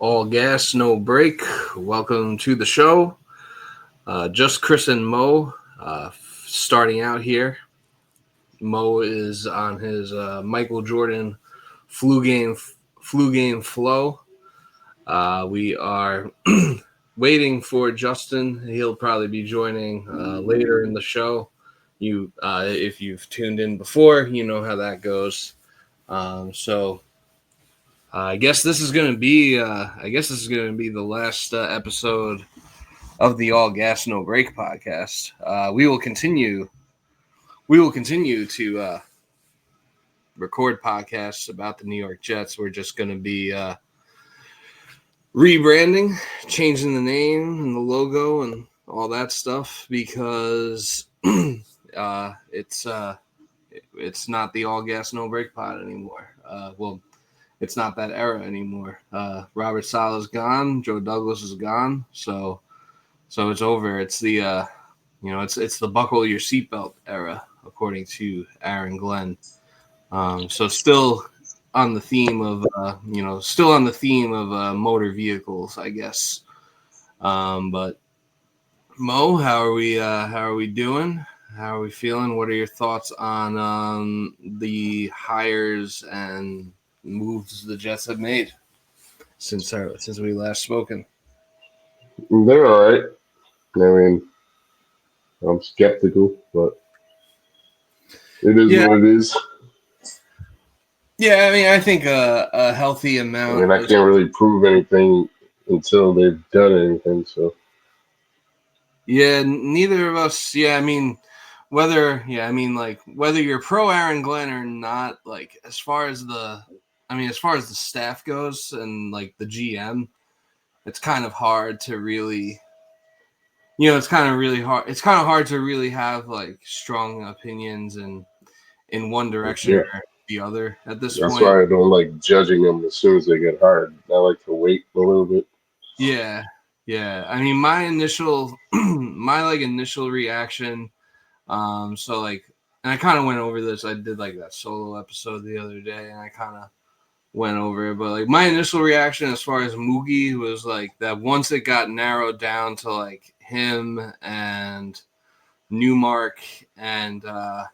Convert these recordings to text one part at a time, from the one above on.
All gas, no break. Welcome to the show. Just Chris and Mo starting out here. Mo is on his Michael Jordan flu game flow. We are waiting for Justin. He'll probably be joining later in the show. If you've tuned in before, you know how that goes. I guess this is going to be. The last episode of the All Gas No Break podcast. We will continue. We will continue to record podcasts about the New York Jets. We're just going to be rebranding, changing the name and the logo and all that stuff because it's not the All Gas No Break pod anymore. It's not that era anymore. Robert Saleh's gone. Joe Douglas is gone. So it's over. It's the it's the buckle your seatbelt era, according to Aaron Glenn. So still on the theme of motor vehicles, I guess. But Mo, how are we doing? How are we feeling? What are your thoughts on the hires and moves the Jets have made since we last spoken? They're all right. I mean, I'm skeptical, but it is what it is. Yeah, I mean, I think a healthy amount. I mean, I can't really prove anything until they've done anything. So. Yeah, neither of us. Yeah, I mean, whether you're pro Aaron Glenn or not, like as far as the staff goes and like the GM, it's kind of hard to really, it's kind of hard to really have like strong opinions in one direction or the other at this point. That's why I don't like judging them as soon as they get hired. I like to wait a little bit. Yeah. I mean, my initial reaction. And I kind of went over this. I did like that solo episode the other day, and I kind of went over it. But like my initial reaction as far as Moogie was like that once it got narrowed down to like him and Newmark and the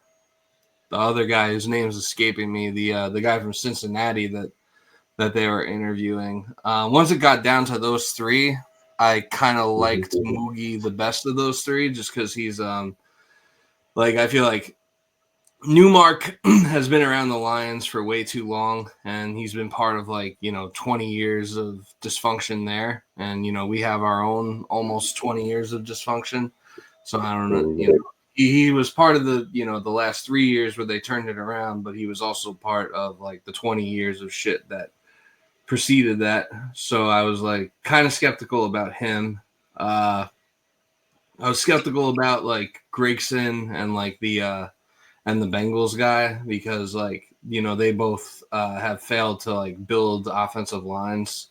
other guy whose name is escaping me, the guy from Cincinnati that they were interviewing. Once it got down to those three, I kind of liked Moogie the best of those three, just because he's I feel like Newmark has been around the Lions for way too long, and he's been part of 20 years of dysfunction there. And, we have our own almost 20 years of dysfunction. So I don't know, he was part of the last 3 years where they turned it around, but he was also part of like the 20 years of shit that preceded that. So I was like kind of skeptical about him. I was skeptical about like Gregson and like the Bengals guy because they both have failed to like build offensive lines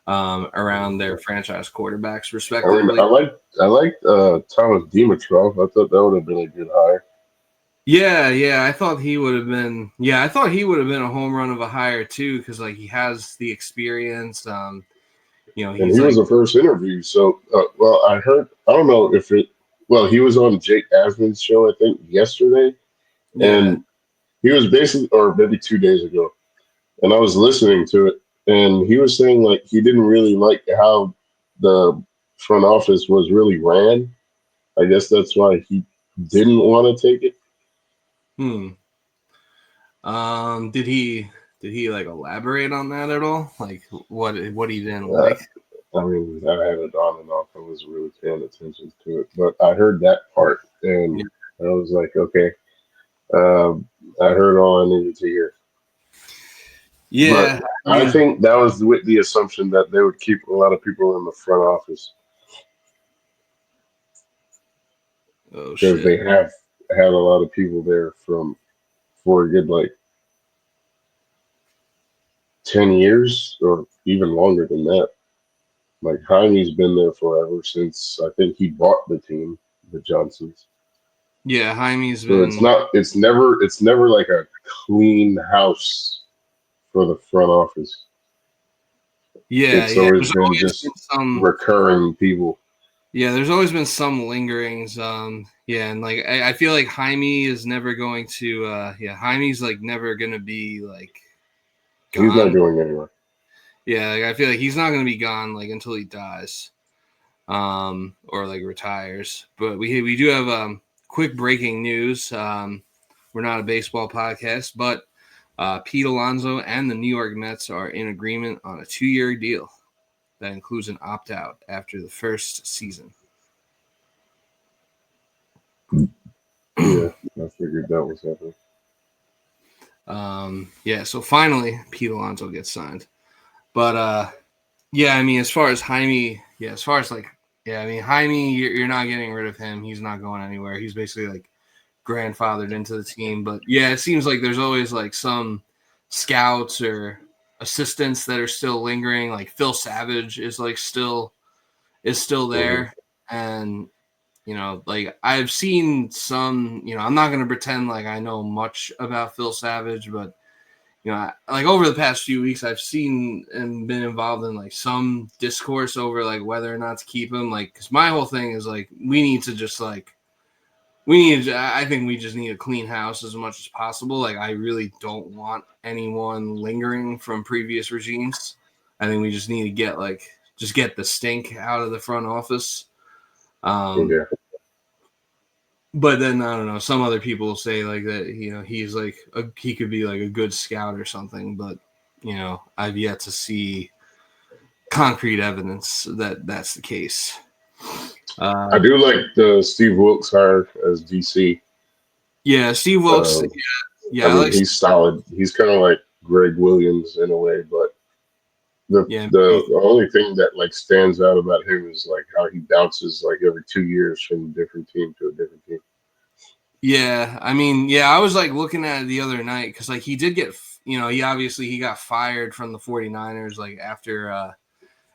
around their franchise quarterbacks respectively. I mean, I liked Thomas Dimitrov. I thought that would have been a good hire. Yeah, I thought he would have been. Yeah, I thought he would have been a home run of a hire too because like he has the experience. And he was the first interview. So, I heard. I don't know if it. Well, he was on Jake Asman's show, I think, yesterday. And he was basically, or maybe 2 days ago, and I was listening to it, and he was saying like he didn't really like how the front office was really ran. I guess that's why he didn't want to take it. Did he like elaborate on that at all? Like what he didn't like? I mean, I had it on and off. I wasn't really paying attention to it, but I heard that part, and I was like, okay. I heard all I needed to hear. Yeah. But I think that was with the assumption that they would keep a lot of people in the front office. Oh, because they have had a lot of people there for a good 10 years or even longer than that. Like Jaime's been there forever since I think he bought the team, the Johnsons. Yeah, Jaime's been. It's never like a clean house for the front office. Yeah, It's yeah. always There's been always been just some. recurring people. Yeah, there's always been some lingerings. Yeah, and like I feel like Jaime is never going to. Yeah, Jaime's like never gonna be like He's not gone. going anywhere. Yeah, like, I feel like he's not gonna be gone like until he dies, or like retires. But we do have quick breaking news. We're not a baseball podcast, but Pete Alonso and the New York Mets are in agreement on a 2-year deal that includes an opt-out after the first season. Yeah, I figured that was happening. Yeah, so finally Pete Alonso gets signed. But yeah, I mean, as far as Jaime, yeah, as far as like, yeah, I mean, Jaime, you're not getting rid of him. He's not going anywhere. He's basically like grandfathered into the team. But yeah, it seems like there's always like some scouts or assistants that are still lingering. Like Phil Savage is like still there, and like I've seen some. I'm not gonna pretend like I know much about Phil Savage, but like over the past few weeks, I've seen and been involved in like some discourse over like whether or not to keep him. Like, because my whole thing is like we need to just like I think we just need a clean house as much as possible. Like, I really don't want anyone lingering from previous regimes. I think we just need to get the stink out of the front office. Yeah. But then I don't know. Some other people say like that. He's like he could be like a good scout or something. But I've yet to see concrete evidence that that's the case. I do like the Steve Wilkes hire as DC. Yeah, Steve Wilkes. I I mean, like. he's solid. He's kind of like Greg Williams in a way, but the only thing that like stands out about him is like how he bounces like every 2 years from a different team to a different team. Yeah, I mean, yeah, I was like looking at it the other night because like he did get, he got fired from the 49ers like after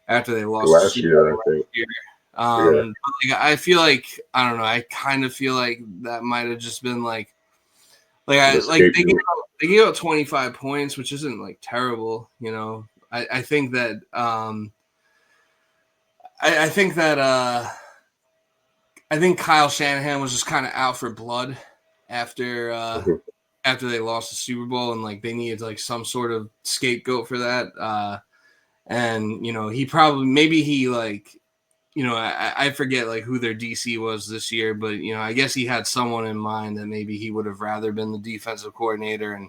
they lost the Last Super year, Bowl I think. last year. Yeah. But, like, I feel like I don't know. I kind of feel like that might have just been like they gave out 25 points, which isn't like terrible. I think that I think that I think Kyle Shanahan was just kind of out for blood after after they lost the Super Bowl, and like they needed like some sort of scapegoat for that. And he probably maybe he like I forget like who their DC was this year, but I guess he had someone in mind that maybe he would have rather been the defensive coordinator, and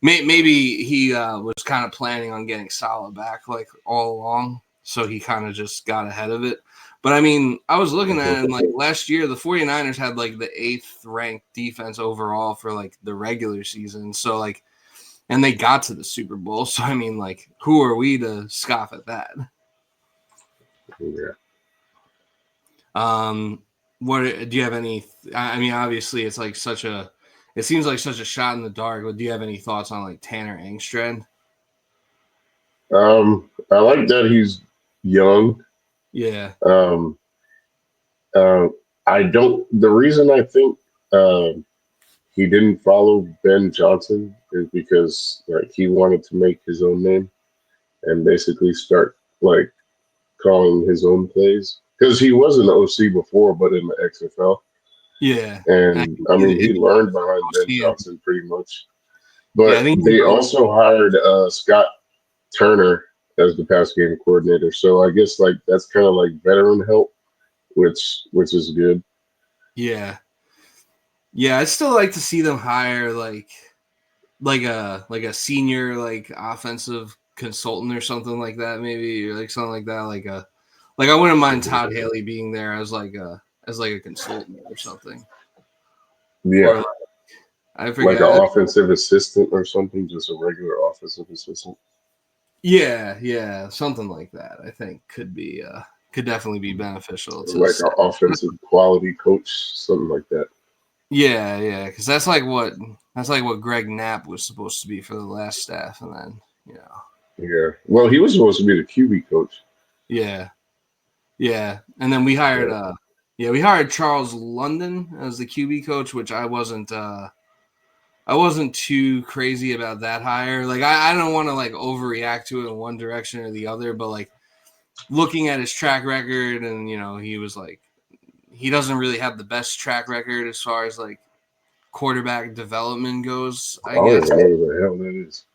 maybe he was kind of planning on getting Saleh back like all along, so he kind of just got ahead of it. But I mean, I was looking at it, and like last year, the 49ers had like the 8th ranked defense overall for like the regular season. So like, and they got to the Super Bowl. So I mean, like, who are we to scoff at that? Yeah. What do you have any? I mean, obviously, it's like it seems like such a shot in the dark. But do you have any thoughts on like Tanner Engstrand? I like that he's young. Yeah. I don't. The reason I think he didn't follow Ben Johnson is because like he wanted to make his own name and basically start like calling his own plays because he was an OC before, but in the XFL. Yeah. And I mean, he learned behind Ben Johnson pretty much. But yeah, I think they also hired Scott Turner as the pass game coordinator, so I guess like that's kind of like veteran help, which is good. Yeah. Yeah, I'd still like to see them hire like a senior like offensive consultant or something like that, maybe, or like something like that. Like I wouldn't mind Todd Haley being there as like a consultant or something. Yeah. Or I forget. Like an offensive assistant or something, just a regular offensive assistant. Yeah, something like that. I think could definitely be beneficial to like an offensive quality coach, something like that. Yeah, because that's like what Greg Knapp was supposed to be for the last staff, and then Yeah, well, he was supposed to be the QB coach. Yeah, and then we hired we hired Charles London as the QB coach, which I wasn't too crazy about that hire. Like I don't want to like overreact to it in one direction or the other, but like looking at his track record, and he was like, he doesn't really have the best track record as far as like quarterback development goes. I guess. don't know who the hell that is.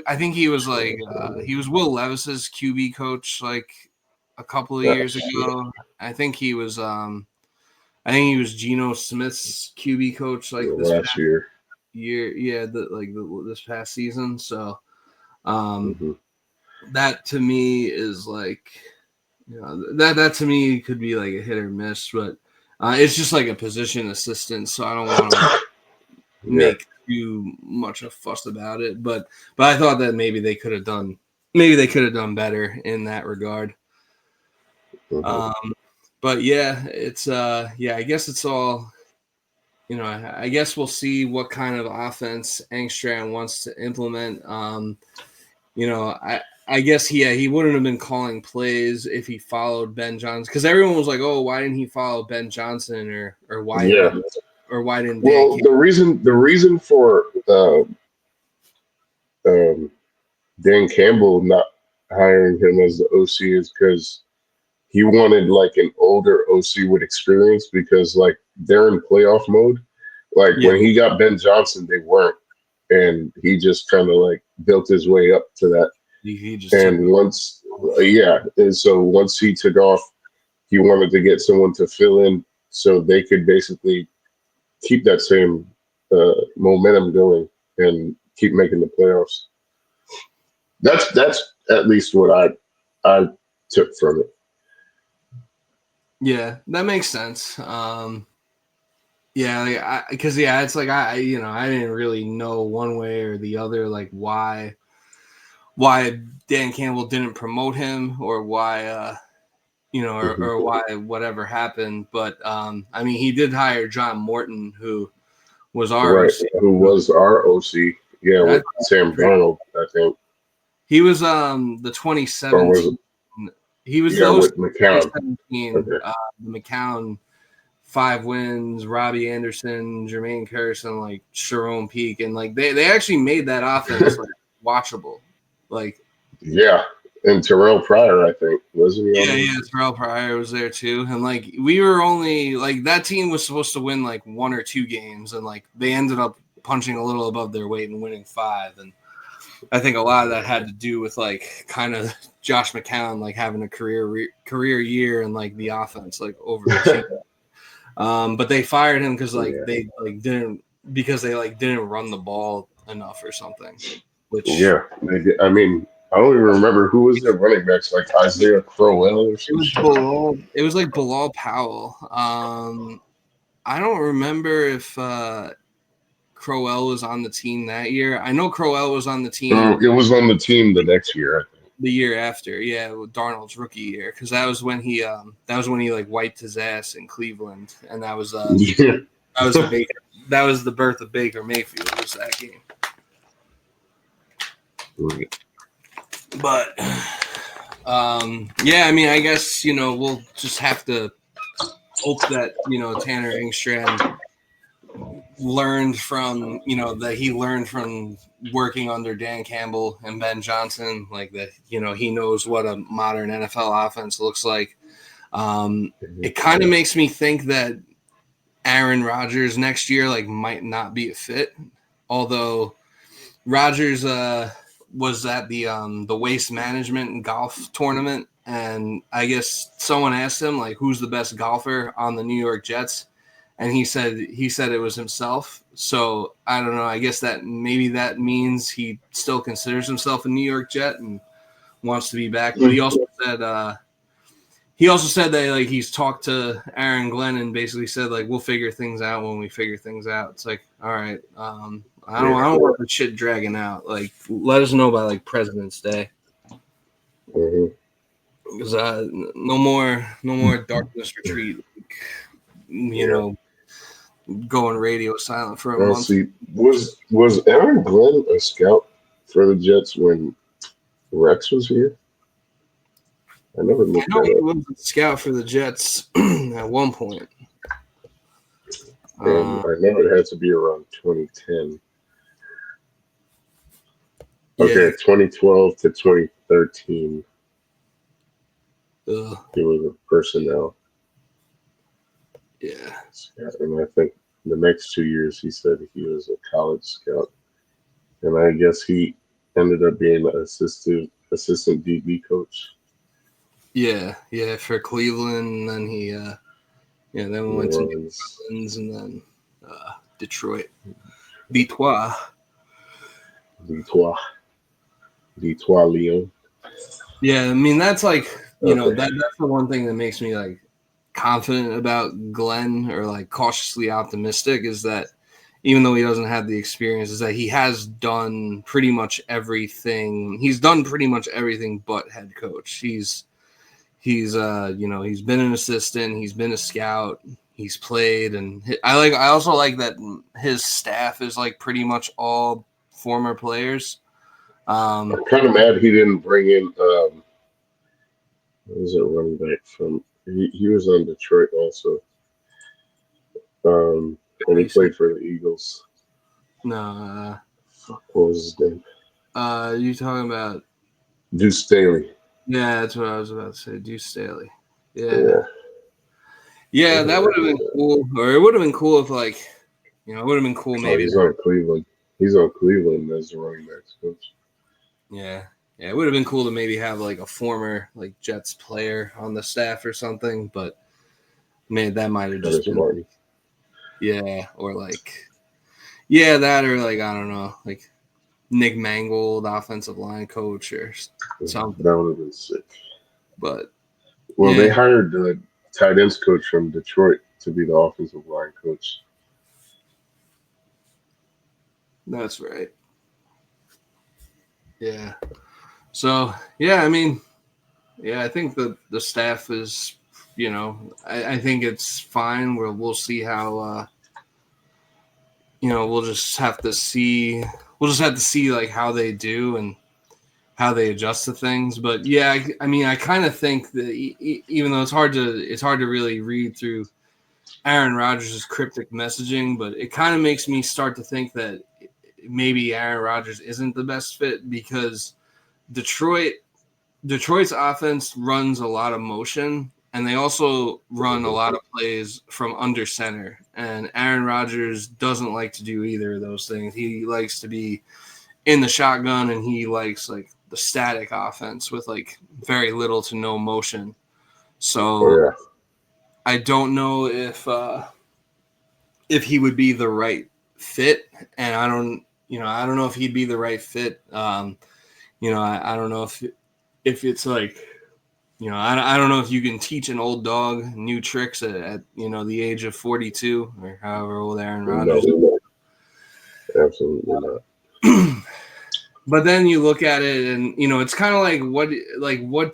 I think he was like he was Will Levis's QB coach like a couple of years ago. I think he was Geno Smith's QB coach like this last year. Yeah, this past season. So that to me is like, that to me could be like a hit or miss, but it's just like a position assistant, so I don't want to make too much a fuss about it. But I thought that maybe they could have done better in that regard. But yeah, it's I guess it's all, I guess we'll see what kind of offense Engstrand wants to implement. I guess he wouldn't have been calling plays if he followed Ben Johnson, because everyone was like, oh, why didn't he follow Ben Johnson or why why didn't the reason for Dan Campbell not hiring him as the OC is because he wanted like an older OC with experience, because like they're in playoff mode. Like when he got Ben Johnson, they weren't, and he just kind of like built his way up to that. And so once he took off, he wanted to get someone to fill in so they could basically keep that same momentum going and keep making the playoffs. That's at least what I took from it. Yeah, that makes sense. It's like I didn't really know one way or the other like why Dan Campbell didn't promote him, or why or why whatever happened. But I mean, he did hire John Morton, who was our OC. Who was our OC. Yeah, with Sam Darnold, I think. He was the 2017. He was the OC with McCown. 2017. The McCown 5 wins, Robbie Anderson, Jermaine Kearse, and like Sharon Peak, and like they actually made that offense like watchable. Like and Terrell Pryor, I think, wasn't he? Yeah, Terrell Pryor was there too, and like we were only like that team was supposed to win like 1 or 2 games, and like they ended up punching a little above their weight and winning 5, and I think a lot of that had to do with like kind of Josh McCown like having a career year and like the offense like overachieved. But they fired him because they didn't run the ball enough or something. Which they did. I mean, I don't even remember who was their running backs, like Isaiah Crowell or something. It was like Bilal Powell. I don't remember if Crowell was on the team that year. I know Crowell was on the team. It was on the team the next year, I think. The year after, with Darnold's rookie year, because that was when he like wiped his ass in Cleveland, and that was the birth of Baker Mayfield. Was that game? Right. But I mean, I guess we'll just have to hope that Tanner Engstrand learned from that he learned from working under Dan Campbell and Ben Johnson, like that he knows what a modern NFL offense looks like. It kind of makes me think that Aaron Rodgers next year like might not be a fit, although Rodgers was at the Waste Management golf tournament, and I guess someone asked him like who's the best golfer on the New York Jets. And he said it was himself. So I don't know. I guess that maybe that means he still considers himself a New York Jet and wants to be back. But he also said that like he's talked to Aaron Glenn and basically said like we'll figure things out when we figure things out. It's like, all right, I don't want the shit dragging out. Like let us know by like President's Day. Because no more darkness retreat. Going radio silent for a month. See, was Aaron Glenn a scout for the Jets when Rex was here? I never looked that up. He was a scout for the Jets at one point. And I know it had to be around 2010. Okay, 2012 to 2013. He was a personnel. Yeah. And I think the next 2 years he said he was a college scout. And I guess he ended up being an assistant DB coach. Yeah, for Cleveland, and then he then we went to New Orleans and then Detroit. Detroit Lyon. Yeah, I mean that's like that's the one thing that makes me like confident about Glenn, or like cautiously optimistic, is that even though he doesn't have the experience, is that he has done pretty much everything. He's done pretty much everything but head coach. He's he's been an assistant, he's been a scout, he's played, and I also like that his staff is like pretty much all former players. I'm kind of mad he didn't bring in what was it, running back from he was on Detroit also. And he played for the Eagles. No, what was his name? You talking about Deuce Staley? Yeah, that's what I was about to say. Deuce Staley. Yeah, that would have been cool. Or it would have been cool if, like, it would have been cool maybe. He's on Cleveland. He's on Cleveland as the running backs coach. Yeah, it would have been cool to maybe have like a former like Jets player on the staff or something. But that might have just been Martin. Yeah, or like that, or like I don't know, like Nick Mangold, offensive line coach, or something. That would have been sick. But they hired the tight ends coach from Detroit to be the offensive line coach. That's right. Yeah. So I mean, I think the staff is, I think it's fine. We'll see how. We'll just have to see. We'll just have to see like how they do and how they adjust to things. But yeah, I mean, I kind of think that even though it's hard to really read through Aaron Rodgers' cryptic messaging, but it kind of makes me start to think that maybe Aaron Rodgers isn't the best fit, because Detroit's offense runs a lot of motion, and they also run a lot of plays from under center. And Aaron Rodgers doesn't like to do either of those things. He likes to be in the shotgun, and he likes like the static offense with like very little to no motion. So I don't know if he would be the right fit, and I don't know if he'd be the right fit. I don't know if it's like, I don't know if you can teach an old dog new tricks at the age of 42 or however old Aaron Rodgers is. No, absolutely not. But then you look at it, and it's kind of like what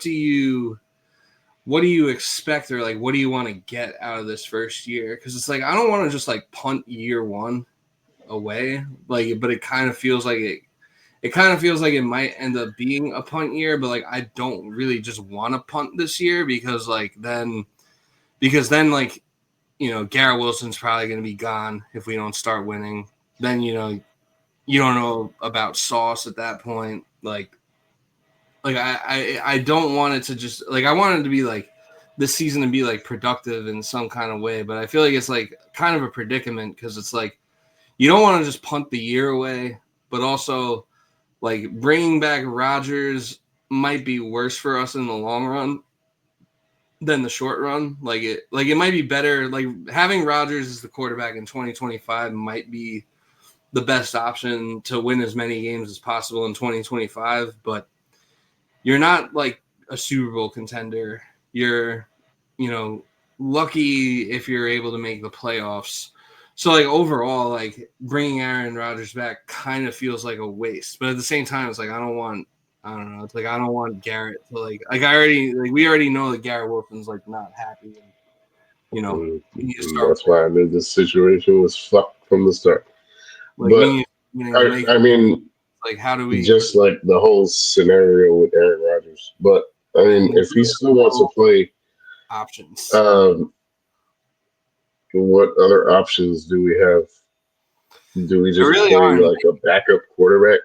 do you expect, or like what do you want to get out of this first year? Because it's like I don't want to just like punt year one away, like, but it kind of feels like it might end up being a punt year, but like I don't really just want to punt this year, because then like Garrett Wilson's probably going to be gone if we don't start winning. Then you don't know about Sauce at that point. Like I don't want it to just like, I want it to be like this season to be like productive in some kind of way, but I feel like it's like kind of a predicament, because it's like you don't want to just punt the year away, but also like bringing back Rodgers might be worse for us in the long run than the short run. Like it might be better. Like having Rodgers as the quarterback in 2025 might be the best option to win as many games as possible in 2025. But you're not like a Super Bowl contender. You're, lucky if you're able to make the playoffs. So like overall, like bringing Aaron Rodgers back kind of feels like a waste. But at the same time, it's like I don't want Garrett to like we already know that Garrett Wilson's like not happy. And, that's why I knew this situation was fucked from the start. Like, but I mean, like how do we just like the whole scenario with Aaron Rodgers? But I mean, if he still wants to play options. what other options do we have? Do we There just really play aren't. like a backup quarterback?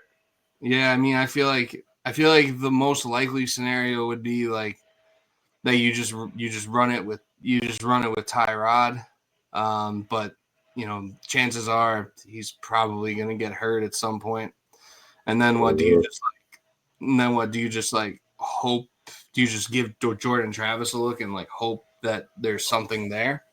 Yeah, I mean, I feel like the most likely scenario would be like that you just run it with Tyrod, but chances are he's probably going to get hurt at some point. And then what do you just like? And then what do you just like hope? Do you just give Jordan Travis a look and like hope that there's something there?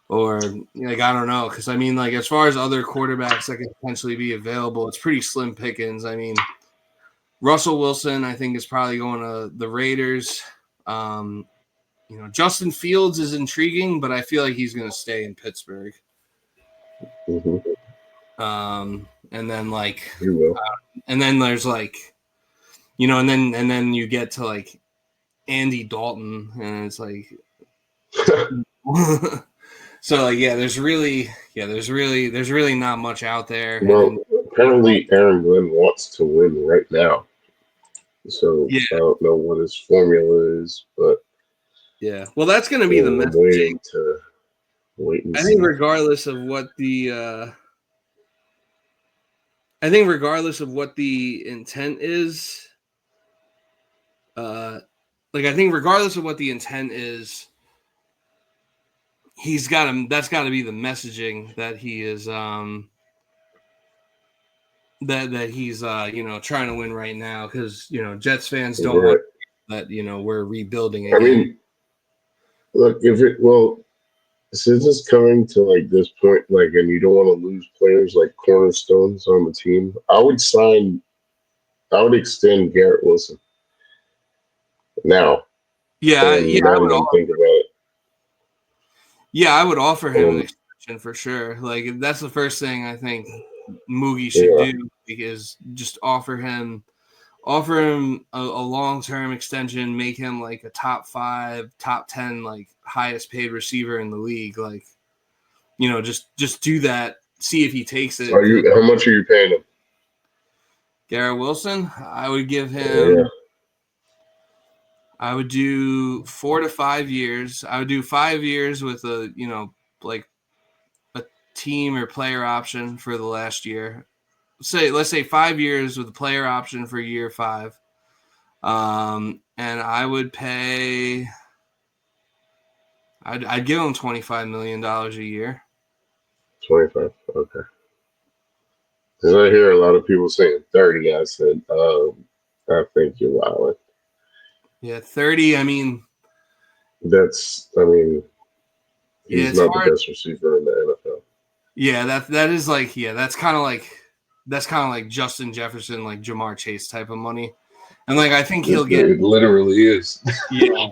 Or like I don't know, because I mean, like as far as other quarterbacks that could potentially be available, it's pretty slim pickings. I mean, Russell Wilson, I think, is probably going to the Raiders. Justin Fields is intriguing, but I feel like he's going to stay in Pittsburgh. Mm-hmm. And then like, will. And then there's like, and then you get to like Andy Dalton, and it's like. So like there's really not much out there. Well, apparently Aaron Glenn wants to win right now, so yeah. I don't know what his formula is, but yeah, well, that's going to be the messaging. Waiting to wait and I see. think regardless of what the intent is, he's got him. That's got to be the messaging that he is that he's trying to win right now, because Jets fans don't want that we're rebuilding again. I mean, look, since it's coming to like this point, like, and you don't want to lose players like cornerstones on the team, I would extend Garrett Wilson now. Yeah, I would think about it. Yeah, I would offer him an extension for sure. Like that's the first thing I think Moogie should do, is just offer him a long-term extension, make him like a top 5, top 10, like highest paid receiver in the league. Like, just do that. See if he takes it. How much are you paying him? Garrett Wilson, I would give him. Yeah. I would do 4 to 5 years. I would do 5 years with a like a team or player option for the last year. Let's say 5 years with a player option for year 5. And I would pay. I'd give him $25 million a year. 25, okay. Because I hear a lot of people saying 30. I said, I think you're wild. Yeah, 30. I mean, he's not the best receiver in the NFL. Yeah, that is like, that's kind of like Justin Jefferson, like Jamar Chase type of money. And like I think he'll get. It literally is. Yeah.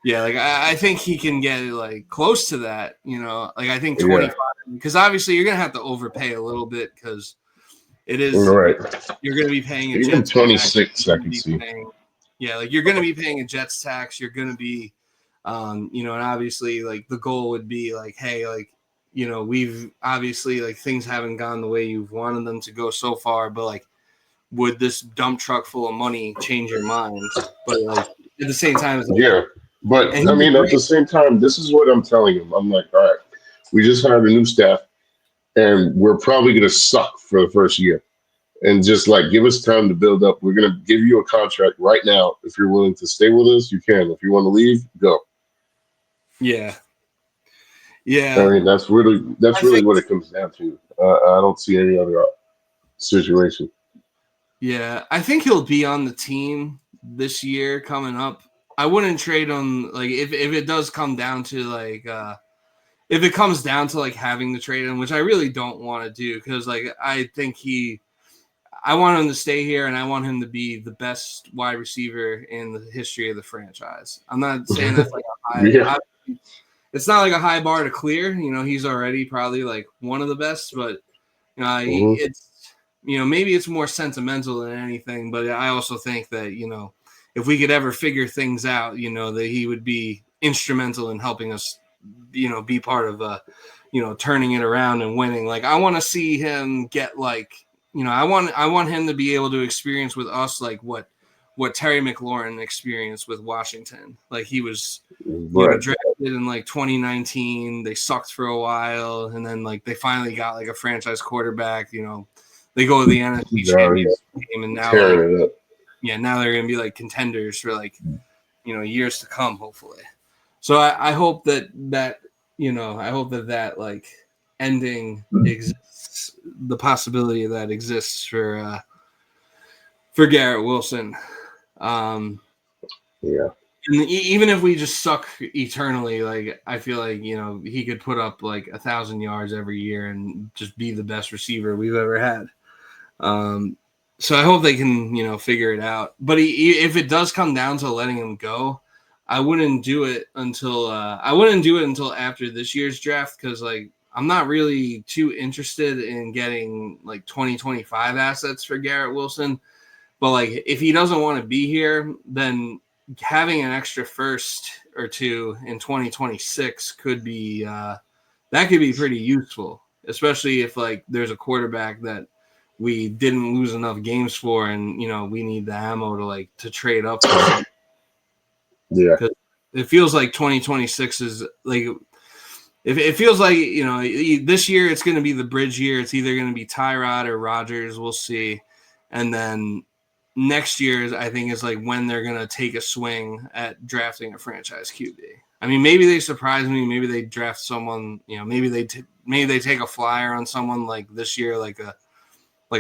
Yeah, like I think he can get like close to that, Like I think 25, because obviously you're gonna have to overpay a little bit, because it is right. You're gonna be paying a even Jets 26. I can see. Like you're gonna be paying a Jets tax. You're gonna be, and obviously like the goal would be like, hey, like we've obviously like things haven't gone the way you've wanted them to go so far, but like, would this dump truck full of money change your mind? But like at the same time, it's like, yeah. But I mean, at the same time, this is what I'm telling him. I'm like, all right, we just hired a new staff, and we're probably going to suck for the first year. And just like give us time to build up. We're going to give you a contract right now. If you're willing to stay with us, you can. If you want to leave, go. Yeah. Yeah. I mean, that's really what it comes down to. I don't see any other situation. Yeah, I think he'll be on the team this year coming up. I wouldn't trade him, like if it does come down to like if it comes down to like having to trade him, which I really don't want to do, because like I think I want him to stay here, and I want him to be the best wide receiver in the history of the franchise. I'm not saying that's like a high. It's not like a high bar to clear. He's already probably like one of the best, but it's maybe it's more sentimental than anything. But I also think that if we could ever figure things out, that he would be instrumental in helping us, be part of turning it around and winning. Like I want to see him get like. I want him to be able to experience with us like what Terry McLaurin experienced with Washington. Like he was drafted did in like 2019. They sucked for a while, and then like they finally got like a franchise quarterback. You know, they go to the NFC Championship game, and now like, now they're gonna be like contenders for like, you know, years to come, hopefully. So I hope that like ending exists, the possibility of that exists for Garrett Wilson. And even if we just suck eternally, like I feel like, you know, he could put up like 1,000 yards every year and just be the best receiver we've ever had. So I hope they can, you know, figure it out. But if it does come down to letting him go, I wouldn't do it until after this year's draft, because like I'm not really too interested in getting like 2025 assets for Garrett Wilson. But like if he doesn't want to be here, then having an extra first or two in 2026 could be pretty useful, especially if like there's a quarterback that we didn't lose enough games for, and you know we need the ammo to trade up. Yeah, it feels like 2026 is like, if it feels like, you know, this year it's going to be the bridge year. It's either going to be Tyrod or Rodgers. We'll see, and then next year, I think, is like when they're going to take a swing at drafting a franchise QB. I mean, maybe they surprise me. Maybe they draft someone, you know, maybe they take a flyer on someone like this year, like a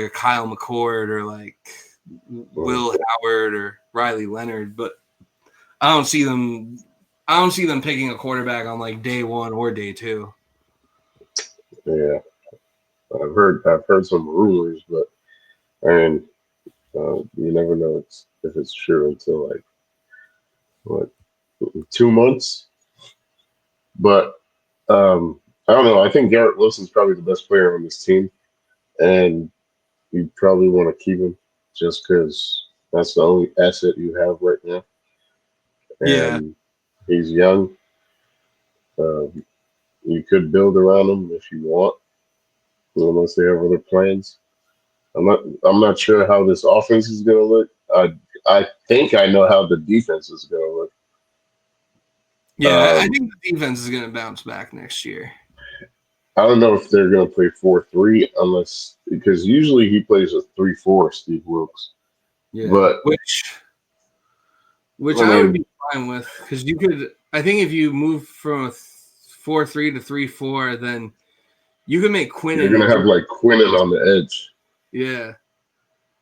Kyle McCord or like Will Howard or Riley Leonard. But I don't see them picking a quarterback on like day one or day two. Yeah, I've heard some rumors, but you never know if it's true until like 2 months. But I don't know. I think Garrett Wilson's probably the best player on this team, and you probably want to keep him just because that's the only asset you have right now. And he's young. You could build around him if you want, unless they have other plans. I'm not sure how this offense is going to look. I think I know how the defense is going to look. Yeah, I think the defense is going to bounce back next year. I don't know if they're going to play 4-3 because usually he plays a 3-4, Steve Wilkes. Yeah, but which I would be fine with, because you could. I think if you move from a 4-3 to 3-4, then you can make Quinnen. You're going to have like Quinnen on the edge. Yeah.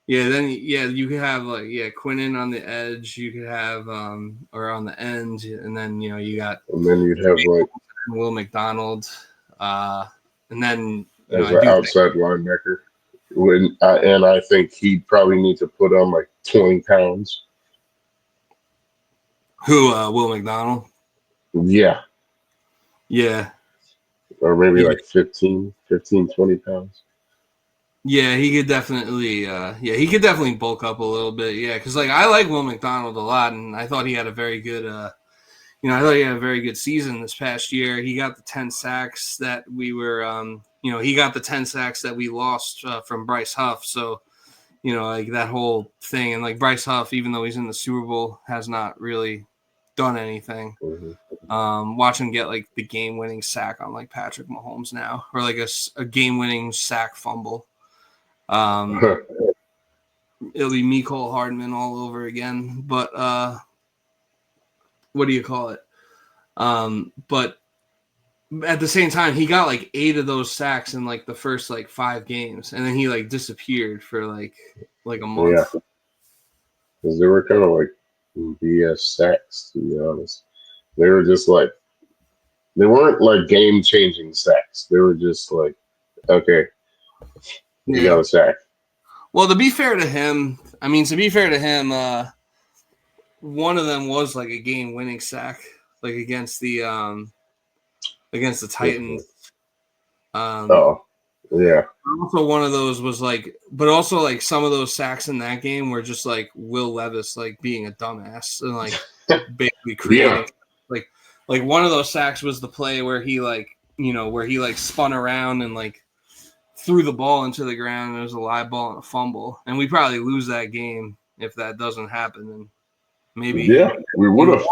Yeah, then you could have like Quinnen on the edge. You could have or on the end, and then you know you got. And then you'd have like Will McDonald, and then as an outside linebacker. And I think he'd probably need to put on like 20 pounds. Who, Will McDonald? Yeah. Yeah. Or maybe like 15, 20 pounds. Yeah, he could definitely bulk up a little bit. Yeah, because like I like Will McDonald a lot, and I thought he had a very good season this past year. He got the 10 sacks that we were, he got the 10 sacks that we lost from Bryce Huff. So, you know, like that whole thing, and like Bryce Huff, even though he's in the Super Bowl, has not really done anything. Mm-hmm. Watch him get like the game-winning sack on like Patrick Mahomes now, or like a game-winning sack fumble. It'll be Mecole Hardman all over again. But what do you call it? But at the same time, he got like 8 of those sacks in like the first like 5 games, and then he like disappeared for like a month. Yeah, because they were kind of like BS sacks, to be honest. They were just like, they weren't like game-changing sacks. They were just like, okay, you got a sack. Well, to be fair to him, one of them was like a game-winning sack, like against the Titans. Yeah. Also, one of those was like, but also like some of those sacks in that game were just like Will Levis like being a dumbass and like basically creating like one of those sacks was the play where he spun around and like threw the ball into the ground, and it was a live ball and a fumble, and we probably lose that game if that doesn't happen. And maybe we would have.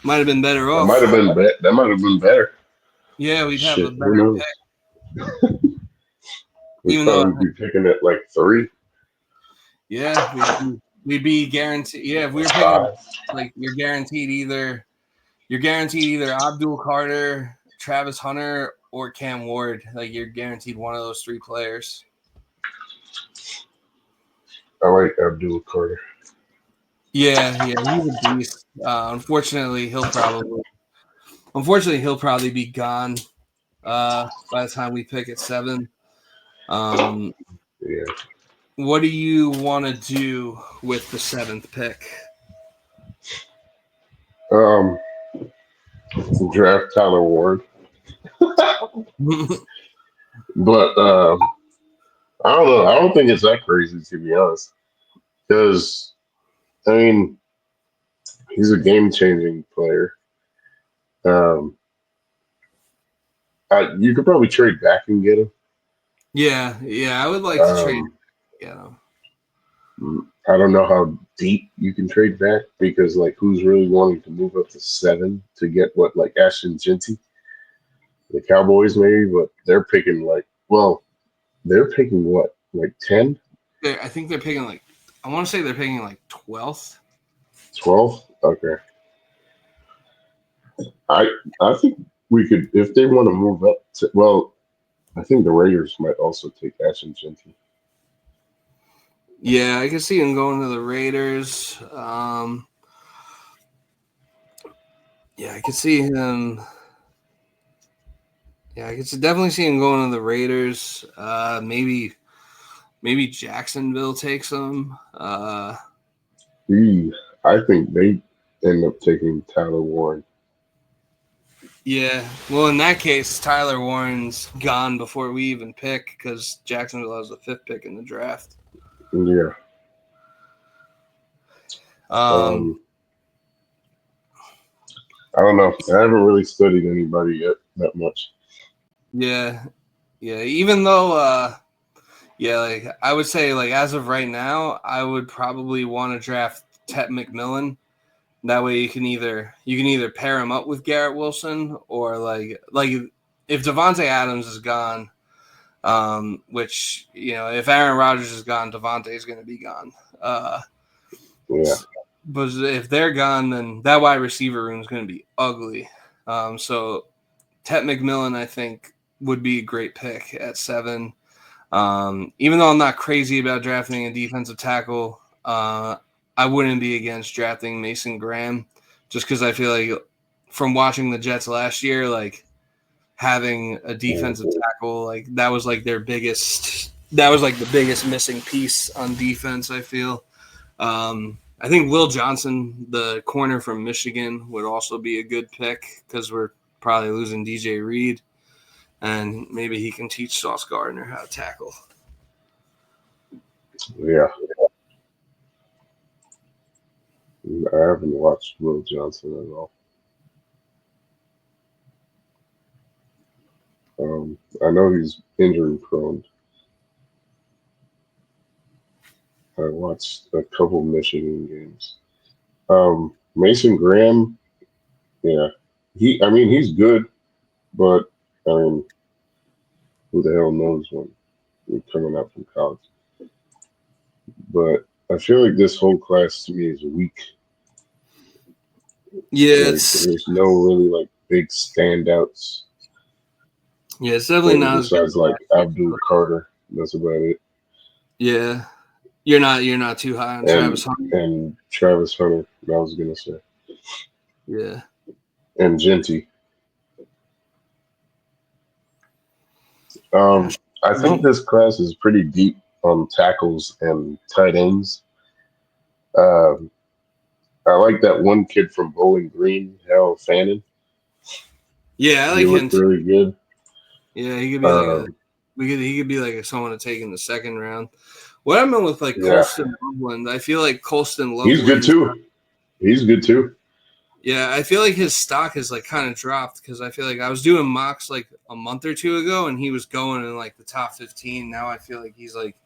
Might have been better off. That might have been better. Yeah, we'd have a better pick. We'd probably be picking at like 3. Yeah, we'd be guaranteed. Yeah, if we were picking, like you're guaranteed either Abdul Carter, Travis Hunter, or Cam Ward. Like you're guaranteed one of those 3 players. I like Abdul Carter. Yeah, he's a beast. Unfortunately, he'll probably be gone by the time we pick at 7. Yeah. What do you want to do with the 7th pick? Draft Tyler Ward. But I don't know. I don't think it's that crazy, to be honest. Because, I mean, he's a game-changing player. You could probably trade back and get him. Yeah, I would like to trade. Yeah, I don't know how deep you can trade back because, like, who's really wanting to move up to 7 to get what, like Ashton Genty, the Cowboys maybe, but they're picking what, like 10? I think they're picking like, I want to say they're picking like 12th. 12th? Okay. I think we could, if they want to move up to, well, I think the Raiders might also take Ashton Genty. Yeah, I can see him going to the Raiders. Yeah, I could see him. Yeah, I could definitely see him going to the Raiders. Maybe Jacksonville takes him. I think they end up taking Tyler Warren. Yeah, well, in that case, Tyler Warren's gone before we even pick because Jacksonville has the 5th pick in the draft. Yeah. I don't know. I haven't really studied anybody yet that much. Yeah. Even though, like I would say, like as of right now, I would probably want to draft Tet McMillan. That way, you can either pair him up with Garrett Wilson or like if Devontae Adams is gone, which if Aaron Rodgers is gone, Devontae is going to be gone. Yeah. But if they're gone, then that wide receiver room is going to be ugly. So Tet McMillan, I think, would be a great pick at 7. Even though I'm not crazy about drafting a defensive tackle, I wouldn't be against drafting Mason Graham just because I feel like from watching the Jets last year, like having a defensive tackle, like that was like the biggest missing piece on defense, I feel. I think Will Johnson, the corner from Michigan, would also be a good pick because we're probably losing DJ Reed, and maybe he can teach Sauce Gardner how to tackle. Yeah. I haven't watched Will Johnson at all. I know he's injury prone. I watched a couple Michigan games. Mason Graham, yeah, he's good, but who the hell knows when you're coming out from college? But I feel like this whole class to me is weak. Yeah, there's no really like big standouts. Yeah, it's definitely not besides like Abdul Carter. That's about it. Yeah, you're not too high on Travis Hunter. And Travis Hunter, I was gonna say. Yeah. And Genty. I think this class is pretty deep on tackles and tight ends. I like that one kid from Bowling Green, Harold Fannin. Yeah, I like him. Really good. Yeah, he could be he could be like someone to take in the 2nd round. What I meant with like Colston Loveland, I feel like Colston Loveland. He's good too. Yeah, I feel like his stock has like kind of dropped because I feel like I was doing mocks like a month or 2 ago and he was going in like the top 15. Now I feel like he's like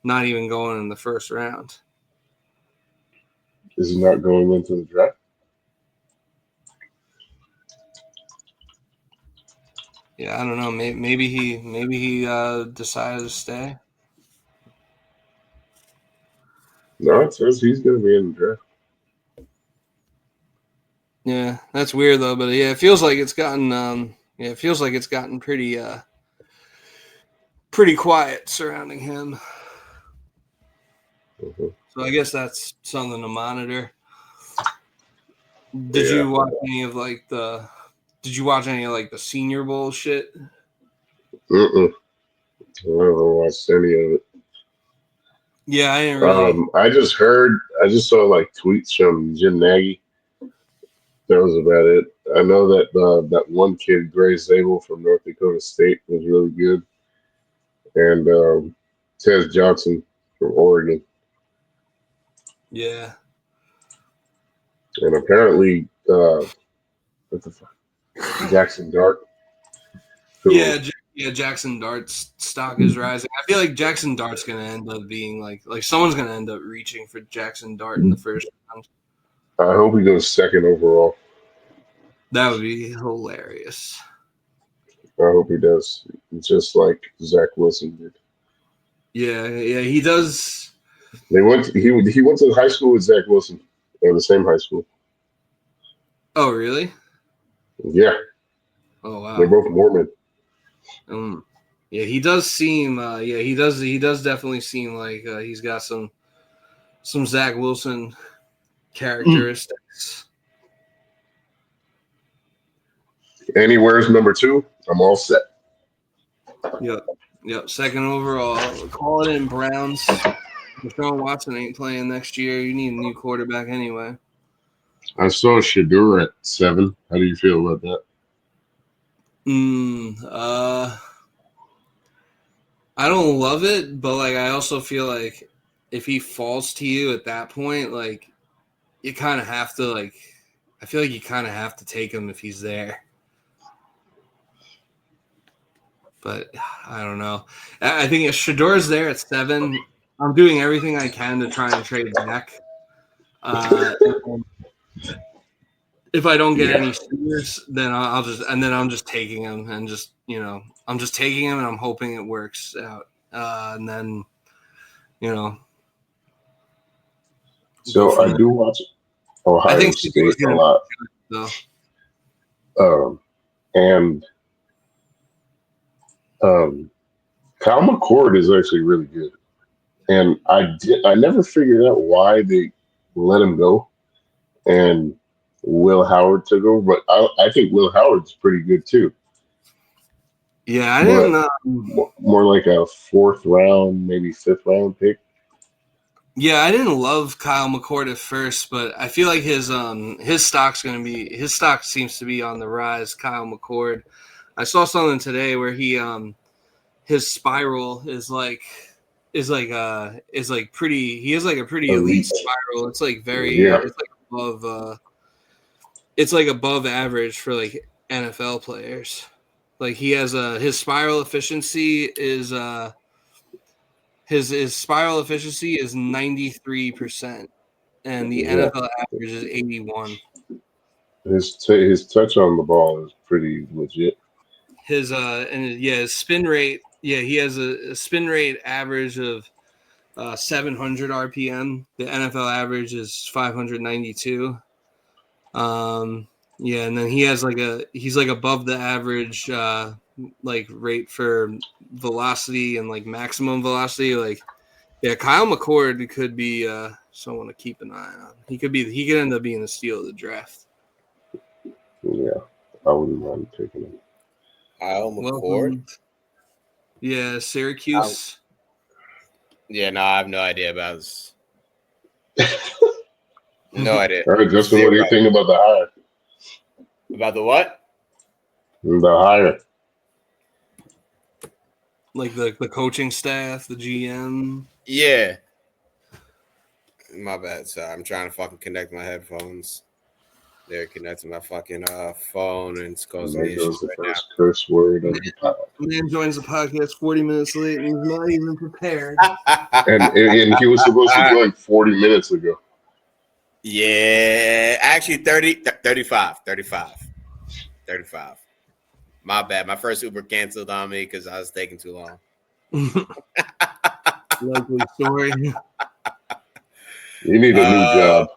not even going in the 1st round. Is he not going into the draft? Yeah, I don't know. Maybe he decided to stay. No, it says he's going to be in the draft. Yeah, that's weird though. But yeah, it feels like it's gotten pretty quiet surrounding him. Mm-hmm. So I guess that's something to monitor. Did you watch any of the Senior Bowl shit? I haven't watched any of it. Yeah, I didn't really. I just saw like tweets from Jim Nagy. That was about it. I know that that one kid, Gray Zabel from North Dakota State, was really good, and Tez Johnson from Oregon, Yeah. and apparently what the fuck, Jackson Dart. Yeah, Jackson Dart's stock is rising. I feel like Jackson Dart's gonna end up being like someone's gonna end up reaching for Jackson Dart in the first round. I hope he goes second overall. That would be hilarious. I hope he does, just like Zach Wilson did. Yeah, he does. He went to high school with Zach Wilson, in the same high school. Oh, really? Yeah. Oh, wow. They're both Mormon. Yeah, he does seem. He does definitely seem like he's got some Zach Wilson characteristics. And he wears number 2. I'm all set. Yep. Second overall. Call it in, Browns. Deshaun Watson ain't playing next year. You need a new quarterback anyway. I saw Shadur at 7. How do you feel about that? I don't love it, but like I also feel like if he falls to you at that point, like you kind of have to I feel like you kind of have to take him if he's there. But I don't know. I think if Shador's there at 7, I'm doing everything I can to try and trade back. If I don't get any shooters, then I'm just taking him and just I'm just taking him and I'm hoping it works out. And then So I do watch Ohio State a lot. And Kyle McCord is actually really good. And I never figured out why they let him go. And Will Howard took over, but I think Will Howard's pretty good too. Yeah, I didn't. More like a 4th round, maybe 5th round pick. Yeah, I didn't love Kyle McCord at first, but I feel like his stock seems to be on the rise. Kyle McCord. I saw something today where his spiral is pretty. He has like a pretty elite spiral. It's like it's like above average for like NFL players. Like he has his spiral efficiency is his spiral efficiency is 93%, and the NFL average is 81. His touch on the ball is pretty legit. His spin rate. Yeah, he has a spin rate average of 700 RPM. The NFL average is 592. Yeah, and then he has he's above the average rate for velocity and like maximum velocity. Like, yeah, Kyle McCord could be someone to keep an eye on. He could end up being the steal of the draft. Yeah, I wouldn't mind taking him. Kyle McCord? Yeah, Syracuse. Yeah, no, I have no idea about this. No idea. All right, Justin, what do you think about the hire? About the what? The hire. Like the coaching staff, the GM. Yeah. My bad, sorry. I'm trying to fucking connect my headphones. They're connecting my fucking phone and it's causing me issues the first curse word of the podcast. Man joins the podcast 40 minutes late and he's not even prepared. and he was supposed to join 40 minutes ago. Yeah, actually 35. My bad. My first Uber canceled on me because I was taking too long. Likely story. You need a new job.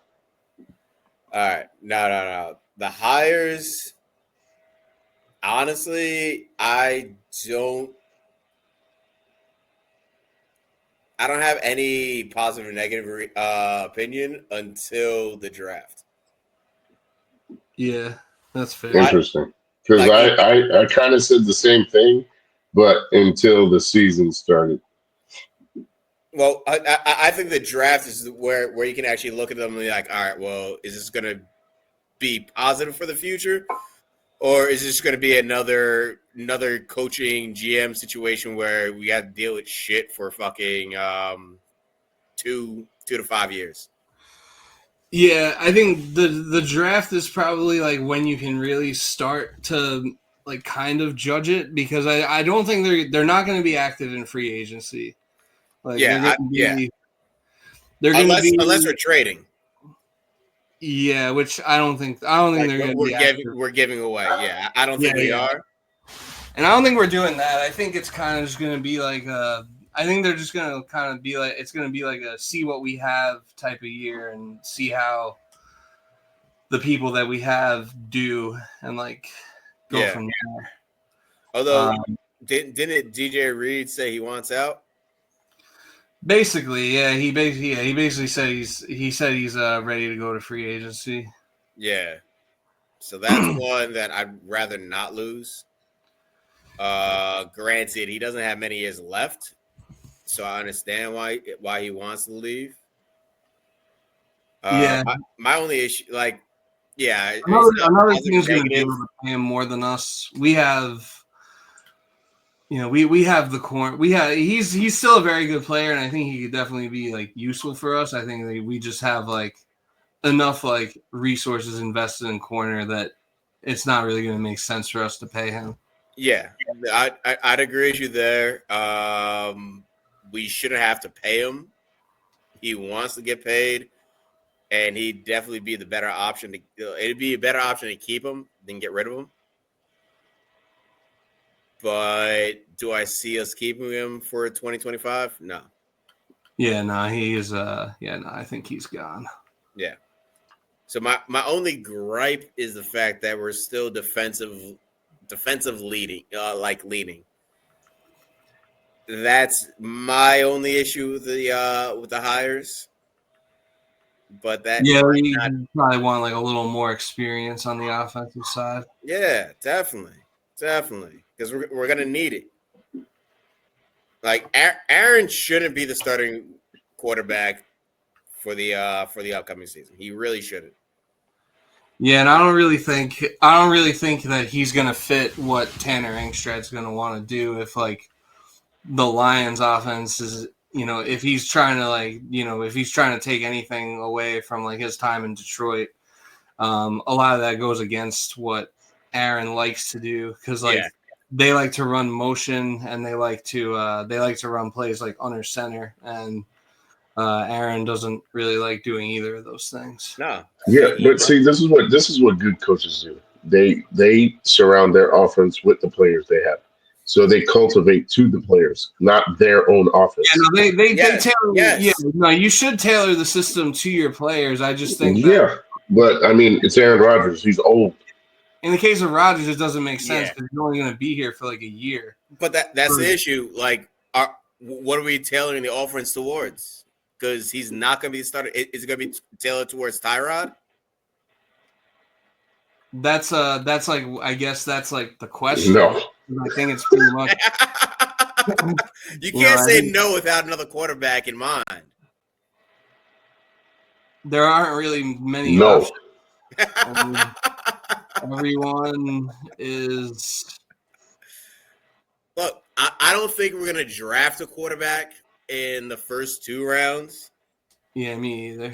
All right. No. The hires, honestly, I don't have any positive or negative opinion until the draft. Yeah, that's fair. Interesting. Because I kind of said the same thing, but until the season started. Well, I think the draft is where you can actually look at them and be like, all right, well, is this going to be positive for the future, or is this going to be another coaching GM situation where we got to deal with shit for fucking 2 to 5 years? Yeah, I think the draft is probably like when you can really start to like kind of judge it, because I don't think they're not going to be active in free agency. Like they're going to be unless we're trading. Yeah, which I don't think they're going to be active. We're giving away. Yeah, I don't think we are. And I don't think we're doing that. I think it's kind of just going to be like I think they're just going to kind of be like, it's going to be like a see what we have type of year and see how the people that we have do and like go from there. Although didn't DJ Reed say he wants out? Basically, yeah, he basically said he's ready to go to free agency. Yeah. So that's one that I'd rather not lose. Granted, he doesn't have many years left, so I understand why he wants to leave. My only issue, like, another thing is going to be able to pay him more than us. We have, we have the corner. He's still a very good player, and I think he could definitely be like useful for us. I think that we just have like enough like resources invested in corner that it's not really going to make sense for us to pay him. Yeah, I'd agree with you there. We shouldn't have to pay him. He wants to get paid, and he'd definitely be the better option. It'd be a better option to keep him than get rid of him. But do I see us keeping him for 2025? No. Yeah, no, he is. I think he's gone. Yeah. So my only gripe is the fact that we're still defensive leading, leading. That's my only issue with the hires. But that you probably want like a little more experience on the offensive side. Yeah, definitely, because we're gonna need it. Like Aaron shouldn't be the starting quarterback for the upcoming season. He really shouldn't. Yeah, and I don't really think that he's gonna fit what Tanner Engstrad's gonna want to do if like the Lions offense is, if he's trying to take anything away from like his time in Detroit, a lot of that goes against what Aaron likes to do, because they like to run motion and they like to run plays like under center, and Aaron doesn't really like doing either of those things. No. Yeah, but see, this is what good coaches do. They surround their offense with the players they have. So they cultivate to the players, not their own offense. Yeah, no, they tailor. Yes. Yeah, no, you should tailor the system to your players. I just think but I mean, it's Aaron Rodgers. He's old. In the case of Rodgers, it doesn't make sense because he's only going to be here for like a year. But that's the issue. Like, what are we tailoring the offense towards? Because he's not going to be started. Is it going to be tailored towards Tyrod? That's like, I guess that's like the question. No, I think it's pretty much. You can't say no without another quarterback in mind. There aren't really many. No. Everyone is. Look, I don't think we're going to draft a quarterback in the first 2 rounds. Yeah, me either.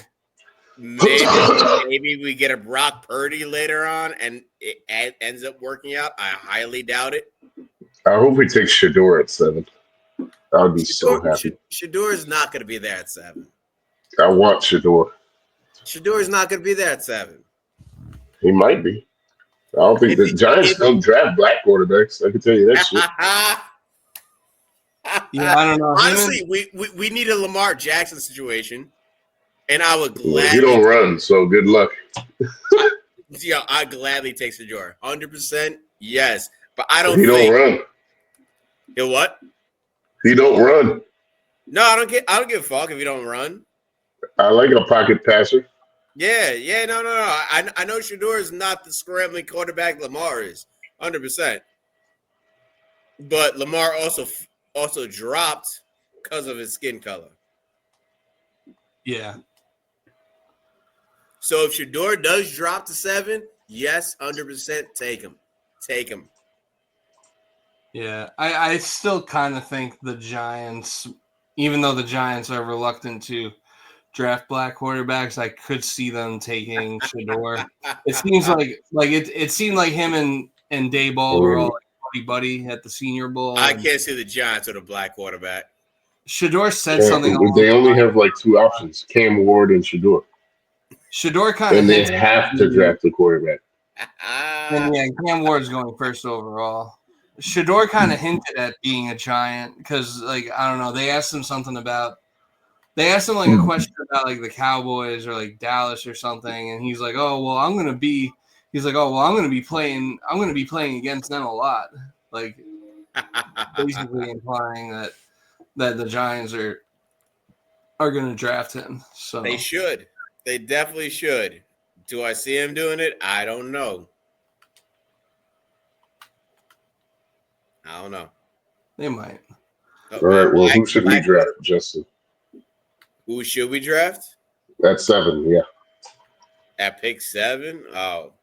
Maybe we get a Brock Purdy later on, and it ends up working out. I highly doubt it. I hope we take Shador at 7. I would be so happy. Shador is not going to be there at 7. I want Shador. Shador is not going to be there at 7. He might be. don't think the Giants don't draft black quarterbacks. I can tell you that shit. Yeah, I don't know. Honestly, we need a Lamar Jackson situation, and I would gladly. He don't run, so good luck. I gladly take Shador, 100%. Yes, but I don't. He don't run. He'll what? He don't run. No, I don't give a fuck if you don't run. I like a pocket passer. Yeah, no. I know Shador is not the scrambling quarterback Lamar is, 100%. But Lamar also dropped because of his skin color. Yeah. So if Shador does drop to 7, yes, 100% take him. Take him. Yeah, I still kind of think the Giants, even though the Giants are reluctant to draft black quarterbacks, I could see them taking Shador. It seems like it seemed like him and Dayball were all like buddy at the Senior Bowl. I can't see the Giants with a black quarterback. Shador said something. They only have like 2 options: Cam Ward and Shador. Shador kind of, and they have to draft a quarterback. And yeah, Cam Ward's going first overall. Shador kind of hinted at being a Giant because, like, I don't know. They asked him like a question about like the Cowboys or like Dallas or something, and he's like, "Oh well, I'm gonna be playing against them a lot." Like, basically implying that the Giants are gonna draft him. So they should. They definitely should. Do I see him doing it? I don't know. I don't know. They might. All right. Well, who should we draft, Justin? Who should we draft? At 7, yeah. At pick 7? Oh.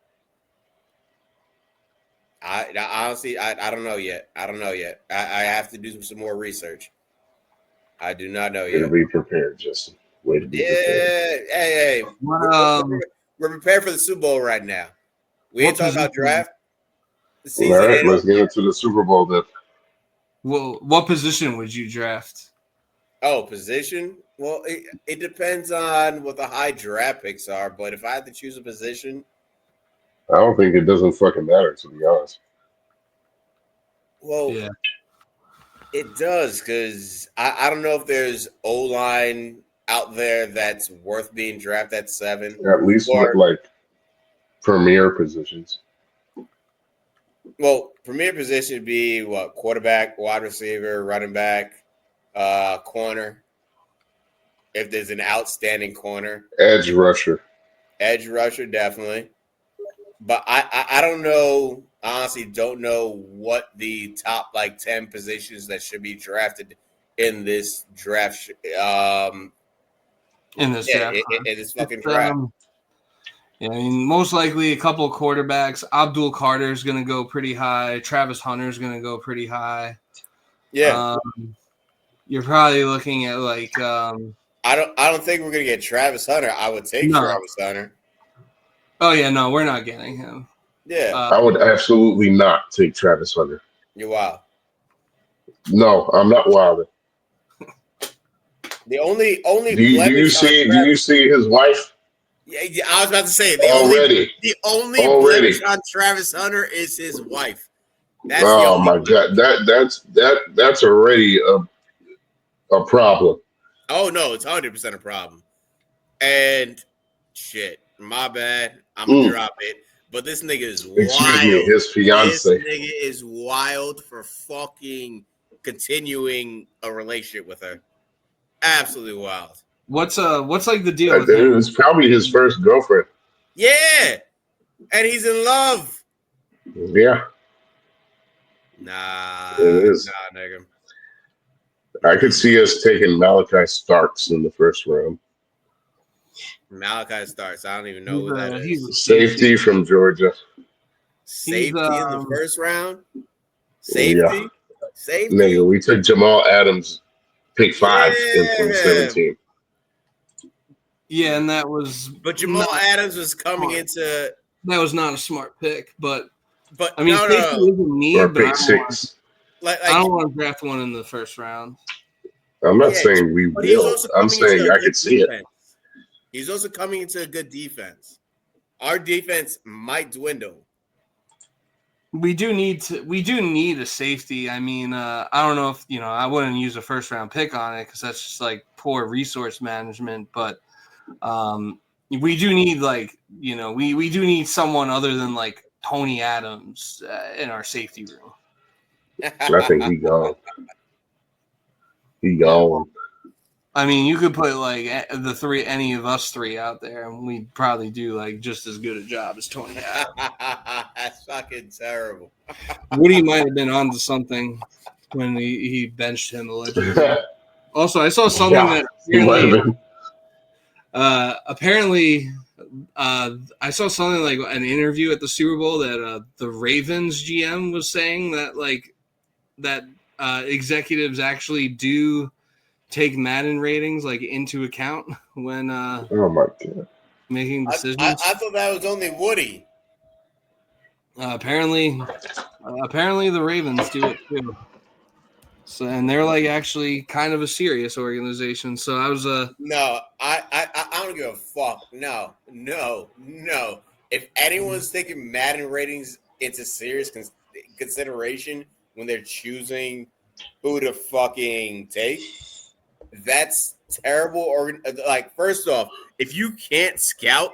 I honestly, I don't know yet. I have to do some more research. I do not know yet. Be prepared, Justin. Way to be prepared. Hey. We're prepared for the Super Bowl right now. We ain't talking about draft. All right, let's get into the Super Bowl then. Well, what position would you draft? Oh, position? Well, it depends on what the high draft picks are. But if I had to choose a position, I don't think it doesn't fucking matter, to be honest. Well, yeah, it does because I don't know if there's O-line out there that's worth being drafted at 7. At least with like premier positions. Well, premier position would be what? Quarterback, wide receiver, running back, corner. If there's an outstanding corner. Edge rusher, definitely. But I don't know. I honestly don't know what the top like 10 positions that should be drafted in this draft. In this fucking draft. Yeah, I mean, most likely a couple of quarterbacks. Abdul Carter is going to go pretty high. Travis Hunter is going to go pretty high. Yeah, you're probably looking at like. I don't think we're going to get Travis Hunter. I would take Travis Hunter. Oh yeah, no, we're not getting him. Yeah, I would absolutely not take Travis Hunter. You're wild. No, I'm not wild. The only. Do you see his wife? Yeah, I was about to say the only blemish on Travis Hunter is his wife. That's my god, that's already a problem. Oh no, it's 100% a problem. And shit, my bad. I'm gonna drop it. But this nigga is wild. Excuse me, his fiance. This nigga is wild for fucking continuing a relationship with her. Absolutely wild. What's like the deal with him? It was probably his first girlfriend. Yeah. And he's in love. Yeah. Nah. It is. Nah, nigga. I could see us taking Malachi Starks in the first round. Malachi Starks. I don't even know who that is. Safety from Georgia. Safety in the first round? Safety? Yeah. Safety? Nigga, we took Jamal Adams pick 5 in 2017. Yeah, and that was. But Jamal Adams was coming into. That was not a smart pick, but I mean, safety isn't need, or but pick 6. I don't want to draft one in the first round. I'm not saying we will. I'm saying I could see it. He's also coming into a good defense. Our defense might dwindle. We do need a safety. I mean, I don't know if I wouldn't use a first round pick on it because that's just like poor resource management. But we do need we do need someone other than like Tony Adams in our safety room. I think he gone. He gone. I mean, you could put like any of us three out there, and we'd probably do like just as good a job as Tony Adams. That's fucking terrible. Woody might have been onto something when he benched him allegedly. Also, I saw something that apparently I saw something like an interview at the Super Bowl that the Ravens GM was saying that executives actually do take Madden ratings like into account when oh my God, making decisions. I thought that was only Woody. Apparently the Ravens do it too. So, and they're like actually kind of a serious organization. So I was no, I don't give a fuck. No. If anyone's taking Madden ratings into serious consideration when they're choosing who to fucking take, that's terrible. Or like, first off, if you can't scout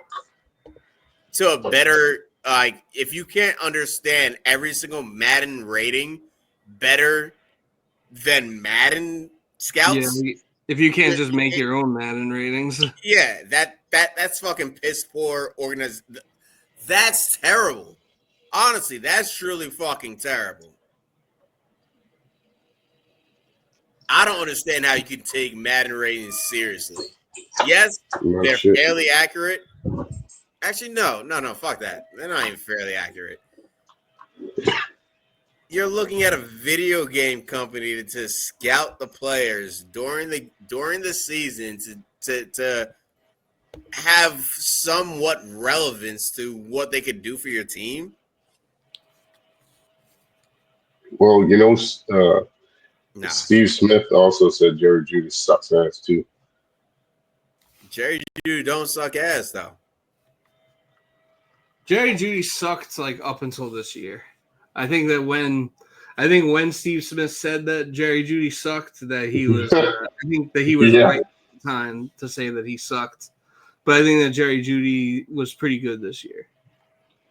to a better, like, if you can't understand every single Madden rating better than Madden scouts, if you can't just make your own Madden ratings, yeah, that's fucking piss poor organized. That's terrible. Honestly, that's truly fucking terrible. I don't understand how you can take Madden ratings seriously. Yes, they're fairly accurate. Actually, no, fuck that. They're not even fairly accurate. You're looking at a video game company to scout the players during the season to have somewhat relevance to what they could do for your team. Well, Steve Smith also said Jerry Jeudy sucks ass too. Jerry Jeudy don't suck ass though. Jerry Jeudy sucked like up until this year. I think when Steve Smith said that Jerry Jeudy sucked, that he was I think that he was right at the time to say that he sucked. But I think that Jerry Jeudy was pretty good this year.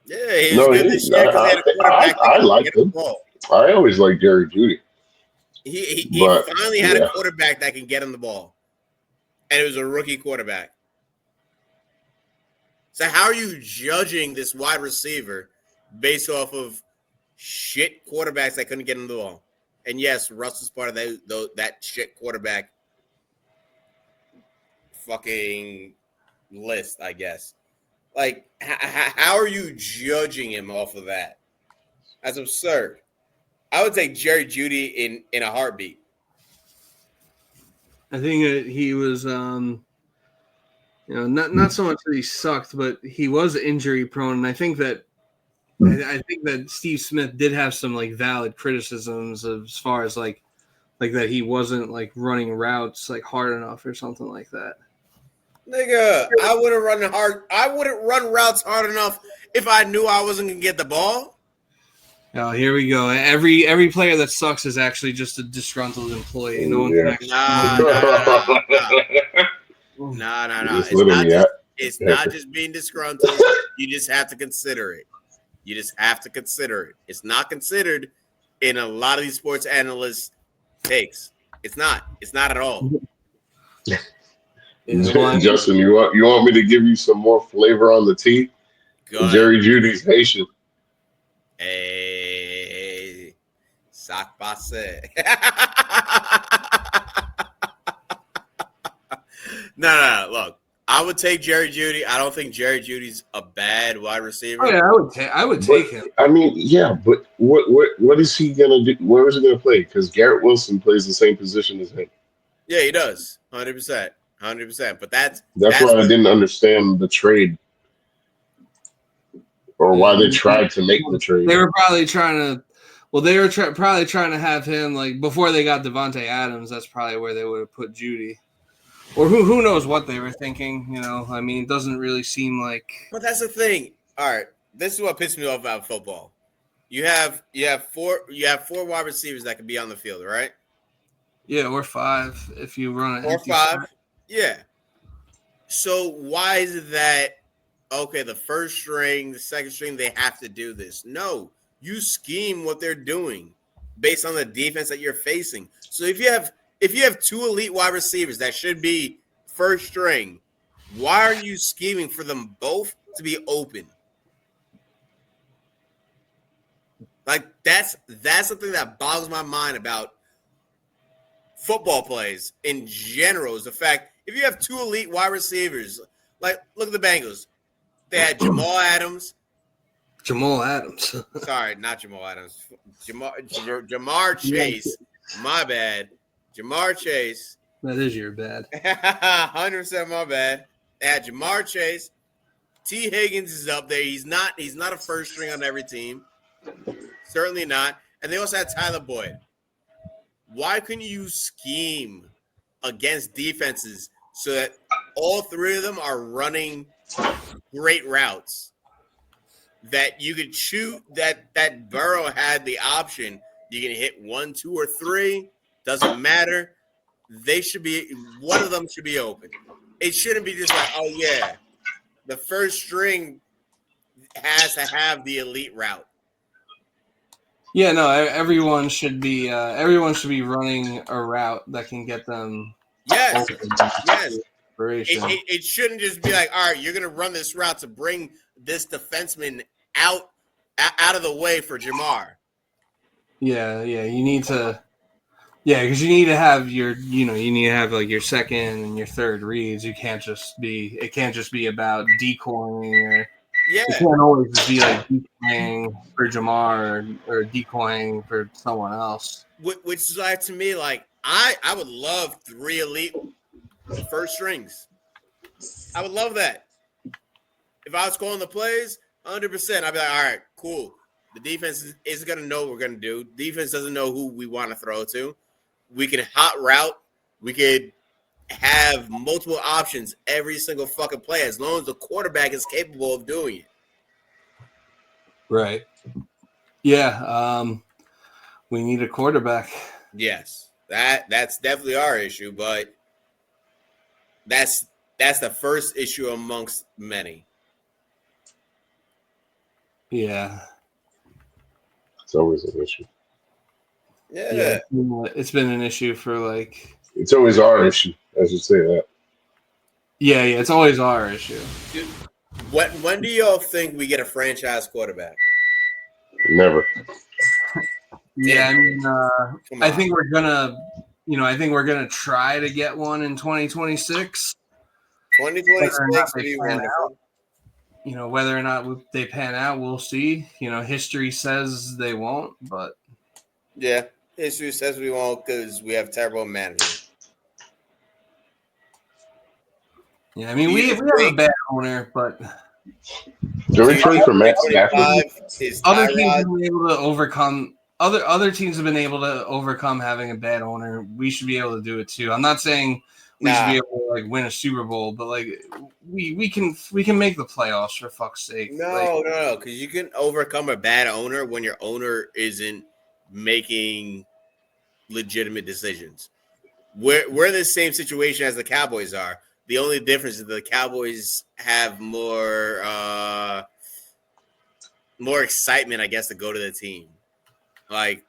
Yeah, he was good this year because he had a quarterback. I liked him. I always liked Jerry Jeudy. He finally had a quarterback that can get him the ball. And it was a rookie quarterback. So how are you judging this wide receiver based off of shit quarterbacks that couldn't get him the ball? And yes, Russ is part of that shit quarterback fucking list, I guess. Like, how are you judging him off of that? That's absurd. I would take Jerry Jeudy in a heartbeat. I think that he was, not so much that he sucked, but he was injury prone. And I think that Steve Smith did have some like valid criticisms as far as like that he wasn't like running routes like hard enough or something like that. Nigga, I wouldn't run routes hard enough if I knew I wasn't gonna get the ball. Oh, here we go. Every player that sucks is actually just a disgruntled employee. No one can actually. No. It's not just being disgruntled. You just have to consider it. It's not considered in a lot of these sports analysts' takes. It's not. It's not at all. Justin, you want me to give you some more flavor on the tea? Jerry Jeudy's Haitian. Hey, sac passe. No. Look, I would take Jerry Jeudy. I don't think Jerry Judy's a bad wide receiver. Oh, yeah, I would take him. I mean, yeah, but what is he gonna do? Where is he gonna play? Because Garrett Wilson plays the same position as him. Yeah, he does, 100%. But that's why I didn't understand the trade. Or why they tried to make the trade. They were probably trying to. Well, they were probably trying to have him like before they got Devontae Adams. That's probably where they would have put Jeudy, or who knows what they were thinking. I mean, it doesn't really seem like. But that's the thing. All right, this is what pissed me off about football. You have four wide receivers that can be on the field, right? Yeah, or 5 if you run an Or empty 5. set. Yeah. So why is it that okay, the first string, the second string, they have to do this? No, you scheme what they're doing based on the defense that you're facing. So if you have 2 elite wide receivers that should be first string, why are you scheming for them both to be open? Like that's the thing that boggles my mind about football plays in general is the fact if you have 2 elite wide receivers, like look at the Bengals. They had Jamal Adams. Jamal Adams. Sorry, not Jamal Adams. Jamar Chase. My bad. Jamar Chase. That is your bad. 100% my bad. They had Jamar Chase. T. Higgins is up there. He's not a first string on every team. Certainly not. And they also had Tyler Boyd. Why couldn't you scheme against defenses so that all 3 of them are running great routes? That you could shoot, that Burrow had the option. You can hit 1, 2, or 3. Doesn't matter. They should be, one of them should be open. It shouldn't be just like, oh yeah, the first string has to have the elite route. Yeah, no, everyone should be running a route that can get them. Yes, yes. Inspiration. It shouldn't just be like, all right, you're gonna run this route to bring this defenseman out of the way for Jamar. Yeah, you need to. Yeah, because you need to have you need to have like your second and your third reads. It can't just be about decoying or. Yeah. It can't always just be like decoying for Jamar or decoying for someone else. Which is like to me, like I would love 3 elite first strings. I would love that. If I was calling the plays, 100%, I'd be like, all right, cool. The defense is going to know what we're going to do. Defense doesn't know who we want to throw to. We can hot route. We could have multiple options every single fucking play as long as the quarterback is capable of doing it. Right. Yeah. We need a quarterback. Yes. That's definitely our issue, but that's the first issue amongst many. Yeah. It's always an issue. Yeah. It's been an issue for like. It's always our issue, as you say that. Yeah, it's always our issue. Dude, when do y'all think we get a franchise quarterback? Never. Yeah, I mean, I think we're gonna try to get one in 2026. 2026 would be wonderful. Whether or not they pan out, we'll see. History says they won't, but yeah, history says we won't because we have terrible management. Yeah, I mean, we have a bad owner, but the return for Matt Stafford. Other teams have been able to overcome. Other teams have been able to overcome having a bad owner. We should be able to do it too. I'm not saying we should be able to like win a Super Bowl, but like we can make the playoffs for fuck's sake. No, because you can overcome a bad owner when your owner isn't making legitimate decisions. We're in the same situation as the Cowboys are. The only difference is the Cowboys have more excitement, I guess, to go to the team. Like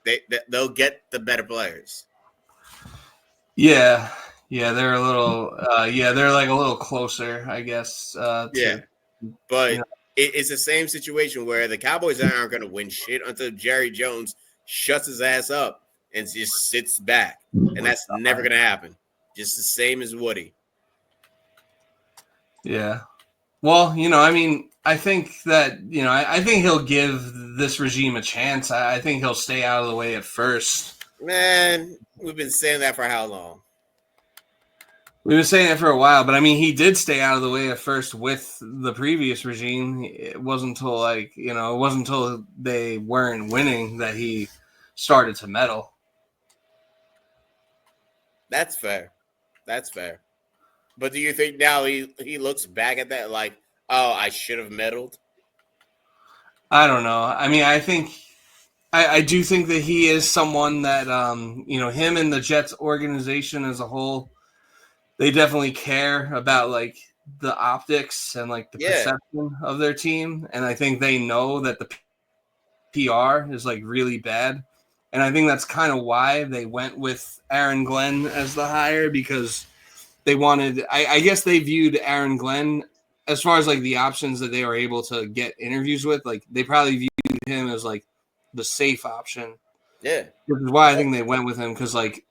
they'll get the better players. Yeah, they're a little. They're like a little closer, I guess. But it's the same situation where the Cowboys aren't going to win shit until Jerry Jones shuts his ass up and just sits back, and that's never going to happen. Just the same as Woody. Yeah. Well, I mean, I think that, I think he'll give this regime a chance. I think he'll stay out of the way at first. Man, we've been saying that for how long? We've been saying it for a while, but I mean, he did stay out of the way at first with the previous regime. It wasn't until they weren't winning that he started to meddle. That's fair. But do you think now he looks back at that like, oh, I should have meddled? I don't know. I mean, I think I do think that he is someone that him and the Jets organization as a whole, they definitely care about like the optics and like the perception of their team, and I think they know that the PR is like really bad, and I think that's kind of why they went with Aaron Glenn as the hire, because they wanted. I guess they viewed Aaron Glenn as far as like the options that they were able to get interviews with. Like they probably viewed him as like the safe option. Yeah, which is why I think they went with him, because like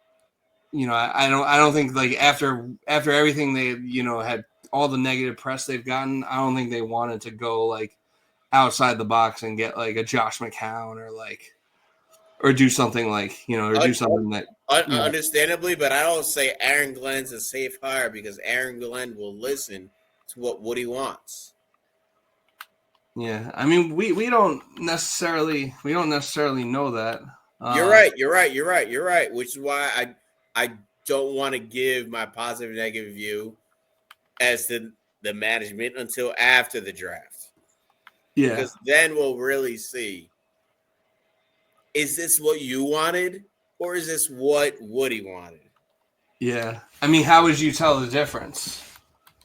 I don't think like after everything they had all the negative press they've gotten, I don't think they wanted to go like outside the box and get like a Josh McCown or do something like or do something that understandably, but I don't say Aaron Glenn's a safe hire because Aaron Glenn will listen to what Woody wants. Yeah, I mean we don't necessarily know that. You're right. Which is why I don't want to give my positive negative view as to the management until after the draft. Yeah, because then we'll really see: is this what you wanted, or is this what Woody wanted? Yeah, I mean, how would you tell the difference?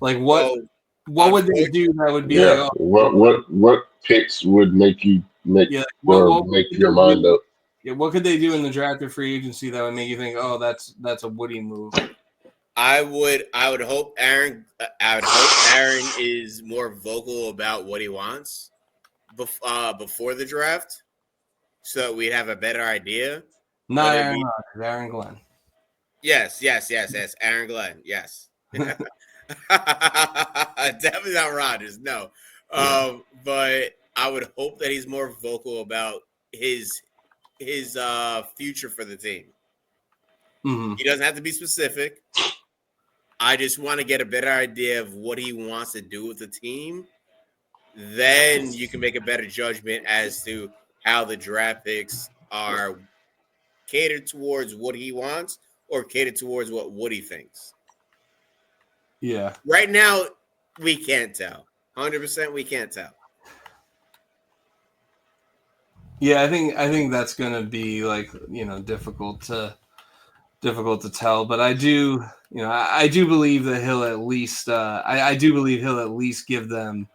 Like what would they do that would be like? Oh, what picks would make you make your mind up? Yeah, what could they do in the draft or free agency that would make you think, oh, that's a Woody move? I would hope Aaron. I would hope Aaron is more vocal about what he wants before the draft, so that we'd have a better idea. Not Aaron Rodgers, Aaron Glenn. Yes. Aaron Glenn. Yes. Definitely not Rodgers. No. But I would hope that he's more vocal about his future for the team. Mm-hmm. He doesn't have to be specific. I just want to get a better idea of what he wants to do with the team. Then you can make a better judgment as to how the draft picks are catered towards what he wants or catered towards what Woody thinks. Yeah. Right now, we can't tell. 100% we can't tell. Yeah, I think that's gonna be like difficult to tell, but I do I do believe that he'll at least I do believe he'll at least give them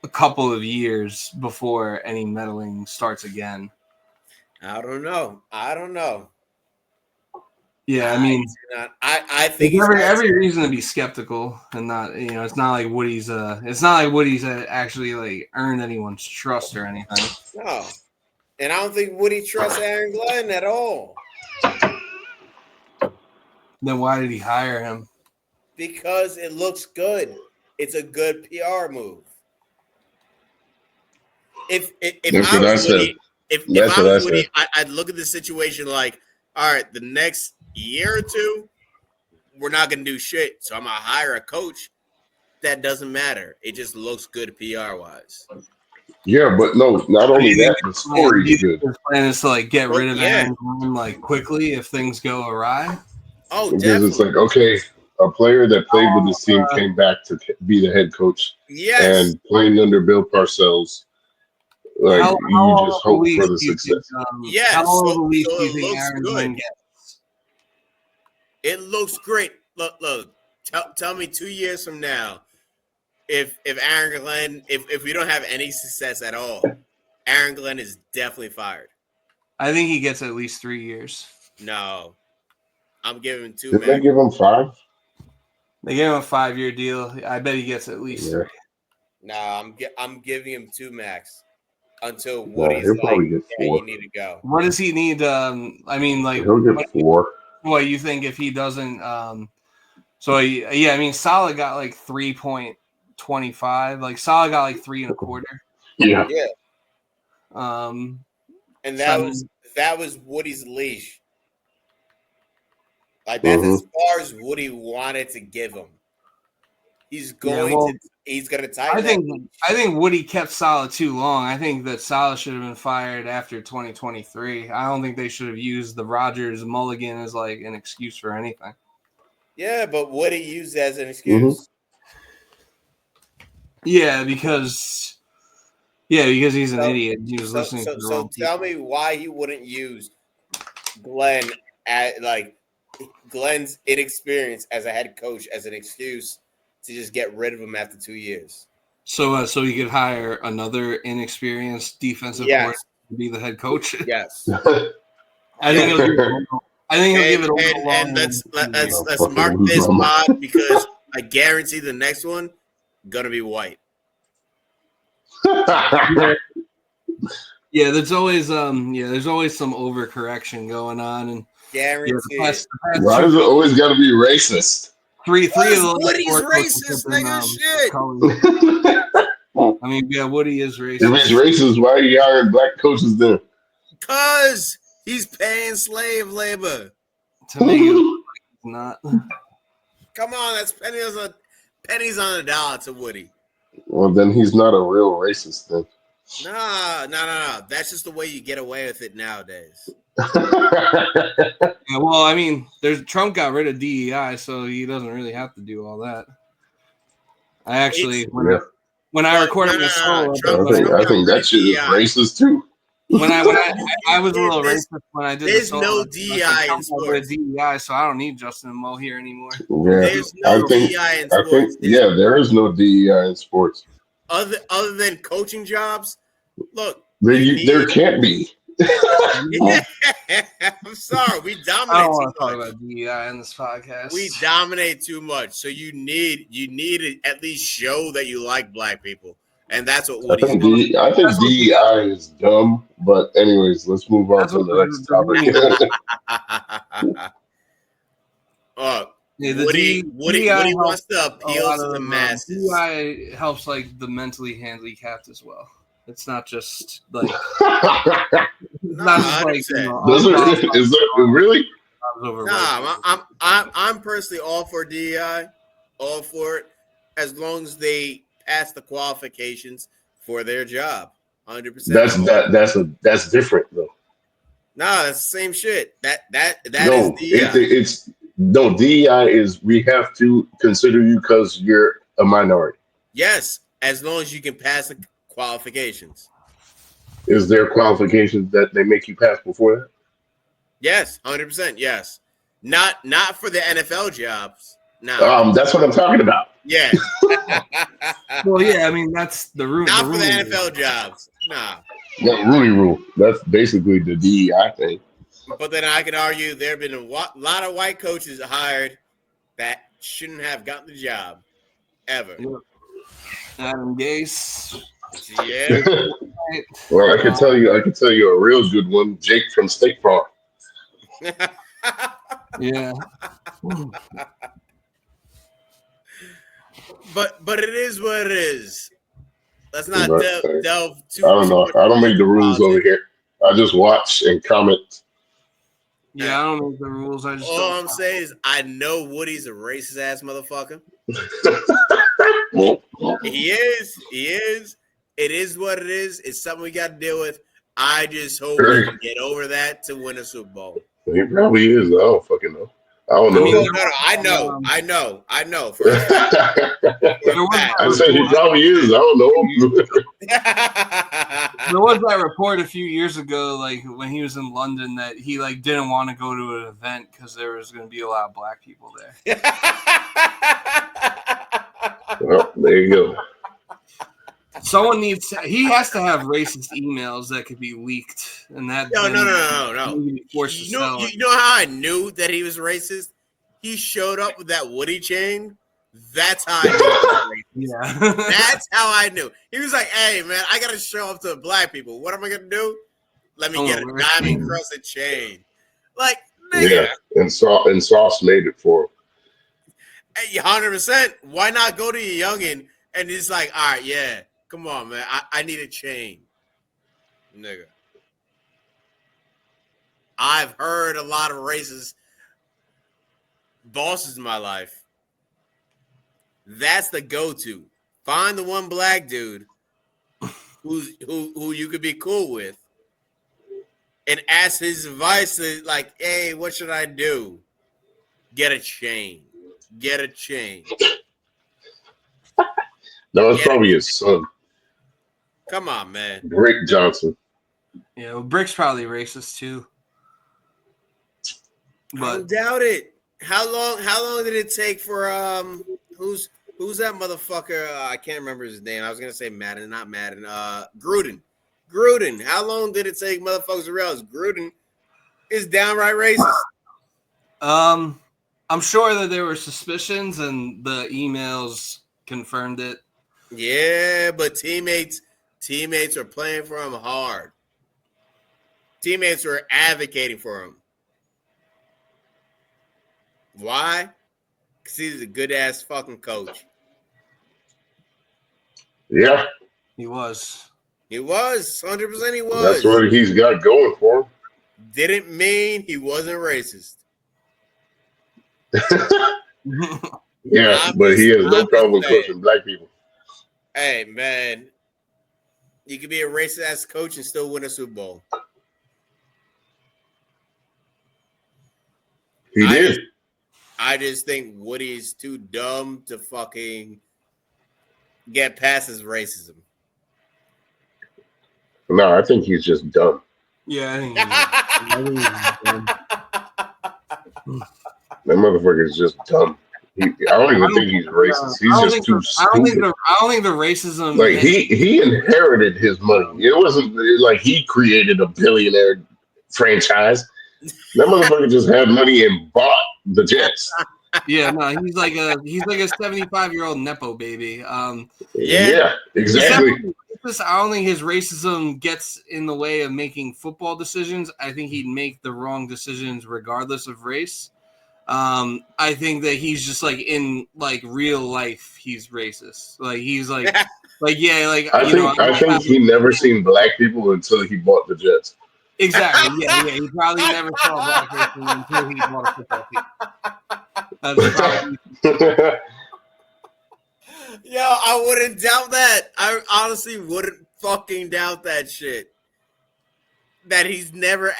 a couple of years before any meddling starts again. I don't know. Yeah, I mean, I think there's every reason to be skeptical, and not it's not like Woody's actually like earned anyone's trust or anything. No, and I don't think Woody trusts Aaron Glenn at all. Then why did he hire him? Because it looks good. It's a good PR move. If I was Woody, I'd look at the situation like, all right, the next year or two, we're not going to do shit. So I'm going to hire a coach. That doesn't matter. It just looks good PR wise. Yeah, but no, not only that, the story is good. The plan is to like get rid of Aaron Glenn like quickly if things go awry. Oh, because definitely. It's like, okay, a player that played with this team came back to be the head coach. Yes. And playing under Bill Parcells, like you just hope for the success. Yes. How long of a leash do you think Aaron Glenn gets? It looks great. Look. Tell me 2 years from now, if Aaron Glenn, if we don't have any success at all, Aaron Glenn is definitely fired. I think he gets at least 3 years. No. I'm giving him 2. Did they give him 5? They gave him a 5-year deal. I bet he gets at least 3. No, I'm giving him 2 max until Woody's he'll probably get 4. You need to go. What does he need? I mean, like he'll get 4. What you think if he doesn't? I mean, Salah got like 3.25. Like Salah got like 3.25. Yeah. And that was Woody's leash. Like that's as far as Woody wanted to give him. He's going to tighten. I think Woody kept Salah too long. I think that Salah should have been fired after 2023. I don't think they should have used the Rodgers mulligan as like an excuse for anything. Yeah, but Woody used it as an excuse. Yeah, because Yeah, because he's an idiot. He was listening to the So wrong tell me why he wouldn't use Glenn at Glenn's inexperience as a head coach as an excuse to just get rid of him after 2 years. So he could hire another inexperienced defensive coordinator to be the head coach. Yes. I think he'll give it a little and longer. let's mark this pod because I guarantee the next one gonna be white. Yeah, there's always some overcorrection going on, and guarantee. Why does it always got to be racist? Three of the Woody's racist, nigga. Shit. I mean, yeah, Woody is racist. If it's racist, why are you hiring black coaches then? Because he's paying slave labor. To make it look like he's not. Come on, that's pennies on a dollar to Woody. Well, then he's not a real racist then. No. That's just the way you get away with it nowadays. Yeah, well, I mean, Trump got rid of DEI, so he doesn't really have to do all that. I actually, when I recorded my solo, I think that shit is racist too. When I was a little racist when I did there's the solo. No DEI in sports. DEI, so I don't need Justin and Mo here anymore. Yeah, there's no DEI in sports. There is no DEI in sports. Other than coaching jobs, look. There can't be. I'm sorry, we dominate. I don't want to talk about DEI in this podcast. We dominate too much, so you need to at least show that you like black people, and that's what Woody's doing. I think DEI is dumb, but anyways, let's move on to the next topic. Woody wants to appeal to the masses. DEI helps like the mentally handicapped as well. It's not just like. Is that really? Nah, I'm personally all for DEI, all for it, as long as they pass the qualifications for their job. 100%. That's different though. Nah, that's the same shit. That no, is DEI. DEI is we have to consider you because you're a minority. Yes, as long as you can pass the qualifications. Is there qualifications that they make you pass before that? Yes, 100%. Yes, not for the NFL jobs. No, that's what I'm talking about. Yeah. Well, yeah. I mean, that's the rule. Not for the NFL jobs. Nah. That Rooney Rule. That's basically the DEI thing. But then I could argue there have been a lot of white coaches hired that shouldn't have gotten the job ever. Adam Gase. Yeah. Well, I can tell you a real good one. Jake from State Farm. Yeah. But it is what it is. Let's not delve too. I don't know. I don't make the rules over here. I just watch and comment. Yeah, I don't make the rules. All I'm saying is I know Woody's a racist ass motherfucker. He is. It is what it is. It's something we got to deal with. I just hope we can get over that to win a Super Bowl. He probably is. I don't fucking know. I don't know. I know. I said he probably is. I don't know. There was that report a few years ago, like when he was in London, that he like didn't want to go to an event because there was going to be a lot of black people there. Well, there you go. He has to have racist emails that could be leaked, and that no. You know how I knew that he was racist? He showed up with that Woody chain. That's how I knew he was racist. Yeah. That's how I knew. He was like, "Hey man, I gotta show up to black people. What am I gonna do? Let me get a diamond crescent chain." Like, nigga. Yeah, and Sauce made it for him. Hey, 100%. Why not go to your youngin' and he's like, all right, yeah. Come on, man. I need a chain. Nigga. I've heard a lot of racist bosses in my life. That's the go-to. Find the one black dude who you could be cool with and ask his advice to like, hey, what should I do? Get a chain. No, it's probably his son. Come on, man. Rick Johnson. Yeah, well, Brick's probably racist too. But I don't doubt it. How long did it take for who's that motherfucker? I can't remember his name. I was gonna say Madden, not Madden. Gruden. How long did it take motherfuckers to realize Gruden is downright racist? I'm sure that there were suspicions and the emails confirmed it. Yeah, but teammates are playing for him hard. Teammates are advocating for him. Why? Because he's a good ass fucking coach. Yeah. He was. 100% he was. That's what he's got going for him. Didn't mean he wasn't racist. Yeah, but he has no problem coaching black people. Hey, man. You can be a racist ass coach and still win a Super Bowl. He did. I just think Woody's too dumb to fucking get past his racism. No, I think he's just dumb. Yeah, I think he's dumb. That motherfucker is just dumb. I don't even think he's racist. He's just too stupid. I don't think the racism. Like he inherited his money. It wasn't like he created a billionaire franchise. That motherfucker just had money and bought the Jets. Yeah, no, he's like a 75-year-old nepo baby. Yeah, exactly. I don't think his racism gets in the way of making football decisions. I think he'd make the wrong decisions regardless of race. I think that he's just like in like real life, he's racist. Like he's like I think he never seen black people until he bought the Jets. Exactly. Yeah. He probably never saw black people until he bought a football team. That's probably. Yo, I wouldn't doubt that. I honestly wouldn't fucking doubt that shit. That he's never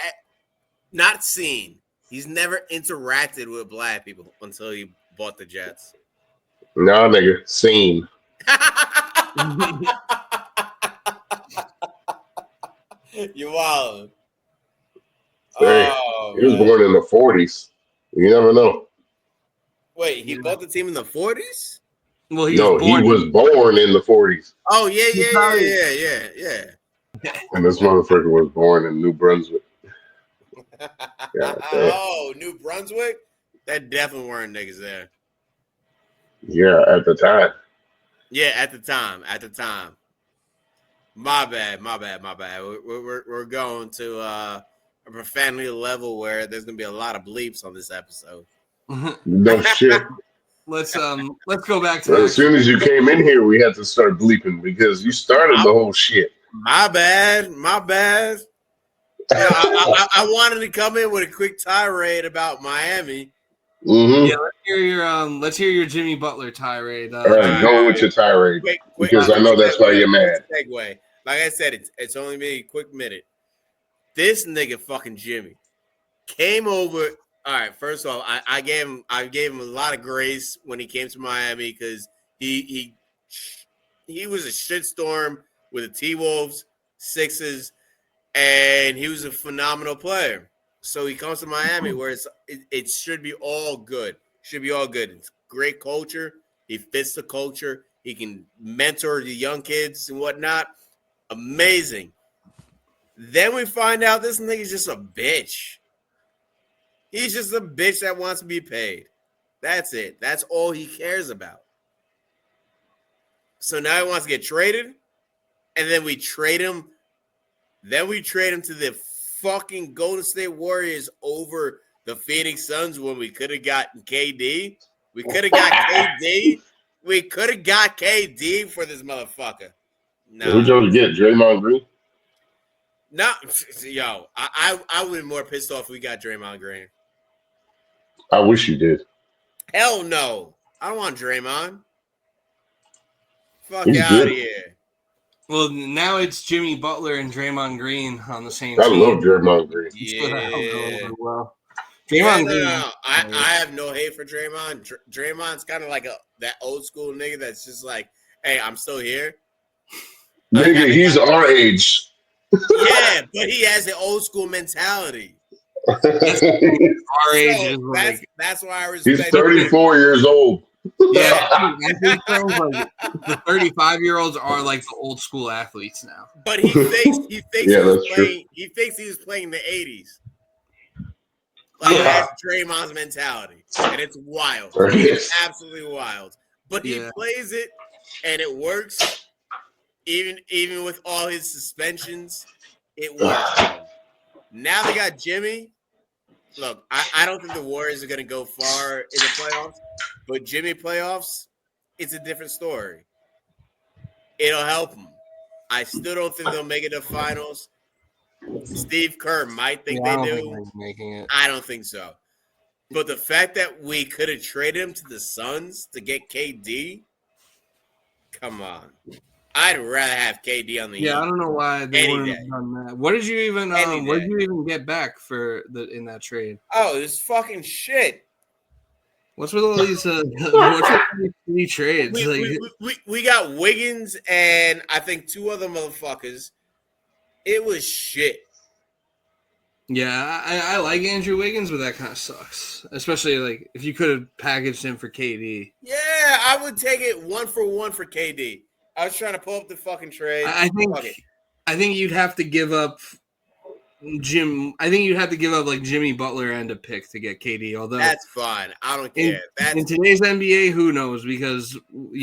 not seen. He's never interacted with black people until he bought the Jets. Nah, nigga, seen. You wild. Hey, he was born in the 40s. You never know. Wait, he bought the team in the 40s? Well, he was born in the 40s. Oh, yeah. And this motherfucker was born in New Brunswick. Oh, New Brunswick? That definitely weren't niggas there. Yeah, at the time. Yeah, at the time. My bad. We're going to a profanity level where there's gonna be a lot of bleeps on this episode. No shit. Let's go back to as soon as you came in here, we had to start bleeping because you started the whole shit. My bad. I wanted to come in with a quick tirade about Miami. Mm-hmm. Yeah, let's hear your Jimmy Butler tirade. All right, go with your tirade because I know that's why you're mad. Segue. Like I said, it's only me a quick minute. This nigga fucking Jimmy came over. All right, first of all, I gave him a lot of grace when he came to Miami because he was a shitstorm with the T-Wolves, Sixers, and he was a phenomenal player. So he comes to Miami where it should be all good. It's great culture. He fits the culture. He can mentor the young kids and whatnot. Amazing. Then we find out this nigga's just a bitch. He's just a bitch that wants to be paid. That's it. That's all he cares about. So now he wants to get traded, and then we trade him. Then we trade him to the fucking Golden State Warriors over the Phoenix Suns when we could have gotten KD. We could have got KD. We could have got KD for this motherfucker. No. Who'd you get? Draymond Green? No, yo, I would have been more pissed off if we got Draymond Green. I wish you did. Hell no. I don't want Draymond. Fuck He's out good. of here. Well, now it's Jimmy Butler and Draymond Green on the same I team. love Draymond Green. Yeah. Well, Draymond Green. No. I have no hate for Draymond. Draymond's kind of like that old school nigga that's just like, hey, I'm still here. Nigga, he's our age. Yeah, but he has an old school mentality. Our age is that's why I He's respect. 34 years old. Yeah, I think so. Like, the 35-year-olds are like the old school athletes now. But he thinks Yeah, that's true. he thinks he was playing the 80s. Like that's Draymond's mentality, and it's wild. It's absolutely wild. But he plays it, and it works. Even with all his suspensions, it works. Now they got Jimmy. Look, I don't think the Warriors are going to go far in the playoffs, but Jimmy playoffs, it's a different story. It'll help them. I still don't think they'll make it to finals. Steve Kerr might think they do. Making it. I don't think so. But the fact that we could have traded him to the Suns to get KD, come on. I'd rather have KD on the Heat. I don't know why they wouldn't have done that. What did you even get back for in that trade? Oh, this fucking shit. What's with all these three trades? We got Wiggins and I think two other motherfuckers. It was shit. Yeah, I like Andrew Wiggins, but that kind of sucks. Especially like if you could have packaged him for KD. Yeah, I would take it 1-for-1 for KD. I was trying to pull up the fucking trade. I think you'd have to give up like Jimmy Butler and a pick to get KD. Although that's fine, I don't care. In today's NBA, who knows? Because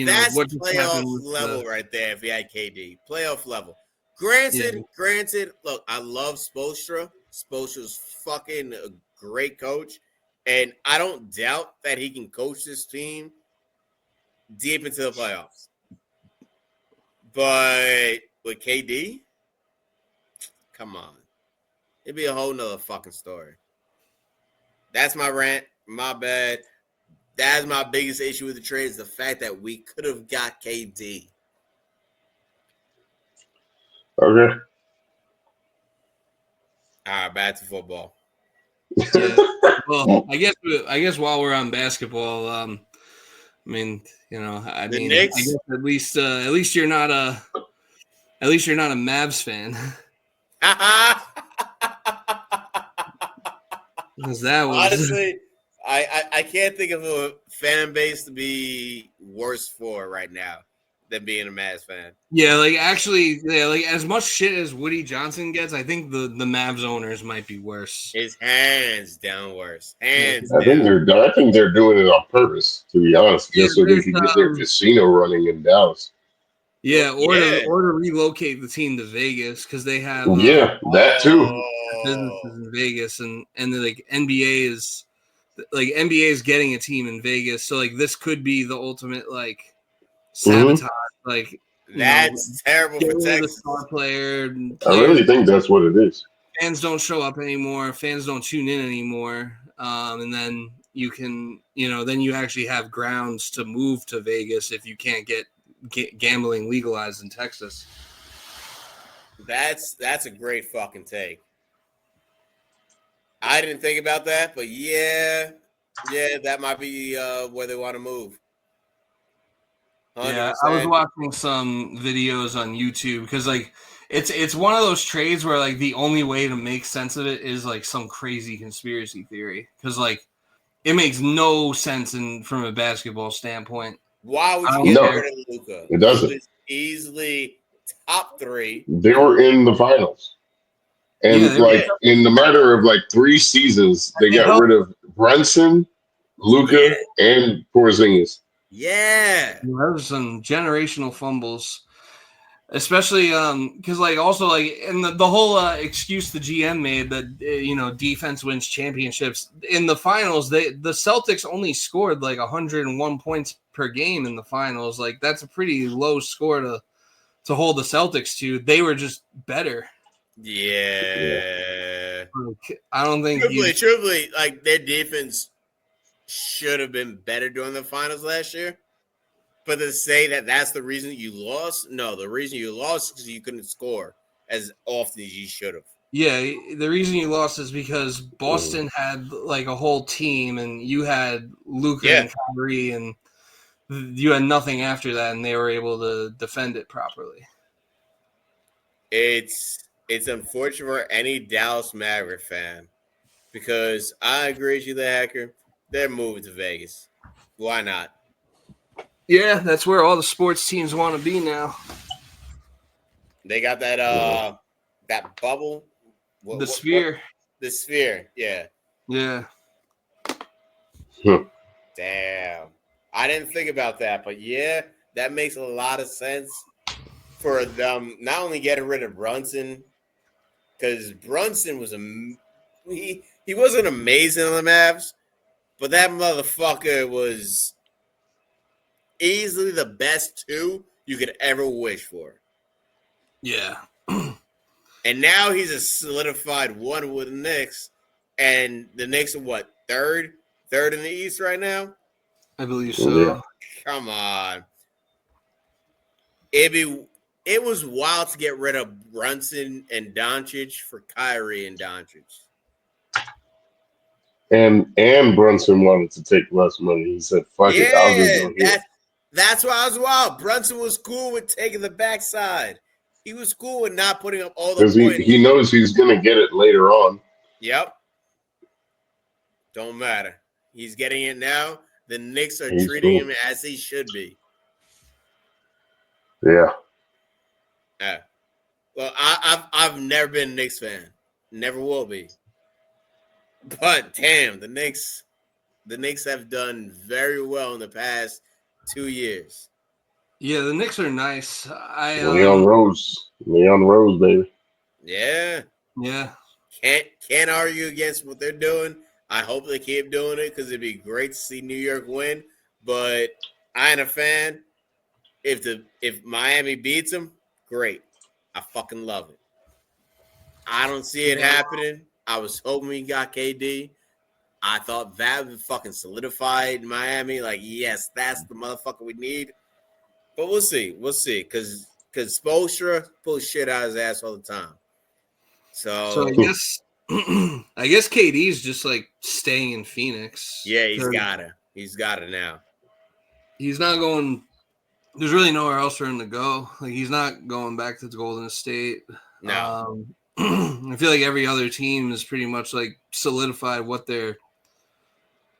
that's what playoff level right there. If he had KD, playoff level. Granted. Look, I love Spoelstra. Spoelstra's fucking a great coach, and I don't doubt that he can coach this team deep into the playoffs. But with KD, come on. It'd be a whole nother fucking story. That's my rant. My bad. That's my biggest issue with the trade is the fact that we could have got KD. Okay. All right, back to football. Yeah. Well, I guess while we're on basketball, I guess at least you're not a Mavs fan. Because that was honestly, I can't think of a fan base to be worse for right now than being a Mavs fan. Yeah, like as much shit as Woody Johnson gets, I think the Mavs owners might be worse. It's hands down worse. I think they're doing it on purpose, to be honest, just so they can get their casino running in Dallas. Yeah, or to relocate the team to Vegas because they have that too. Businesses in Vegas and like NBA is getting a team in Vegas, so like this could be the ultimate like sabotage. Like that's terrible for Texas. The star player. I really think that's what it is. Fans don't show up anymore. Fans don't tune in anymore. And then you can, then you actually have grounds to move to Vegas if you can't get gambling legalized in Texas. That's a great fucking take. I didn't think about that, but yeah, that might be where they want to move. 100%. Yeah, I was watching some videos on YouTube because like it's one of those trades where like the only way to make sense of it is like some crazy conspiracy theory because like it makes no sense from a basketball standpoint. Why would you get rid of Luka? It doesn't. He was easily top 3. They were in the finals. And in the matter of like 3 seasons, they got rid of Brunson, Luka, and Porzingis. Yeah. There was some generational fumbles. Especially because like also like and the whole excuse the GM made that defense wins championships in the finals, the Celtics only scored like 101 points per game in the finals. Like that's a pretty low score to hold the Celtics to. They were just better. Yeah. Like, I don't think truthfully, like their defense should have been better during the finals last year. But to say that that's the reason you lost, no, the reason you lost is because you couldn't score as often as you should have. Yeah, the reason you lost is because Boston had like a whole team, and you had Luka and Kyrie, and you had nothing after that, and they were able to defend it properly. It's unfortunate for any Dallas Maverick fan because I agree with you, the hacker. They're moving to Vegas. Why not? Yeah, that's where all the sports teams want to be now. They got that that bubble. The sphere. The sphere, yeah. Yeah. Damn. I didn't think about that, but yeah, that makes a lot of sense for them not only getting rid of Brunson, because Brunson was he wasn't amazing on the Mavs, but that motherfucker was easily the best two you could ever wish for. Yeah. And now he's a solidified one with the Knicks, and the Knicks are what, third in the East right now? I believe so. Yeah. Come on. It was wild to get rid of Brunson and Doncic for Kyrie and Doncic. And Brunson wanted to take less money. He said, "Fuck it, I'll just go here." That's why I was wild. Brunson was cool with taking the backside. He was cool with not putting up all the points. Because he knows he's going to get it later on. Yep. Don't matter. He's getting it now. The Knicks are treating him as he should be. Yeah. Yeah. Well, I've never been a Knicks fan. Never will be. But damn, the Knicks have done very well in the past 2 years. Yeah, the Knicks are nice. Leon Rose, baby. Yeah. Yeah. Can't argue against what they're doing. I hope they keep doing it because it'd be great to see New York win. But I ain't a fan. If Miami beats them, great. I fucking love it. I don't see it happening. I was hoping we got KD. I thought that would fucking solidified Miami. Like, yes, that's the motherfucker we need. But we'll see. We'll see. Because Spoelstra pulls shit out of his ass all the time. So I guess KD's just like staying in Phoenix. Yeah, he's got it now. He's not going. There's really nowhere else for him to go. Like, he's not going back to Golden State. No. I feel like every other team is pretty much like solidified what they're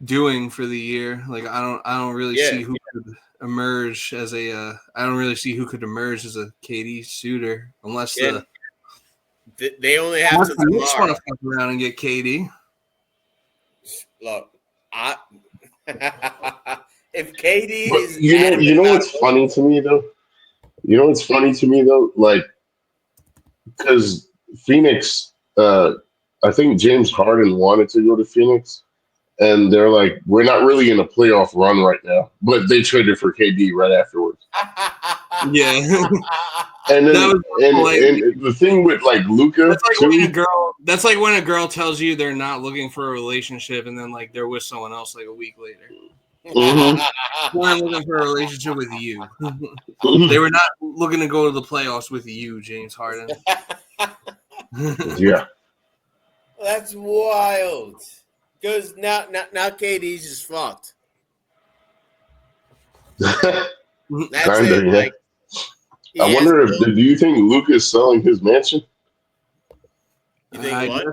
doing for the year. Like, I don't really see who could emerge as a KD suitor unless they only have to want to fuck around and get KD. Look, if KD is you know what's funny to me though? Like, because Phoenix, I think James Harden wanted to go to Phoenix, and they're like, we're not really in a playoff run right now, but they traded for KD right afterwards. Yeah. And then and the thing with like Luka, that's like when a girl tells you they're not looking for a relationship, and then like they're with someone else like a week later. Mm-hmm. We're not looking for a relationship with you. They were not looking to go to the playoffs with you, James Harden. Yeah, that's wild. Because now KD's just fucked. That's kinda, it. yeah. Like, I wonder do you think Luka is selling his mansion? You think what?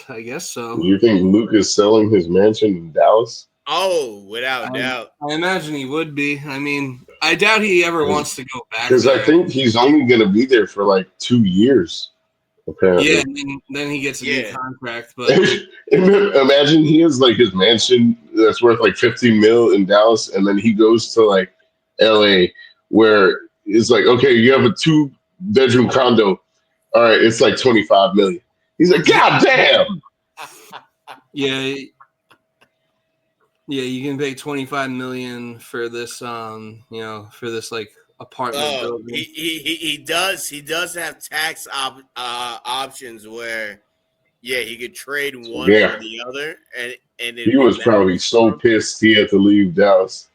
I guess so. Do you think Luka is selling his mansion in Dallas? Oh, without doubt. I imagine he would be. I mean, I doubt he ever wants to go back. Because I think he's only going to be there for like 2 years. Apparently. Yeah, and then he gets a new contract. But imagine he has like his mansion that's worth like 15 mil in Dallas, and then he goes to like LA where it's like, okay, you have a 2-bedroom condo. All right, it's like 25 million. He's like, God damn. Yeah, you can pay $25 million for this, for this like apartment building. He does have tax options where, he could trade one for the other, and he was probably so pissed he had to leave Dallas.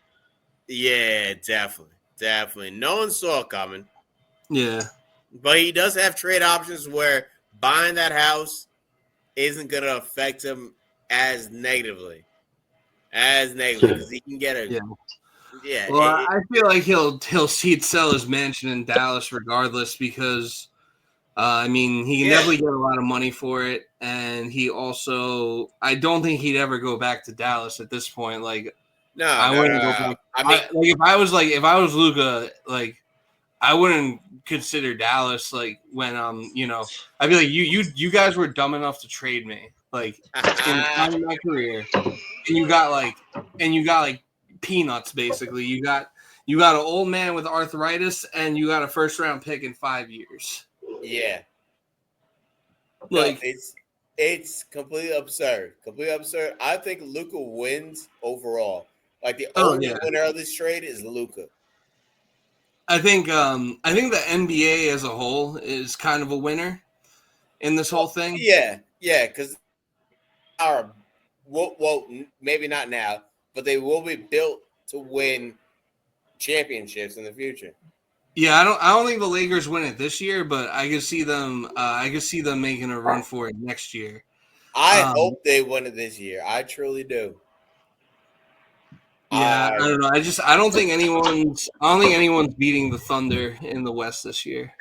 Yeah, definitely. No one saw it coming. Yeah, but he does have trade options where buying that house isn't going to affect him as negatively because he can get a Well, I feel like he'd sell his mansion in Dallas regardless because I mean, he can definitely get a lot of money for it, and he also, I don't think he'd ever go back to Dallas at this point. Like, I wouldn't go back. I mean, if I was Luka, like, I wouldn't consider Dallas. Like when I'd be like, you guys were dumb enough to trade me, like in the time of my career, and you got like peanuts basically. You got an old man with arthritis, and you got a first round pick in 5 years. Yeah. Like it's completely absurd. Completely absurd. I think Luka wins overall. Like the only winner of this trade is Luka. I think the NBA as a whole is kind of a winner in this whole thing. Yeah, because well, maybe not now, but they will be built to win championships in the future. Yeah, I don't think the Lakers win it this year, but I could see them. Making a run for it next year. I hope they win it this year. I truly do. Yeah, I don't know. I don't think anyone's beating the Thunder in the West this year.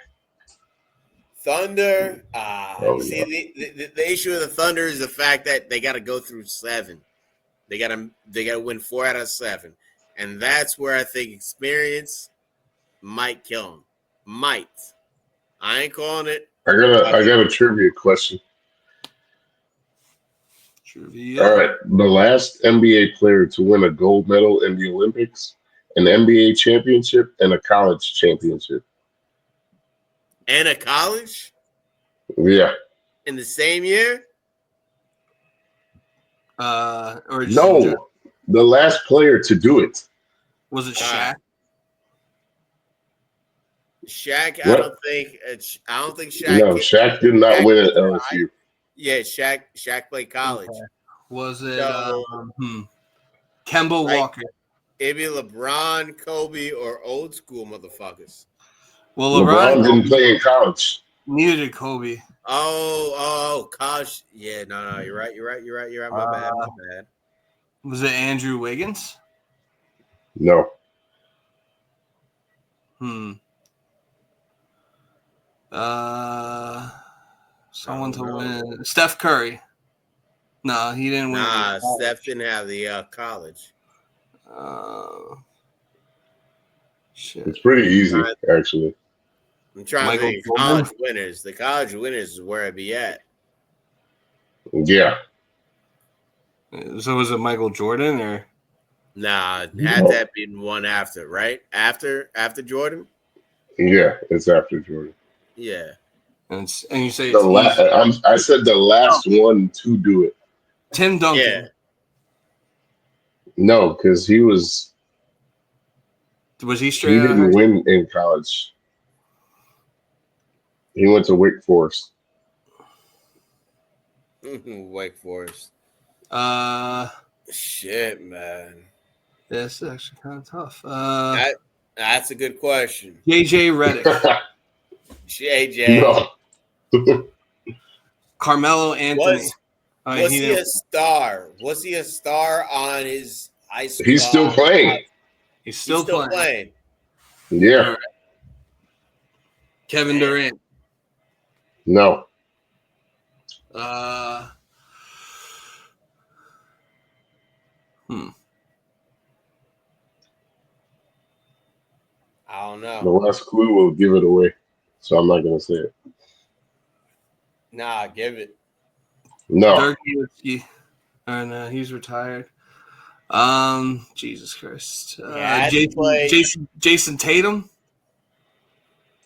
Thunder. The issue of the Thunder is the fact that they got to go through 7. They got to win 4 out of 7, and that's where I think experience might kill them. Might. I ain't calling it. I got a trivia question. Trivia. All right. The last NBA player to win a gold medal in the Olympics, an NBA championship, and a college championship. And a college? Yeah. In the same year? Or no. The last player to do it. Was it Shaq? Shaq, what? I don't think Shaq. No, Shaq did not win at LSU. Yeah, Shaq played college. Okay. Was it Kemba Walker? It'd be LeBron, Kobe, or old school motherfuckers. Well, LeBron didn't play in college. Neither did Kobe. Oh, college. Yeah, no, you're right. My bad. Was it Andrew Wiggins? No. Someone to win. Steph Curry. No, he didn't win. Nah, Steph didn't have the college. Shit. It's pretty easy, actually. I'm trying to think college winners. The college winners is where I'd be at. Yeah. So was it Michael Jordan or? Nah, had that been one after, right? After Jordan? Yeah, it's after Jordan. Yeah. And you say I said the last one to do it. Tim Duncan. Yeah. No, because he was. Was he straight? He didn't win in college. He went to Wake Forest. Wake Forest. Shit, man. This is actually kind of tough. That's a good question. JJ Redick. JJ. No. Carmelo Anthony. Was he a star? Was he a star on his high school? He's still playing. He's still playing. Yeah. Kevin Durant. No. I don't know. The last clue will give it away, so I'm not gonna say it. Nah, give it. No. Dirk Nowitzki. And he's retired. Jesus Christ. Jason Tatum.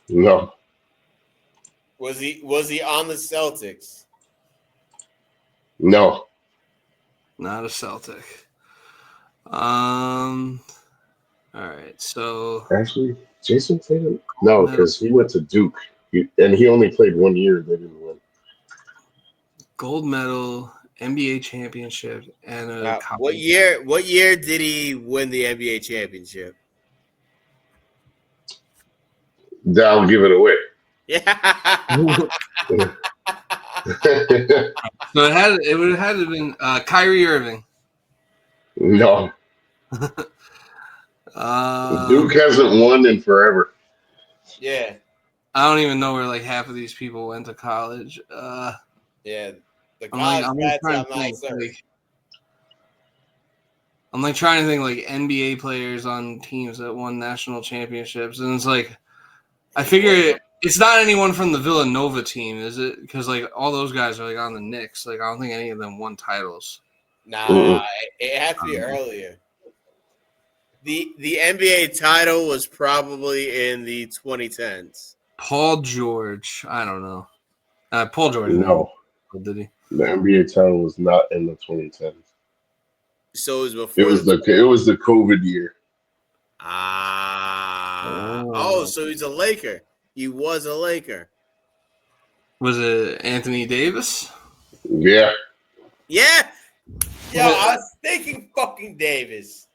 No. Was he on the Celtics? No. Not a Celtic. All right, so actually, Jason Tatum. No, because he went to Duke, and he only played 1 year. They didn't win. Gold medal, NBA championship, and a what year did he win the NBA championship? That'll give it away. Yeah. So it would have had to have been Kyrie Irving. No. Duke hasn't won in forever. Yeah. I don't even know where like half of these people went to college. Yeah, the college stats, I'm not certain. I'm like trying to think like NBA players on teams that won national championships, and it's like I figure it's not anyone from the Villanova team, is it? Because like all those guys are like on the Knicks. Like I don't think any of them won titles. Nah, it had to be earlier. The NBA title was probably in the 2010s. Paul George, I don't know. Paul George, No, did he? The NBA title was not in the 2010s. So it was before. It was the COVID year. So he's a Laker. He was a Laker. Was it Anthony Davis? Yeah. Yeah. Yo, I was thinking fucking Davis.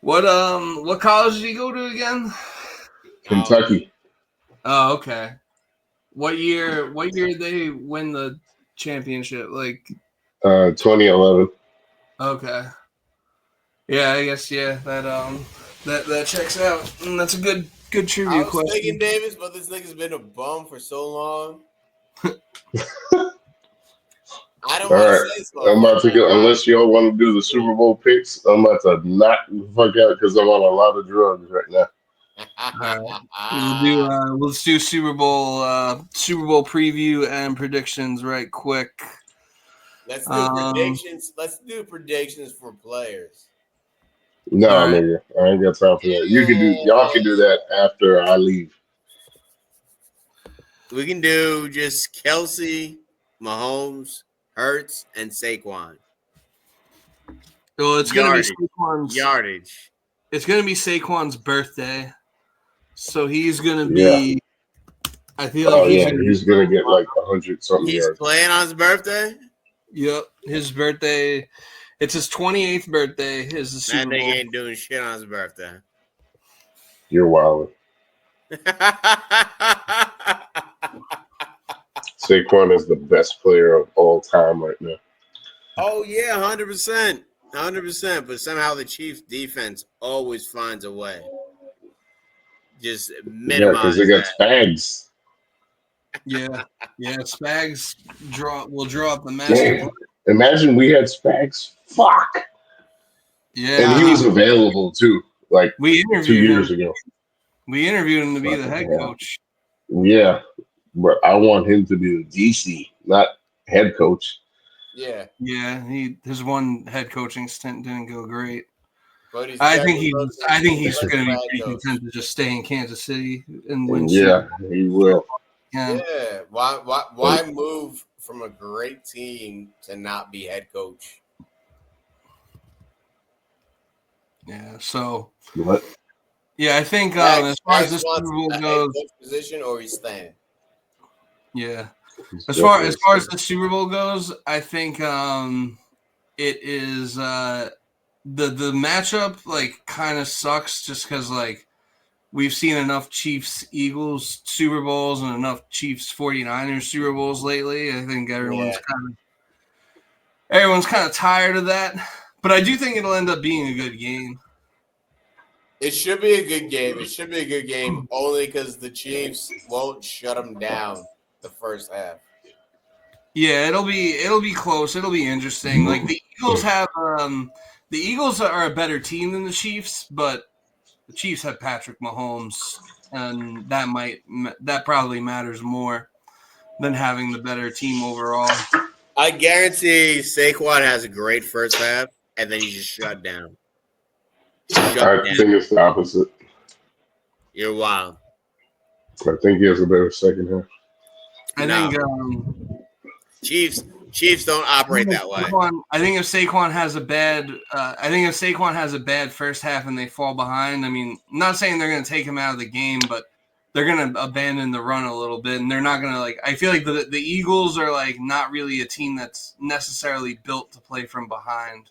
What college did he go to again? Kentucky. Oh, okay. What year did they win the championship? Like 2011. Okay. Yeah, I guess that checks out. And that's a good trivia question. I was thinking Davis, but this nigga's been a bum for so long. I don't want to say so. I'm about to go. Unless y'all want to do the Super Bowl picks, I'm about to knock the fuck out because I'm on a lot of drugs right now. All right. Let's do Super Bowl preview and predictions right quick. Let's do predictions. Let's do predictions for players. No, nigga, I ain't got time for that. Y'all can do that after I leave. We can do just Kelsey, Mahomes, Hurts, and Saquon. Well, it's going to be Saquon's yardage. It's going to be Saquon's birthday, so he's going to be. I feel like he's going to get like 100-something yards. He's playing on his birthday. Yep, his birthday. It's his 28th birthday. Is the Super Bowl. That nigga ain't doing shit on his birthday. You're wild. Saquon is the best player of all time right now. Oh yeah, 100%, 100%. But somehow the Chiefs' defense always finds a way. Just minimize. Yeah, because they got Spags. Yeah, Spags will draw up the master. Imagine we had Spags. Fuck. Yeah, and he was available too. Like we 2 years ago. We interviewed him to be the head coach. Yeah, but I want him to be the DC, not head coach. Yeah. His one head coaching stint didn't go great. But I think he's going to be pretty content to just stay in Kansas City and win. Yeah, he will. Yeah. Why move from a great team to not be head coach? Yeah. So. What? Yeah, I think as far as the Super Bowl goes, position or he's staying. Yeah. As far as the Super Bowl goes, I think it is the matchup like kind of sucks just because like we've seen enough Chiefs-Eagles Super Bowls and enough Chiefs-49ers Super Bowls lately. I think everyone's kind of tired of that. But I do think it'll end up being a good game. It should be a good game. It should be a good game only because the Chiefs won't shut them down the first half. Yeah, it'll be close. It'll be interesting. Like the Eagles have the Eagles are a better team than the Chiefs, but the Chiefs have Patrick Mahomes, and that probably matters more than having the better team overall. I guarantee Saquon has a great first half, and then he's just shut down. I think it's the opposite. You're wild. I think he has a better second half. I think Chiefs don't operate that way. I think if Saquon has a bad first half and they fall behind, I mean, I'm not saying they're going to take him out of the game, but they're going to abandon the run a little bit, and they're not going to like. I feel like the Eagles are like not really a team that's necessarily built to play from behind.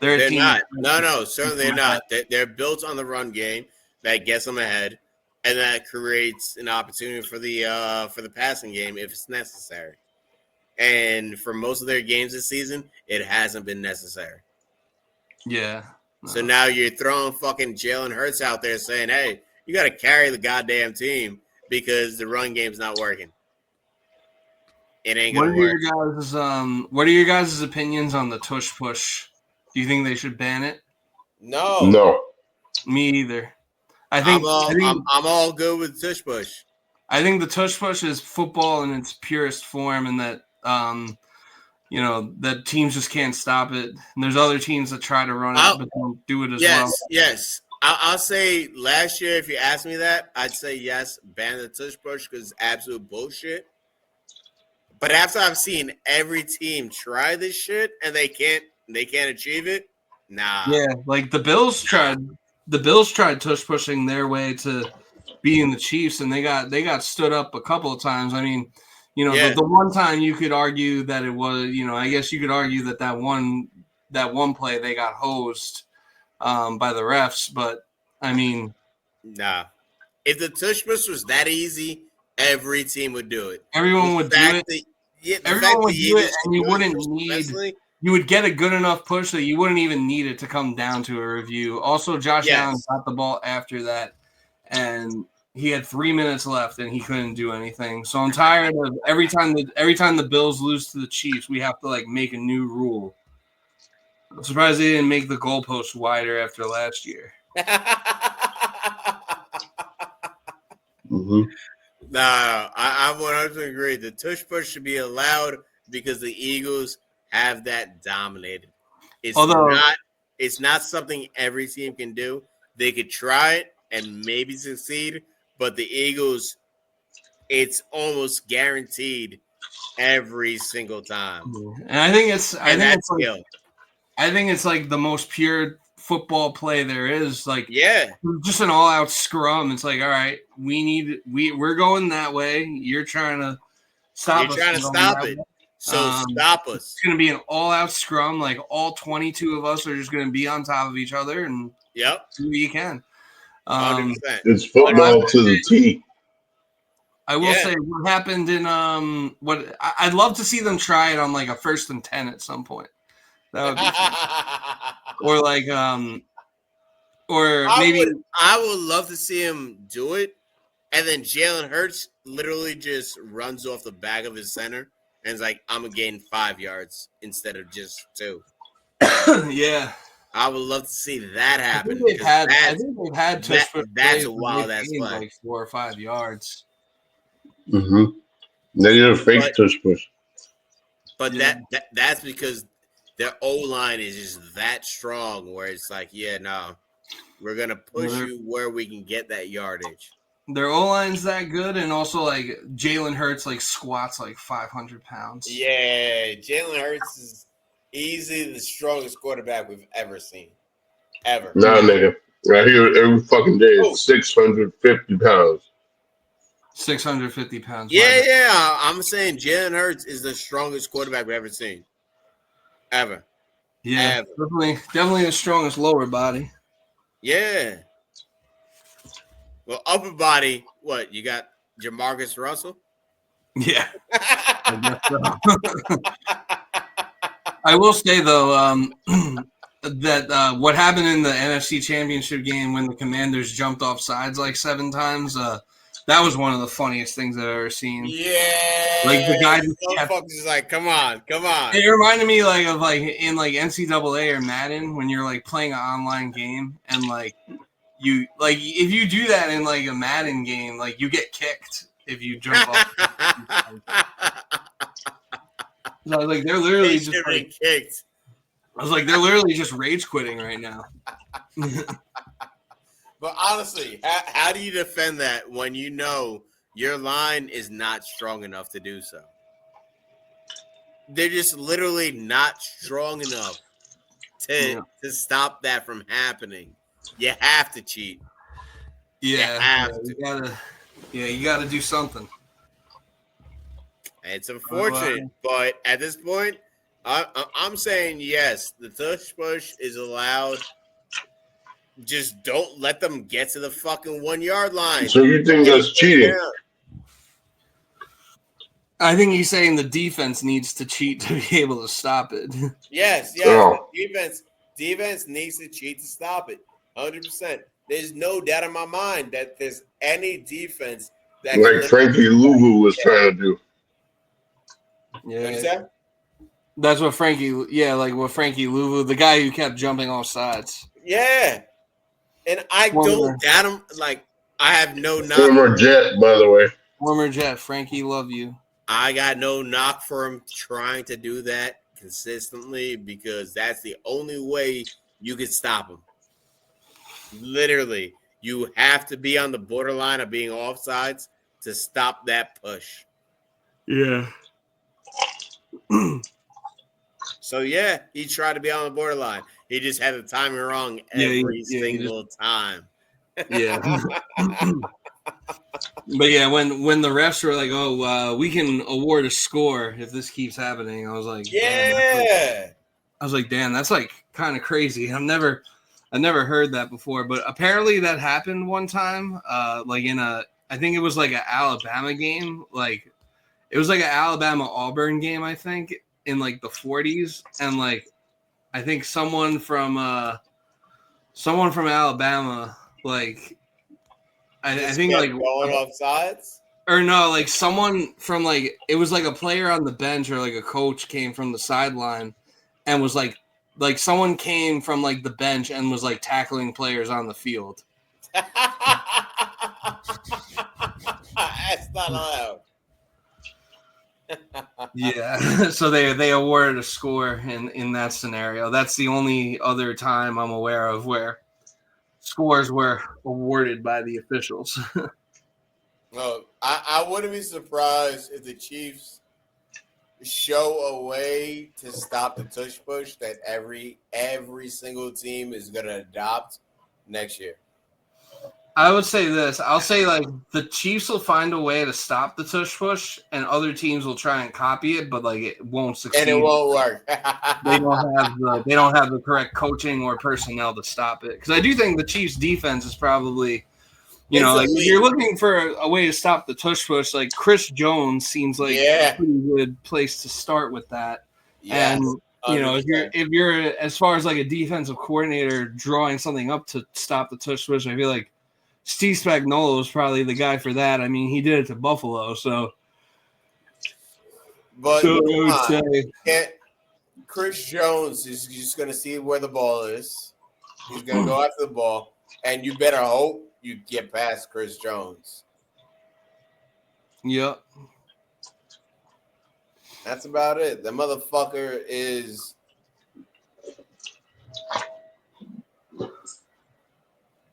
They're not. No, certainly not. They're built on the run game that gets them ahead, and that creates an opportunity for the passing game if it's necessary. And for most of their games this season, it hasn't been necessary. Yeah. No. So now you're throwing fucking Jalen Hurts out there saying, "Hey, You got to carry the goddamn team because the run game's not working. It ain't gonna work. What are your guys' opinions on the tush push? Do you think they should ban it? No. Me either. I'm all good with tush push. I think the tush push is football in its purest form, and that that teams just can't stop it. And there's other teams that try to run it, but don't do it as well. Yes. I'll say last year, if you asked me that, I'd say yes, ban the tush push because it's absolute bullshit. But after I've seen every team try this shit and they can't achieve it, nah. Yeah, like the Bills tried. The Bills tried tush pushing their way to beating the Chiefs, and they got stood up a couple of times. I mean, the one time you could argue that it was, I guess you could argue that one play they got hosed by the refs, but I mean, nah. If the tush push was that easy, every team would do it. Everyone would do it. Everyone would do it, and you wouldn't need. You would get a good enough push that you wouldn't even need it to come down to a review. Also, Josh Allen got the ball after that, and he had 3 minutes left, and he couldn't do anything. So I'm tired of every time the Bills lose to the Chiefs, we have to make a new rule. I'm surprised they didn't make the goalpost wider after last year. Mm-hmm. No, I 100% agree. The tush push should be allowed because the Eagles have that dominated. It's not something every team can do. They could try it and maybe succeed, but the Eagles, it's almost guaranteed every single time. And I think it's like the most pure football play there is. Just an all-out scrum. It's like, all right, we're going that way. You're trying to stop us. You're trying to stop it. So stop us. It's going to be an all-out scrum. Like all 22 of us are just going to be on top of each other and do what you can. 100%. It's football to the T. I will say what happened in I'd love to see them try it on like a 1st and 10 at some point. That would be fun. Or maybe I would love to see him do it, and then Jalen Hurts literally just runs off the back of his center and is like, I'm gonna gain 5 yards instead of just 2. Yeah. I would love to see that happen. I think they've had tush push. That's a wild ass play. Like 4 or 5 yards. Mm-hmm. They did a fake tush push. But that's because their O-line is just that strong where it's like, we're going to push you where we can get that yardage. Their O-line's that good, and also, Jalen Hurts, squats 500 pounds. Yeah, Jalen Hurts is easily the strongest quarterback we've ever seen. Ever. Nah, nigga. Right here, every fucking day is 650 pounds. 650 pounds. Yeah. I'm saying Jalen Hurts is the strongest quarterback we've ever seen. Ever. Yeah, ever. Definitely the strongest lower body. Yeah. Well, upper body, what? You got Jamarcus Russell? Yeah. I guess so. I will say, though, that what happened in the NFC Championship game when the Commanders jumped off sides 7 times, that was one of the funniest things I've ever seen. Yeah. The guy just is like, come on. It reminded me of in NCAA or Madden when you're playing an online game and you if you do that in a Madden game, you get kicked if you jump off. So I was they're literally just kicked. I was they're literally just rage quitting right now. But honestly, how do you defend that when you know your line is not strong enough to do so? They're just literally not strong enough to stop that from happening. You have to cheat. Yeah, you gotta do something. It's unfortunate, but at this point, I'm saying yes. The tush push is allowed. Just don't let them get to the fucking 1 yard line. So you think that's cheating? I think he's saying the defense needs to cheat to be able to stop it. Yes. Oh. Defense needs to cheat to stop it. 100%. there's no doubt in my mind that there's any defense that like Frankie Louvu was trying to do. Yeah. That's what Frankie Louvu, the guy who kept jumping off sides. Yeah. And I don't doubt him. Like, I have no knock. Former Jet, by the way. Former Jet, Frankie, love you. I got no knock for him trying to do that consistently because that's the only way you can stop him. Literally, you have to be on the borderline of being offsides to stop that push. Yeah. So, yeah, he tried to be on the borderline. He just had the timing wrong every single time. Yeah. But yeah, when the refs were like, "Oh, we can award a score if this keeps happening," I was like, "Damn, that's like kind of crazy." I never heard that before, but apparently that happened one time. Like I think it was like an Alabama game. Like it was like an Alabama Auburn game, I think, in like the 40s, and like I think someone from Alabama, like. I think like going off sides, or no, like someone from like it was like a player on the bench or like a coach came from the sideline and was like someone came from like the bench and was like tackling players on the field. That's not allowed. Yeah, so they awarded a score in that scenario. That's the only other time I'm aware of where scores were awarded by the officials. No, I wouldn't be surprised if the Chiefs show a way to stop the tush push that every single team is going to adopt next year. I would say this. I'll say like the Chiefs will find a way to stop the tush push, and other teams will try and copy it, but like it won't succeed. And it won't work. They don't have the correct coaching or personnel to stop it. Because I do think the Chiefs' defense is probably, like if you're looking for a way to stop the tush push, like Chris Jones seems like a pretty good place to start with that. Yes, and if you're as far as like a defensive coordinator drawing something up to stop the tush push, I feel like Steve Spagnuolo is probably the guy for that. I mean, he did it to Buffalo, so. But I would say Chris Jones is just going to see where the ball is. He's going to go after the ball, and you better hope you get past Chris Jones. Yep. That's about it. The motherfucker is.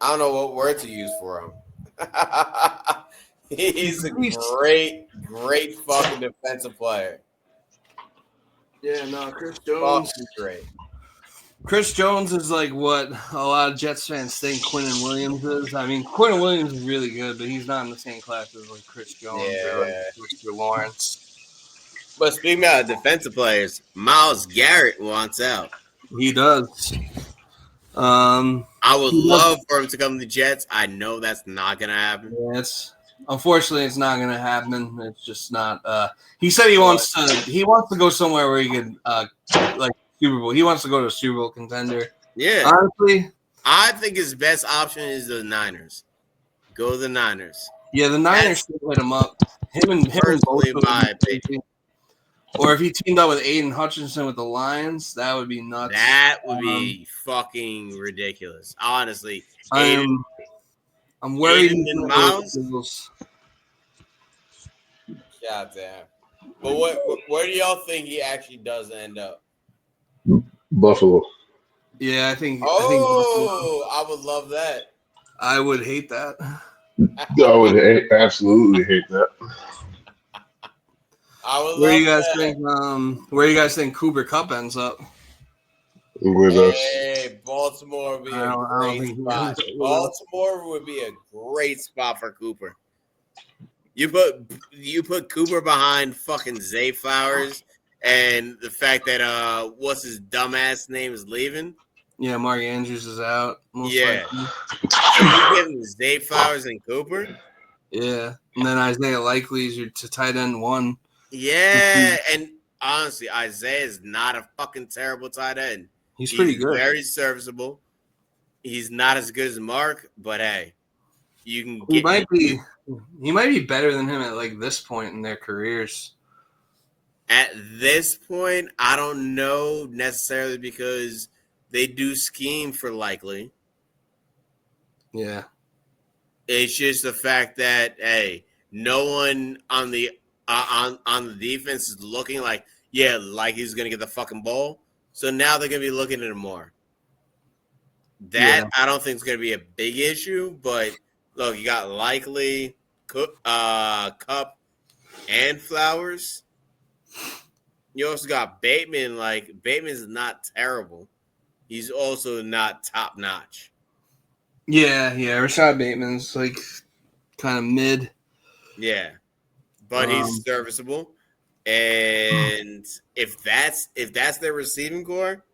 I don't know what word to use for him. He's a great fucking defensive player. Yeah, no, Chris Jones is great. Chris Jones is like what a lot of Jets fans think Quinnen Williams is. I mean, Quinnen Williams is really good, but he's not in the same class as like Chris Jones or like Mr. Lawrence. But speaking about defensive players, Myles Garrett wants out. He does. I would love for him to come to the Jets. I know that's not going to happen. Yeah, unfortunately, it's not going to happen. It's just not. He said he wants to go somewhere where he can like Super Bowl. He wants to go to a Super Bowl contender. Yeah, honestly, I think his best option is the Niners. Go to the Niners. Yeah, the Niners should hit him up. Him and both of my opinion. Or if he teamed up with Aiden Hutchinson with the Lions, that would be nuts. That would be fucking ridiculous. Honestly, I'm worried. Aiden Miles. God damn. But where do y'all think he actually does end up? Buffalo. Yeah, I think. I would love that. I would hate that. I would absolutely hate that. Where do you guys think? Where do you guys think Cooper Kupp ends up? With us. Baltimore would be a great spot. Baltimore would be a great spot for Cooper. You put Cooper behind fucking Zay Flowers and the fact that what's his dumbass name is leaving. Yeah, Mark Andrews is out. Likely. So you give him Zay Flowers and Cooper. Yeah, and then Isaiah Likely is your tight end one. Yeah, and honestly, Isaiah is not a fucking terrible tight end. He's pretty good. Very serviceable. He's not as good as Mark, but hey, you can He get might be. He might be better than him at like this point in their careers. at this point. I don't know necessarily because they do scheme for likely. Yeah. It's just the fact that hey, no one on the on the defense is looking like like he's gonna get the fucking ball. So now they're gonna be looking at him more. That Yeah. I don't think is gonna be a big issue. But look, you got likely Cup and Flowers. You also got Bateman. Like Bateman's not terrible. He's also not top notch. Yeah. Rashad Bateman's like kind of mid. Yeah, but he's serviceable. And if that's their receiving core,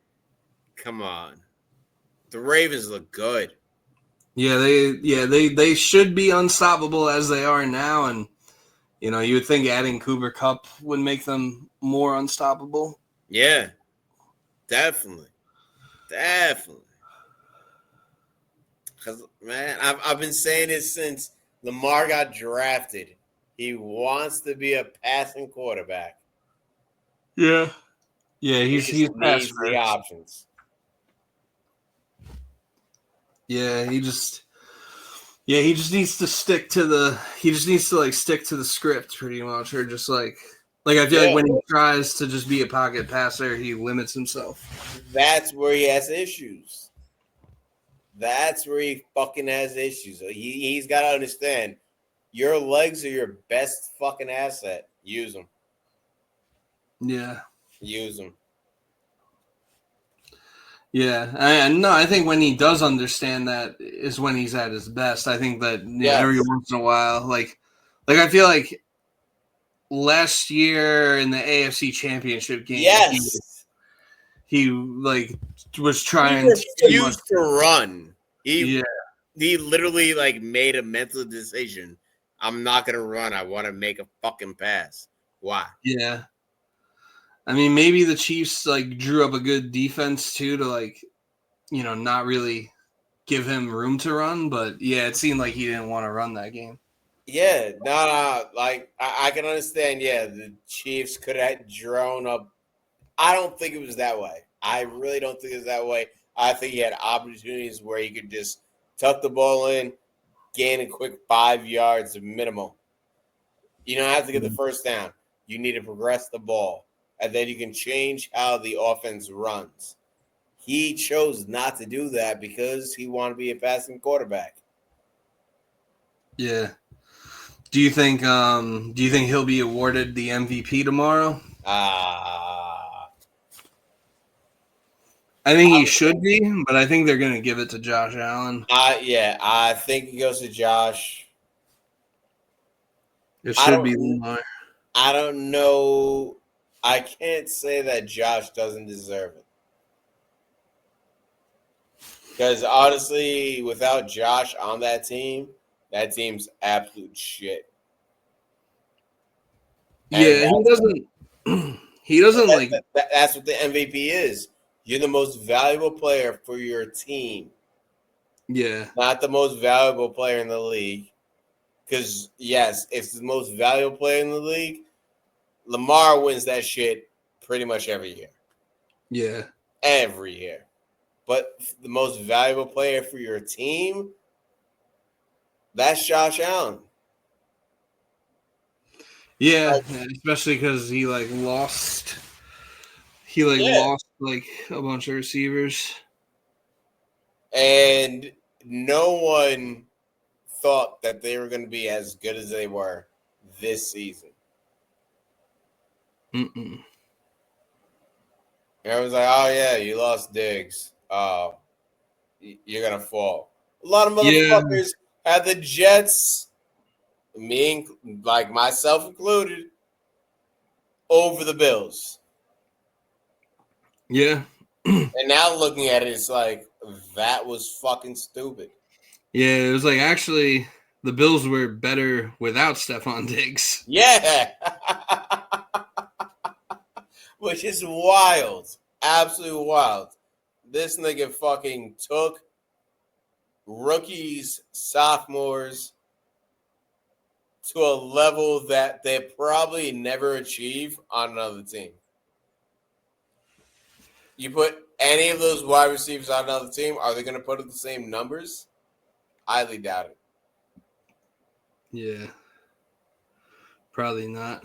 come on, the Ravens look good. They should be unstoppable as they are now, and you would think adding Cooper Cup would make them more unstoppable. Yeah, definitely. Because man, I've been saying it since Lamar got drafted. He wants to be a passing quarterback. Yeah. Yeah, He he's just pass needs the first. options. Yeah, he just needs to stick to the script pretty much, or just like I feel like when he tries to just be a pocket passer, he limits himself. That's where he has issues. That's where he fucking has issues. He's got to understand your legs are your best fucking asset. Use them. Yeah. Use them. Yeah, I think when he does understand that is when he's at his best. I think that every once in a while, like I feel like last year in the AFC Championship game, he like was trying he refused to run. He literally like made a mental decision. I'm not gonna run. I want to make a fucking pass. Why? Yeah. I mean, maybe the Chiefs like drew up a good defense too to not really give him room to run, but yeah, it seemed like he didn't want to run that game. Yeah, no. Like I can understand. Yeah, the Chiefs could have drawn up. I don't think it was that way. I really don't think it was that way. I think he had opportunities where he could just tuck the ball in, gain a quick 5 yards minimal. You don't have to get the first down. You need to progress the ball, and then you can change how the offense runs. He chose not to do that because he wanted to be a passing quarterback. Yeah. Do you think he'll be awarded the MVP tomorrow? I think he should be, but I think they're going to give it to Josh Allen. I think he goes to Josh. It should be Lamar. I don't know. I can't say that Josh doesn't deserve it. Because honestly, without Josh on that team's absolute shit. Yeah, he doesn't like. That's what the MVP is. You're the most valuable player for your team. Yeah. Not the most valuable player in the league. Because, yes, if the most valuable player in the league, Lamar wins that shit pretty much every year. Yeah. Every year. But the most valuable player for your team, that's Josh Allen. Yeah, especially because he lost. He lost a bunch of receivers. And no one thought that they were going to be as good as they were this season. Everyone's like, oh, yeah, you lost Diggs. Oh, you're going to fall. A lot of motherfuckers had the Jets, like myself included, over the Bills. Yeah. And now looking at it, it's like, that was fucking stupid. Yeah, it was like actually the Bills were better without Stephon Diggs. Yeah. Which is wild. Absolutely wild. This nigga fucking took rookies, sophomores to a level that they probably never achieve on another team. You put any of those wide receivers on another team, are they going to put up the same numbers? Highly doubt it. Yeah. Probably not.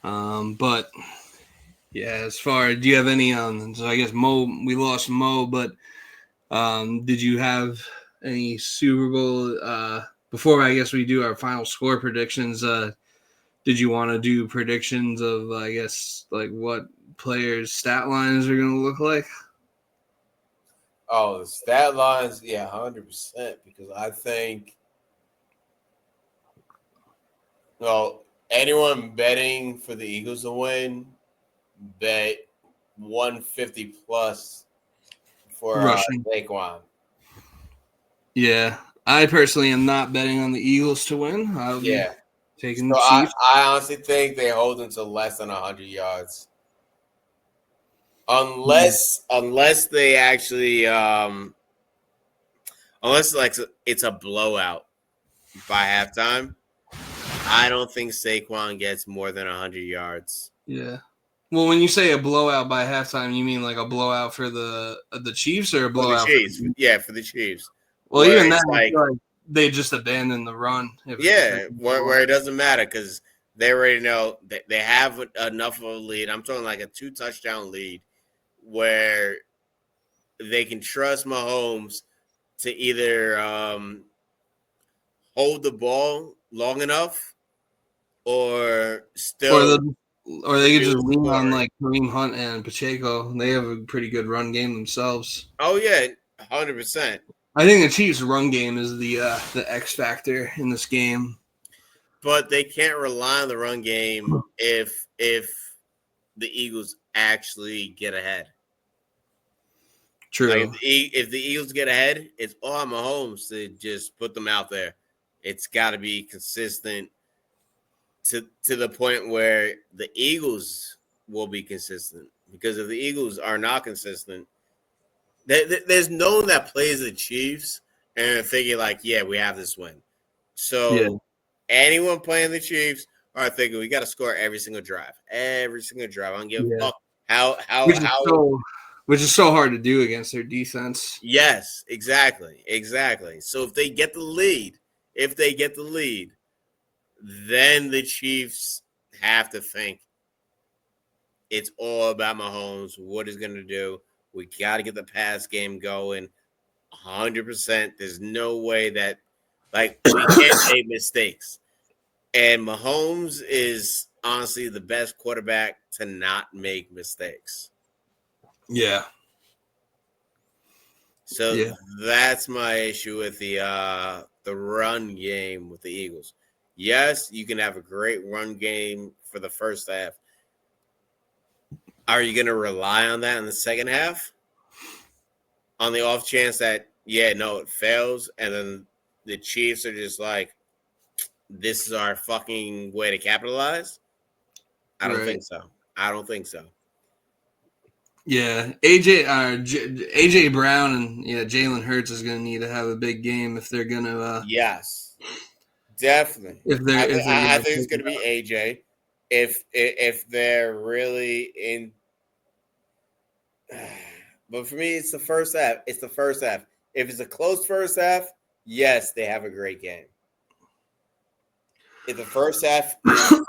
But yeah, as far do you have any so I guess we lost Mo, but did you have any Super Bowl before I guess we do our final score predictions, did you want to do predictions of I guess like what players' stat lines are gonna look like? Oh, the stat lines, yeah, 100%. Because I think, well, anyone betting for the Eagles to win, bet 150 plus for Rushing. Saquon. Yeah. I personally am not betting on the Eagles to win. I'll be taking the Chiefs. I honestly think they hold them to less than 100 yards. Unless they actually unless like it's a blowout by halftime, I don't think Saquon gets more than 100 yards. Yeah. Well, when you say a blowout by halftime, you mean like a blowout for the Chiefs or a blowout for the Chiefs? For the Chiefs. Well, even that, I feel like they just abandon the run. Where it doesn't matter because they already know that they have enough of a lead. I'm talking like a 2-touchdown lead where they can trust Mahomes to either hold the ball long enough or still. Or they could just lean on like Kareem Hunt and Pacheco. They have a pretty good run game themselves. Oh yeah, 100%. I think the Chiefs' run game is the X factor in this game. But they can't rely on the run game if the Eagles actually get ahead. True. Like if the Eagles get ahead, it's all on Mahomes to just put them out there. It's got to be consistent to the point where the Eagles will be consistent. Because if the Eagles are not consistent, there's no one that plays the Chiefs and thinking like, yeah, we have this win. So anyone playing the Chiefs are thinking we got to score every single drive. Every single drive. I don't give a fuck which is so hard to do against their defense. Yes, exactly. So if they get the lead, then the Chiefs have to think it's all about Mahomes, what he's going to do. We got to get the pass game going 100%. There's no way that, like, we can't make mistakes. And Mahomes is honestly the best quarterback to not make mistakes. Yeah. So that's my issue with the run game with the Eagles. Yes, you can have a great run game for the first half. Are you going to rely on that in the second half? On the off chance that, it fails, and then the Chiefs are just like, this is our fucking way to capitalize? I don't think so. Yeah, AJ Brown and Jalen Hurts is going to need to have a big game if they're going to. Yes, definitely. I think it's going to be AJ if they're really in. But for me, it's the first half. If it's a close first half, yes, they have a great game. If the first half is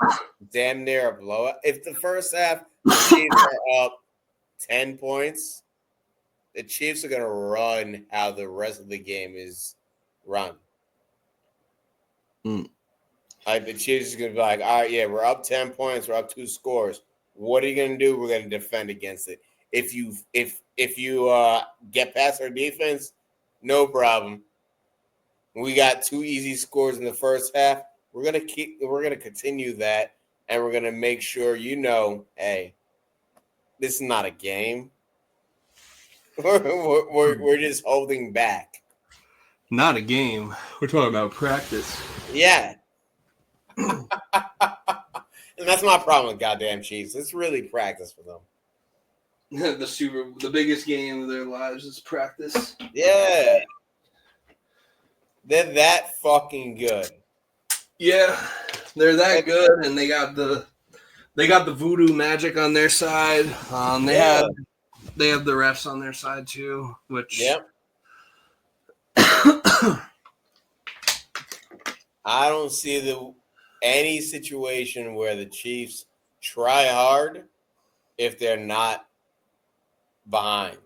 damn near a blowout, if the first half the Chiefs are up 10 points, the Chiefs are going to run how the rest of the game is run. Like the Chiefs are going to be like, all right, we're up 10 points, we're up 2 scores. What are you going to do? We're going to defend against it. If you get past our defense, no problem. We got 2 easy scores in the first half. We're gonna continue that, and we're gonna make sure hey, this is not a game. We're just holding back. Not a game. We're talking about practice. Yeah. And that's my problem with goddamn Chiefs. It's really practice for them. The biggest game of their lives is practice. Yeah. They're that fucking good. Yeah, they're that good, and they got the voodoo magic on their side. They have the refs on their side too, which I don't see any situation where the Chiefs try hard if they're not behind.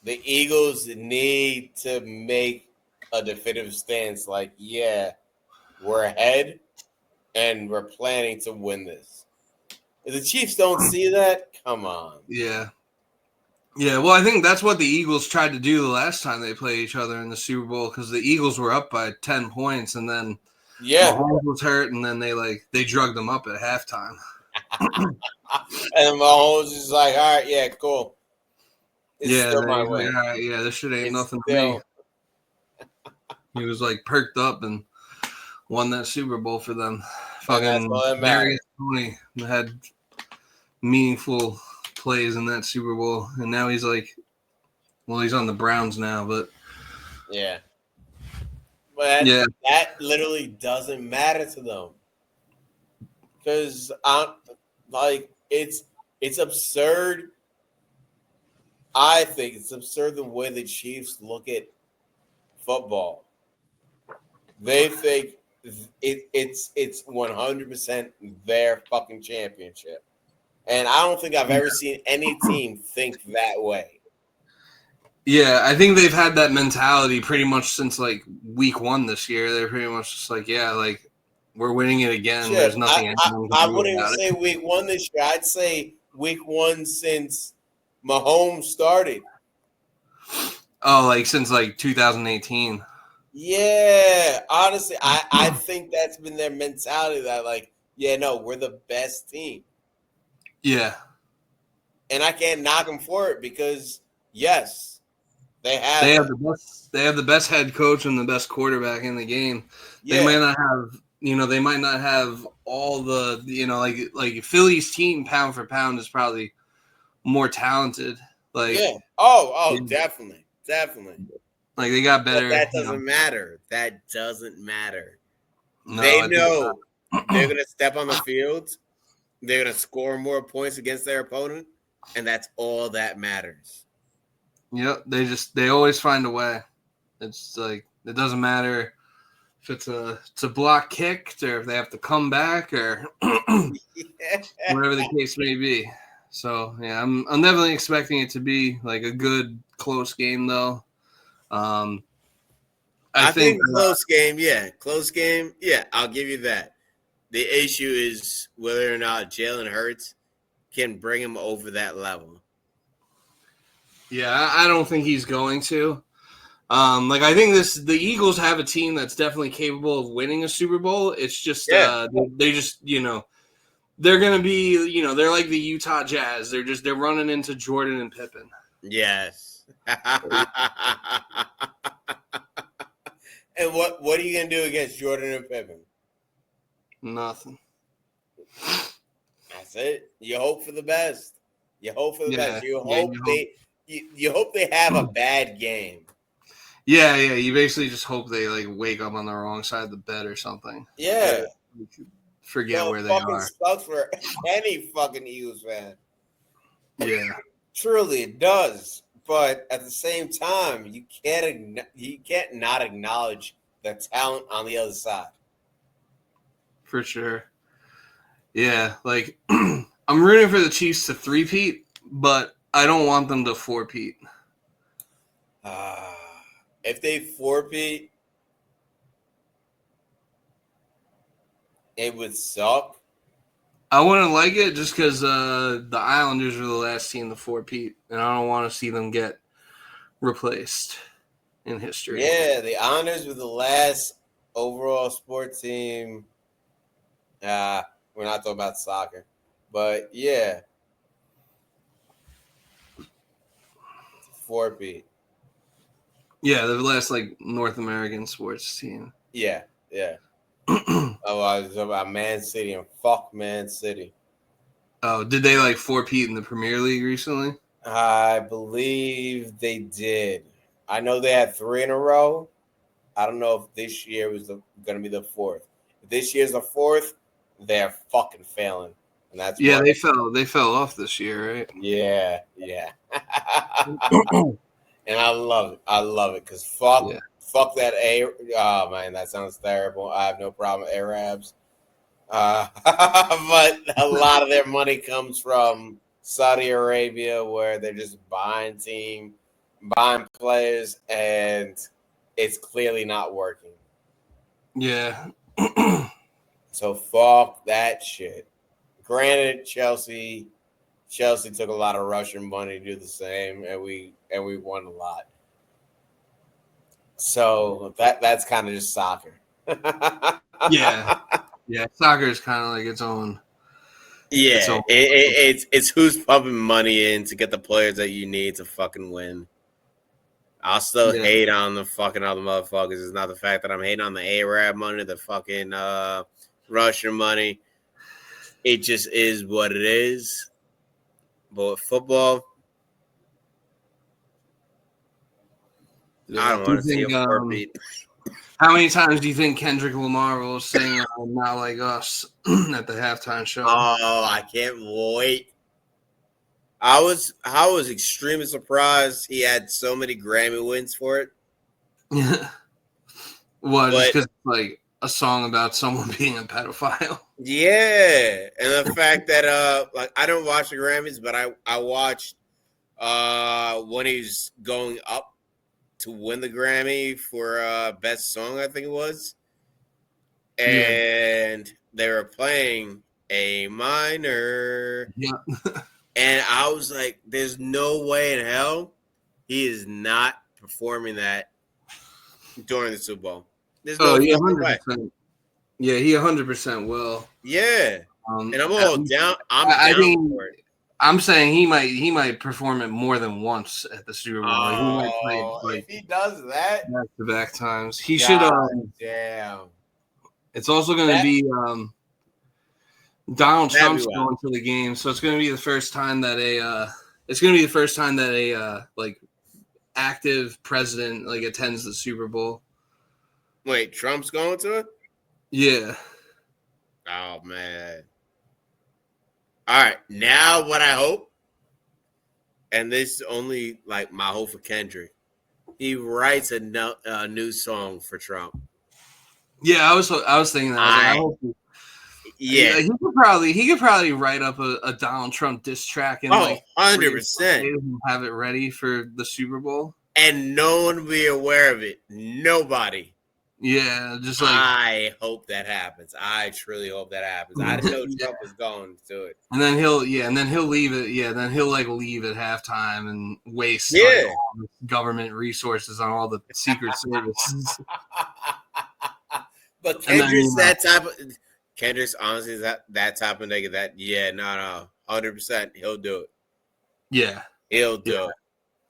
The Eagles need to make a definitive stance like, yeah, we're ahead and we're planning to win this. If the Chiefs don't see that, come on. Yeah. Yeah, well, I think that's what the Eagles tried to do the last time they played each other in the Super Bowl, because the Eagles were up by 10 points, and then Mahomes was hurt, and then they drugged them up at halftime. And Mahomes is like, all right, yeah, cool. It's still my way. Like, all right, yeah, this shit ain't nothing to me. He was like perked up and won that Super Bowl for them. Fucking Marius Tony had meaningful plays in that Super Bowl, and now he's like, well, he's on the Browns now, but that literally doesn't matter to them, because it's absurd. I think it's absurd the way the Chiefs look at football. They think it's 100% their fucking championship. And I don't think I've ever seen any team think that way. Yeah, I think they've had that mentality pretty much since like week 1 this year. They're pretty much just like, yeah, like we're winning it again. Shit, there's nothing I wouldn't even say week 1 this year. I'd say week 1 since Mahomes started. Oh, like since like 2018. Yeah, honestly, I think that's been their mentality, that like, yeah, no, we're the best team. Yeah. And I can't knock them for it, because yes, they have the best head coach and the best quarterback in the game. Yeah. They might not have all the, like Philly's team pound for pound is probably more talented. Like definitely. Like they got better. But that doesn't matter. That doesn't matter. No, they know they're going to step on the field. They're going to score more points against their opponent, and that's all that matters. Yep, they always find a way. It's like it doesn't matter if it's a block kicked or if they have to come back or whatever the case may be. So yeah, I'm definitely expecting it to be like a good close game though. I think close game, yeah, I'll give you that. The issue is whether or not Jalen Hurts can bring him over that level. Yeah, I don't think he's going to. I think the Eagles have a team that's definitely capable of winning a Super Bowl. It's just they just they're gonna be they're like the Utah Jazz. They're running into Jordan and Pippen. Yes. And what are you gonna do against Jordan and Pippen? Nothing. That's it. You hope for the best. You hope for the best. You hope they have a bad game. Yeah. You basically just hope they like wake up on the wrong side of the bed or something. Yeah. Forget where they are. Sucks for any fucking Eagles fan. Yeah. Truly, it does. But at the same time, you can't not acknowledge the talent on the other side. For sure. Yeah, like I'm rooting for the Chiefs to three-peat, but I don't want them to four-peat. If they four-peat, it would suck. I wouldn't like it just because the Islanders were the last team to four-peat, and I don't want to see them get replaced in history. Yeah, the Islanders were the last overall sports team. We're not talking about soccer, but yeah, four-peat. Yeah, the last North American sports team. Yeah. Oh, I was talking about Man City, and fuck Man City. Oh, did they four-peat in the Premier League recently? I believe they did. I know they had 3 in a row. I don't know if this year was going to be the 4th. If this year's the 4th, they're fucking failing, and that's They fell off this year, right? Yeah. And I love it because fuck that A. Oh man, that sounds terrible. I have no problem with Arabs, but a lot of their money comes from Saudi Arabia, where they're just buying players, and it's clearly not working. Yeah. So fuck that shit. Granted, Chelsea took a lot of Russian money to do the same, and we won a lot. So that's kind of just soccer. Yeah. Soccer is kind of like its own. Yeah, it's who's pumping money in to get the players that you need to fucking win. I'll still hate on the fucking other motherfuckers. It's not the fact that I'm hating on the Arab money, the fucking Russian money. It just is what it is. But with football, I don't want to see a 4-beat. How many times do you think Kendrick Lamar will sing "Not Like Us" at the halftime show? Oh, I can't wait. I was extremely surprised he had so many Grammy wins for it. What? Just because it's like a song about someone being a pedophile? Yeah, and the fact that like I don't watch the Grammys, but I watched when he's going up to win the Grammy for best song, I think it was, and they were playing A minor. Yeah. And I was like, there's no way in hell he is not performing that during the Super Bowl. There's no way. 100%. Yeah, he 100% will. Yeah. And I'm all down. I'm down for it. I'm saying he might perform it more than once at the Super Bowl. He might play if he does that back-to-back times. He should. Damn. It's also going to be Donald Trump's going to the game, so it's going to be the first time that a like active president like attends the Super Bowl. Wait, Trump's going to it? Yeah. Oh man. All right, now what I hope, and this is only like my hope for Kendrick, he writes a new song for Trump. Yeah, I was thinking that. I hope he could probably write up a Donald Trump diss track and 100% have it ready for the Super Bowl, and no one will be aware of it. Nobody. Yeah, just like I hope that happens. I truly hope that happens. I didn't know Trump was going to it. And then he'll leave it. Yeah, then he'll like leave at halftime and waste all the government resources on all the Secret Services. But Kendrick's Kendrick's honestly that type of nigga that 100% he'll do it. Yeah, he'll do it.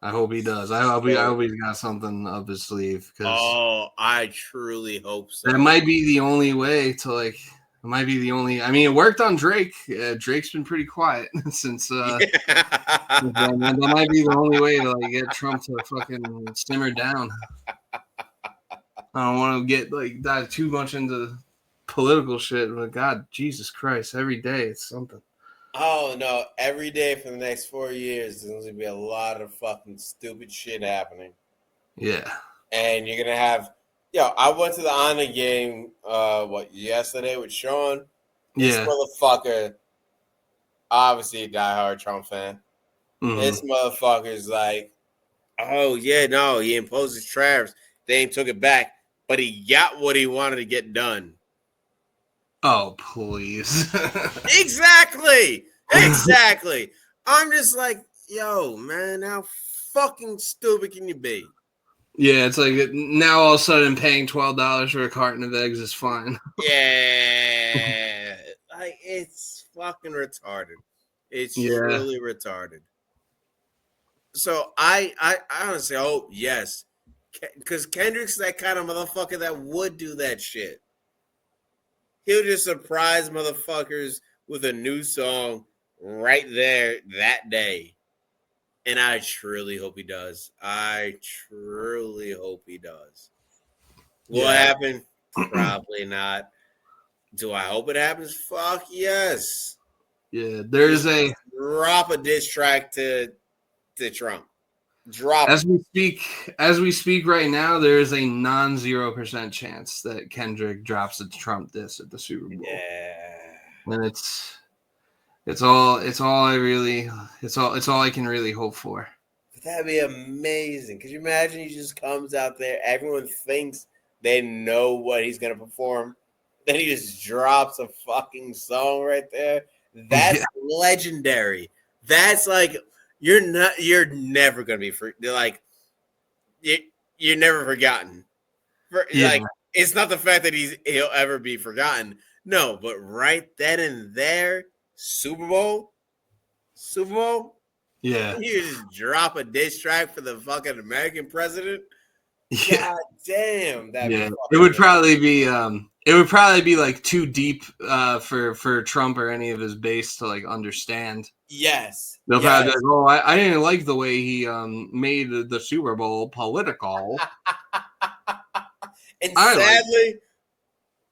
I hope he does. I hope he's got something up his sleeve. I truly hope so. That might be the only way to like. It might be the only. I mean, it worked on Drake. Drake's been pretty quiet since. That might be the only way to like get Trump to fucking simmer down. I don't want to get like dive too much into political shit, but God, Jesus Christ, every day it's something. Oh no! Every day for the next 4 years, there's going to be a lot of fucking stupid shit happening. Yeah, and you're gonna have. I went to the honor game. Yesterday with Sean. This motherfucker, obviously a diehard Trump fan. Mm-hmm. This motherfucker's like, oh yeah, no, he imposed his tariffs. They ain't took it back, but he got what he wanted to get done. Oh, please. Exactly. I'm just like, yo, man, how fucking stupid can you be? Yeah, it's like now all of a sudden paying $12 for a carton of eggs is fine. Yeah. Like, it's fucking retarded. It's really retarded. So I honestly hope, yes, because Kendrick's that kind of motherfucker that would do that shit. He'll just surprise motherfuckers with a new song right there that day. And I truly hope he does. I truly hope he does. Will it happen? Probably not. Do I hope it happens? Fuck yes. Yeah, there's Just drop a diss track to Trump. Drop as it. we speak right now, there is a non-0% chance that Kendrick drops a Trump diss at the Super Bowl. Yeah. And it's all I can really hope for. That'd be amazing. Could you imagine he just comes out there, everyone thinks they know what he's gonna perform, then he just drops a fucking song right there. That's legendary. That's like you're never gonna be you're never forgotten. Like it's not the fact that he'll ever be forgotten. No, but right then and there, Super Bowl. Yeah. You just drop a diss track for the fucking American president. God damn, it would probably be like too deep for Trump or any of his base to like understand. Yes. They'll probably be like, oh, I didn't like the way he made the Super Bowl political. And sadly,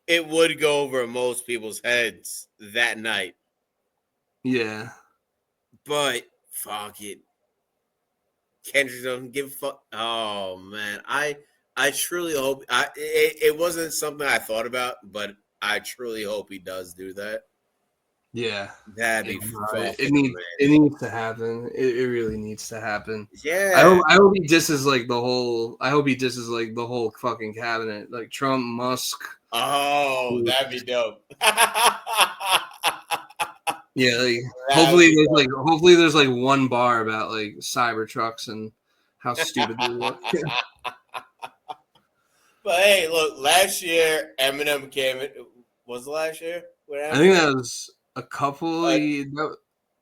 it would go over most people's heads that night. Yeah. But fuck it. Kendrick doesn't give a fuck. Oh man. I truly hope it wasn't something I thought about, but I truly hope he does do that. Yeah. That'd be it needs to happen. It really needs to happen. Yeah. I hope he disses like the whole fucking cabinet. Like Trump, Musk. Oh, that'd be dope. Yeah, like hopefully there's like one bar about like Cybertrucks and how stupid they look. But hey, look, last year Eminem came in. Was it last year? I think that was a couple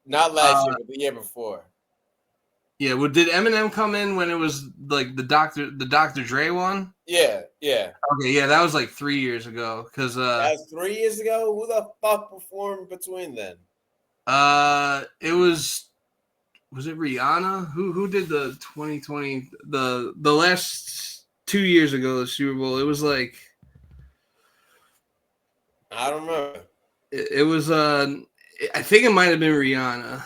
not last year, but the year before. Yeah, well, did Eminem come in when it was like the Dr. Dre one? Yeah. Okay, yeah, that was like 3 years ago. Cause that was 3 years ago. Who the fuck performed between then? It was it Rihanna? Who did the 2020 the last 2 years ago the Super Bowl? It was like I don't remember. It was I think it might have been Rihanna.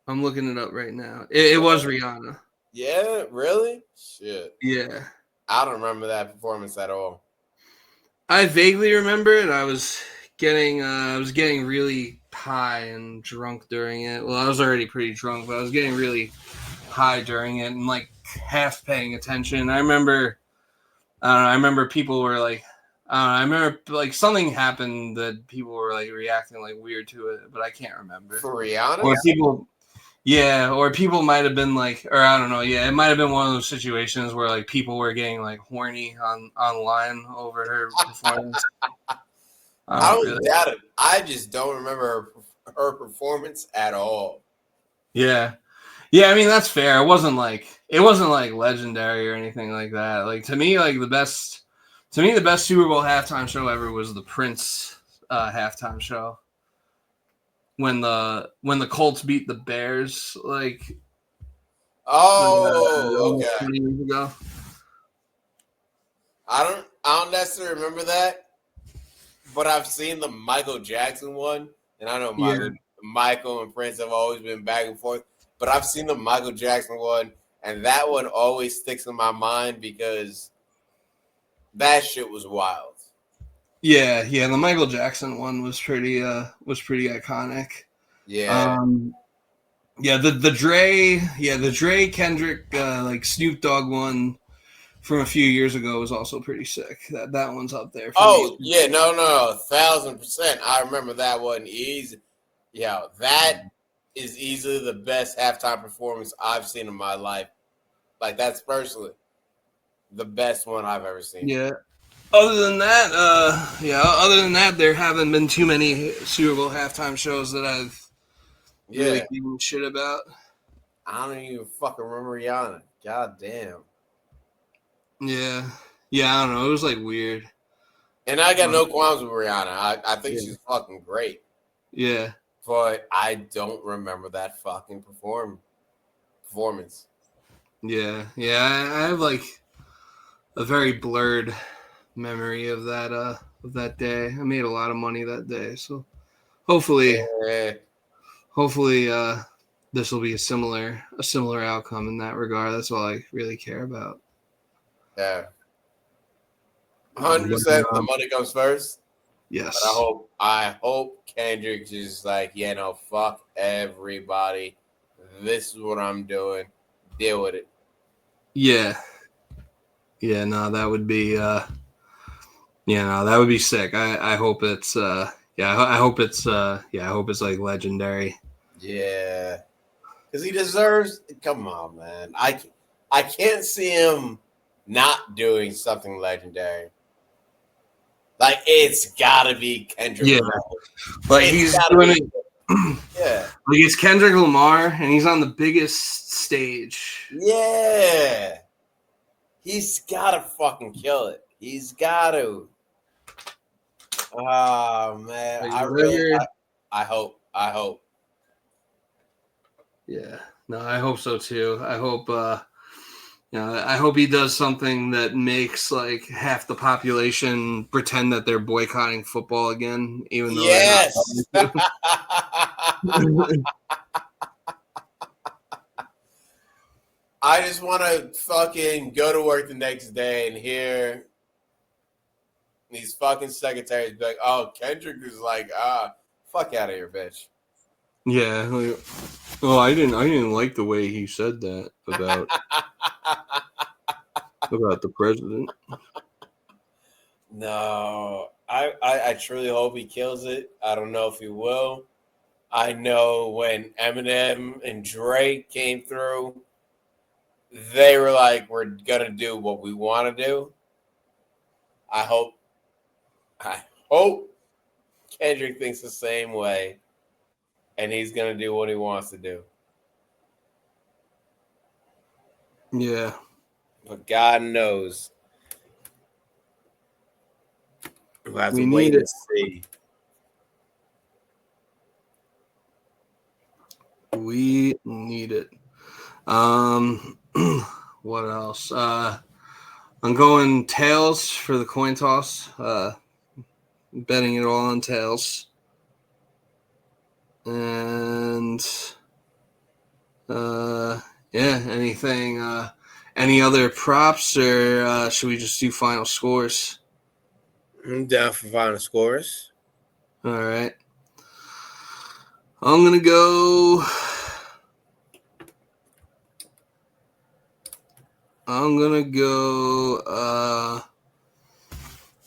I'm looking it up right now. It was Rihanna. Yeah, really? Shit. Yeah. I don't remember that performance at all. I vaguely remember it. I was getting really high and drunk during it. Well, I was already pretty drunk, but I was getting really high during it and like half paying attention. I remember people were like, I remember like something happened that people were like reacting like weird to it, but I can't remember. For Rihanna? Or people might have been like, or I don't know. Yeah, it might have been one of those situations where like people were getting like horny online over her performance. I don't doubt it. I just don't remember her performance at all. Yeah. I mean that's fair. It wasn't like legendary or anything like that. Like to me, the best Super Bowl halftime show ever was the Prince halftime show. When the Colts beat the Bears, like okay. 20 years ago. I don't necessarily remember that, but I've seen the Michael Jackson one, and I know Michael and Prince have always been back and forth, but I've seen the Michael Jackson one, and that one always sticks in my mind because that shit was wild. Yeah, the Michael Jackson one was pretty iconic. Yeah. The Dre Kendrick like Snoop Dogg one from a few years ago was also pretty sick. That one's up there. No, 1,000%. I remember that one easy. Yeah, that is easily the best halftime performance I've seen in my life. Like that's personally the best one I've ever seen. Yeah. Other than that, there haven't been too many Super Bowl halftime shows that I've really given shit about. I don't even fucking remember Rihanna. God damn. Yeah, I don't know. It was like weird. And I got no qualms with Rihanna. I think she's fucking great. Yeah. But I don't remember that fucking performance. performance. Yeah. I have like a very blurred memory of that day. I made a lot of money that day, so hopefully this will be a similar outcome in that regard. That's all I really care about. Yeah, 100%. The money comes first. Yes. But I hope Kendrick is like, yeah, no, fuck everybody. This is what I'm doing. Deal with it. Yeah. Yeah. No, that would be. That would be sick. I hope it's. I hope it's. I hope it's like legendary. Yeah, because he deserves. Come on, man. I can't see him not doing something legendary. Like it's gotta be Kendrick. Yeah, like he's doing it. Yeah, like it's Kendrick Lamar, and he's on the biggest stage. Yeah, he's gotta fucking kill it. He's got to. Oh man, Like, I hope. Yeah, no, I hope so too. I hope. I hope he does something that makes like half the population pretend that they're boycotting football again, even though yes. they're not. I just want to fucking go to work the next day and hear these fucking secretaries be like, "Oh, Kendrick is like, fuck out of here, bitch." Yeah. Like, I didn't like the way he said that about the president. No, I truly hope he kills it. I don't know if he will. I know when Eminem and Drake came through, they were like, "We're gonna do what we want to do." I hope Kendrick thinks the same way, and he's gonna do what he wants to do. Yeah. But God knows. We'll have to We wait need and it. see. We need it. What else? I'm going tails for the coin toss. Betting it all on tails. And anything any other props, or should we just do final scores? I'm down for final scores. All right. I'm gonna go.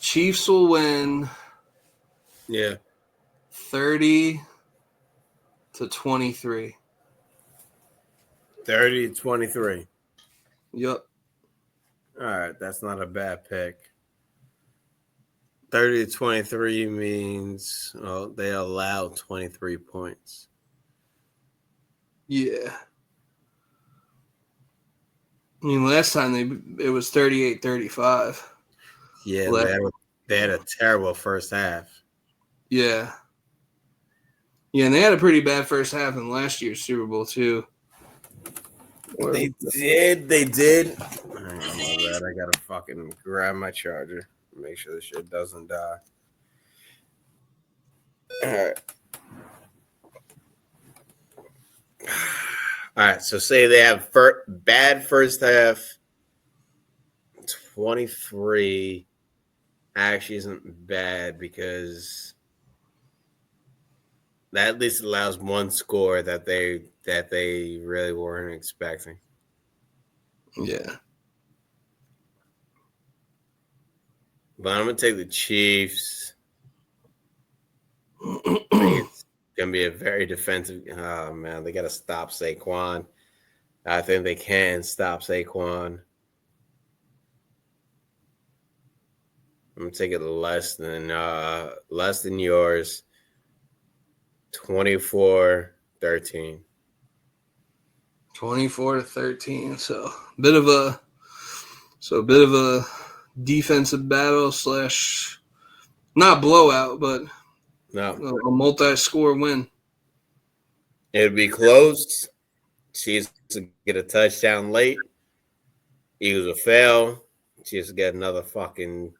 Chiefs will win. Yeah. 30-23. 30-23. Yep. All right, that's not a bad pick. 30-23 means they allow 23 points. Yeah. I mean, last time it was 38-35. Yeah, they had a terrible first half. Yeah. Yeah, and they had a pretty bad first half in last year's Super Bowl too. They did. All right, my bad. I gotta fucking grab my charger. Make sure this shit doesn't die. All right. All right. So say they have bad first half. 23 actually isn't bad because that at least allows one score that they really weren't expecting. Yeah. But I'm gonna take the Chiefs. I think it's gonna be a very defensive. Oh man, they gotta stop Saquon. I think they can stop Saquon. I'm gonna take it less than yours. 24-13. 24-13. So a bit of a defensive battle / not blowout, but No, a multi-score win. it'd be close, Chiefs to get a touchdown late. Eagles will fail. Chiefs will get another fucking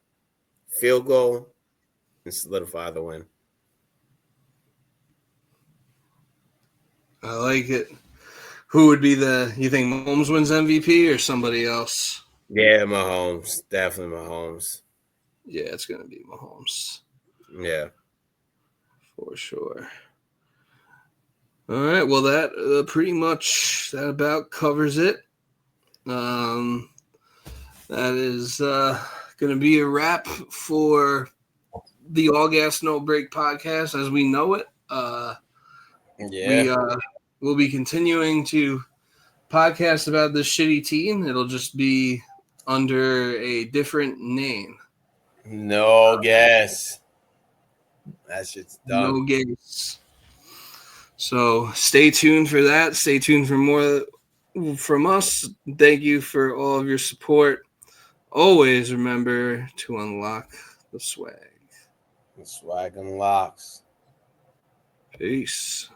field goal and solidify the win. I like it. Who would be you think Mahomes wins MVP or somebody else? Yeah, Mahomes. Definitely Mahomes. Yeah, it's going to be Mahomes. Yeah. For sure. All right. Well, that pretty much that about covers it. That is going to be a wrap for the All Gas No Break podcast as we know it. We will be continuing to podcast about this shitty team. It'll just be under a different name. No guess. That shit's done. No guess. So stay tuned for that. Stay tuned for more from us. Thank you for all of your support. Always remember to unlock the swag. The swag unlocks. Peace.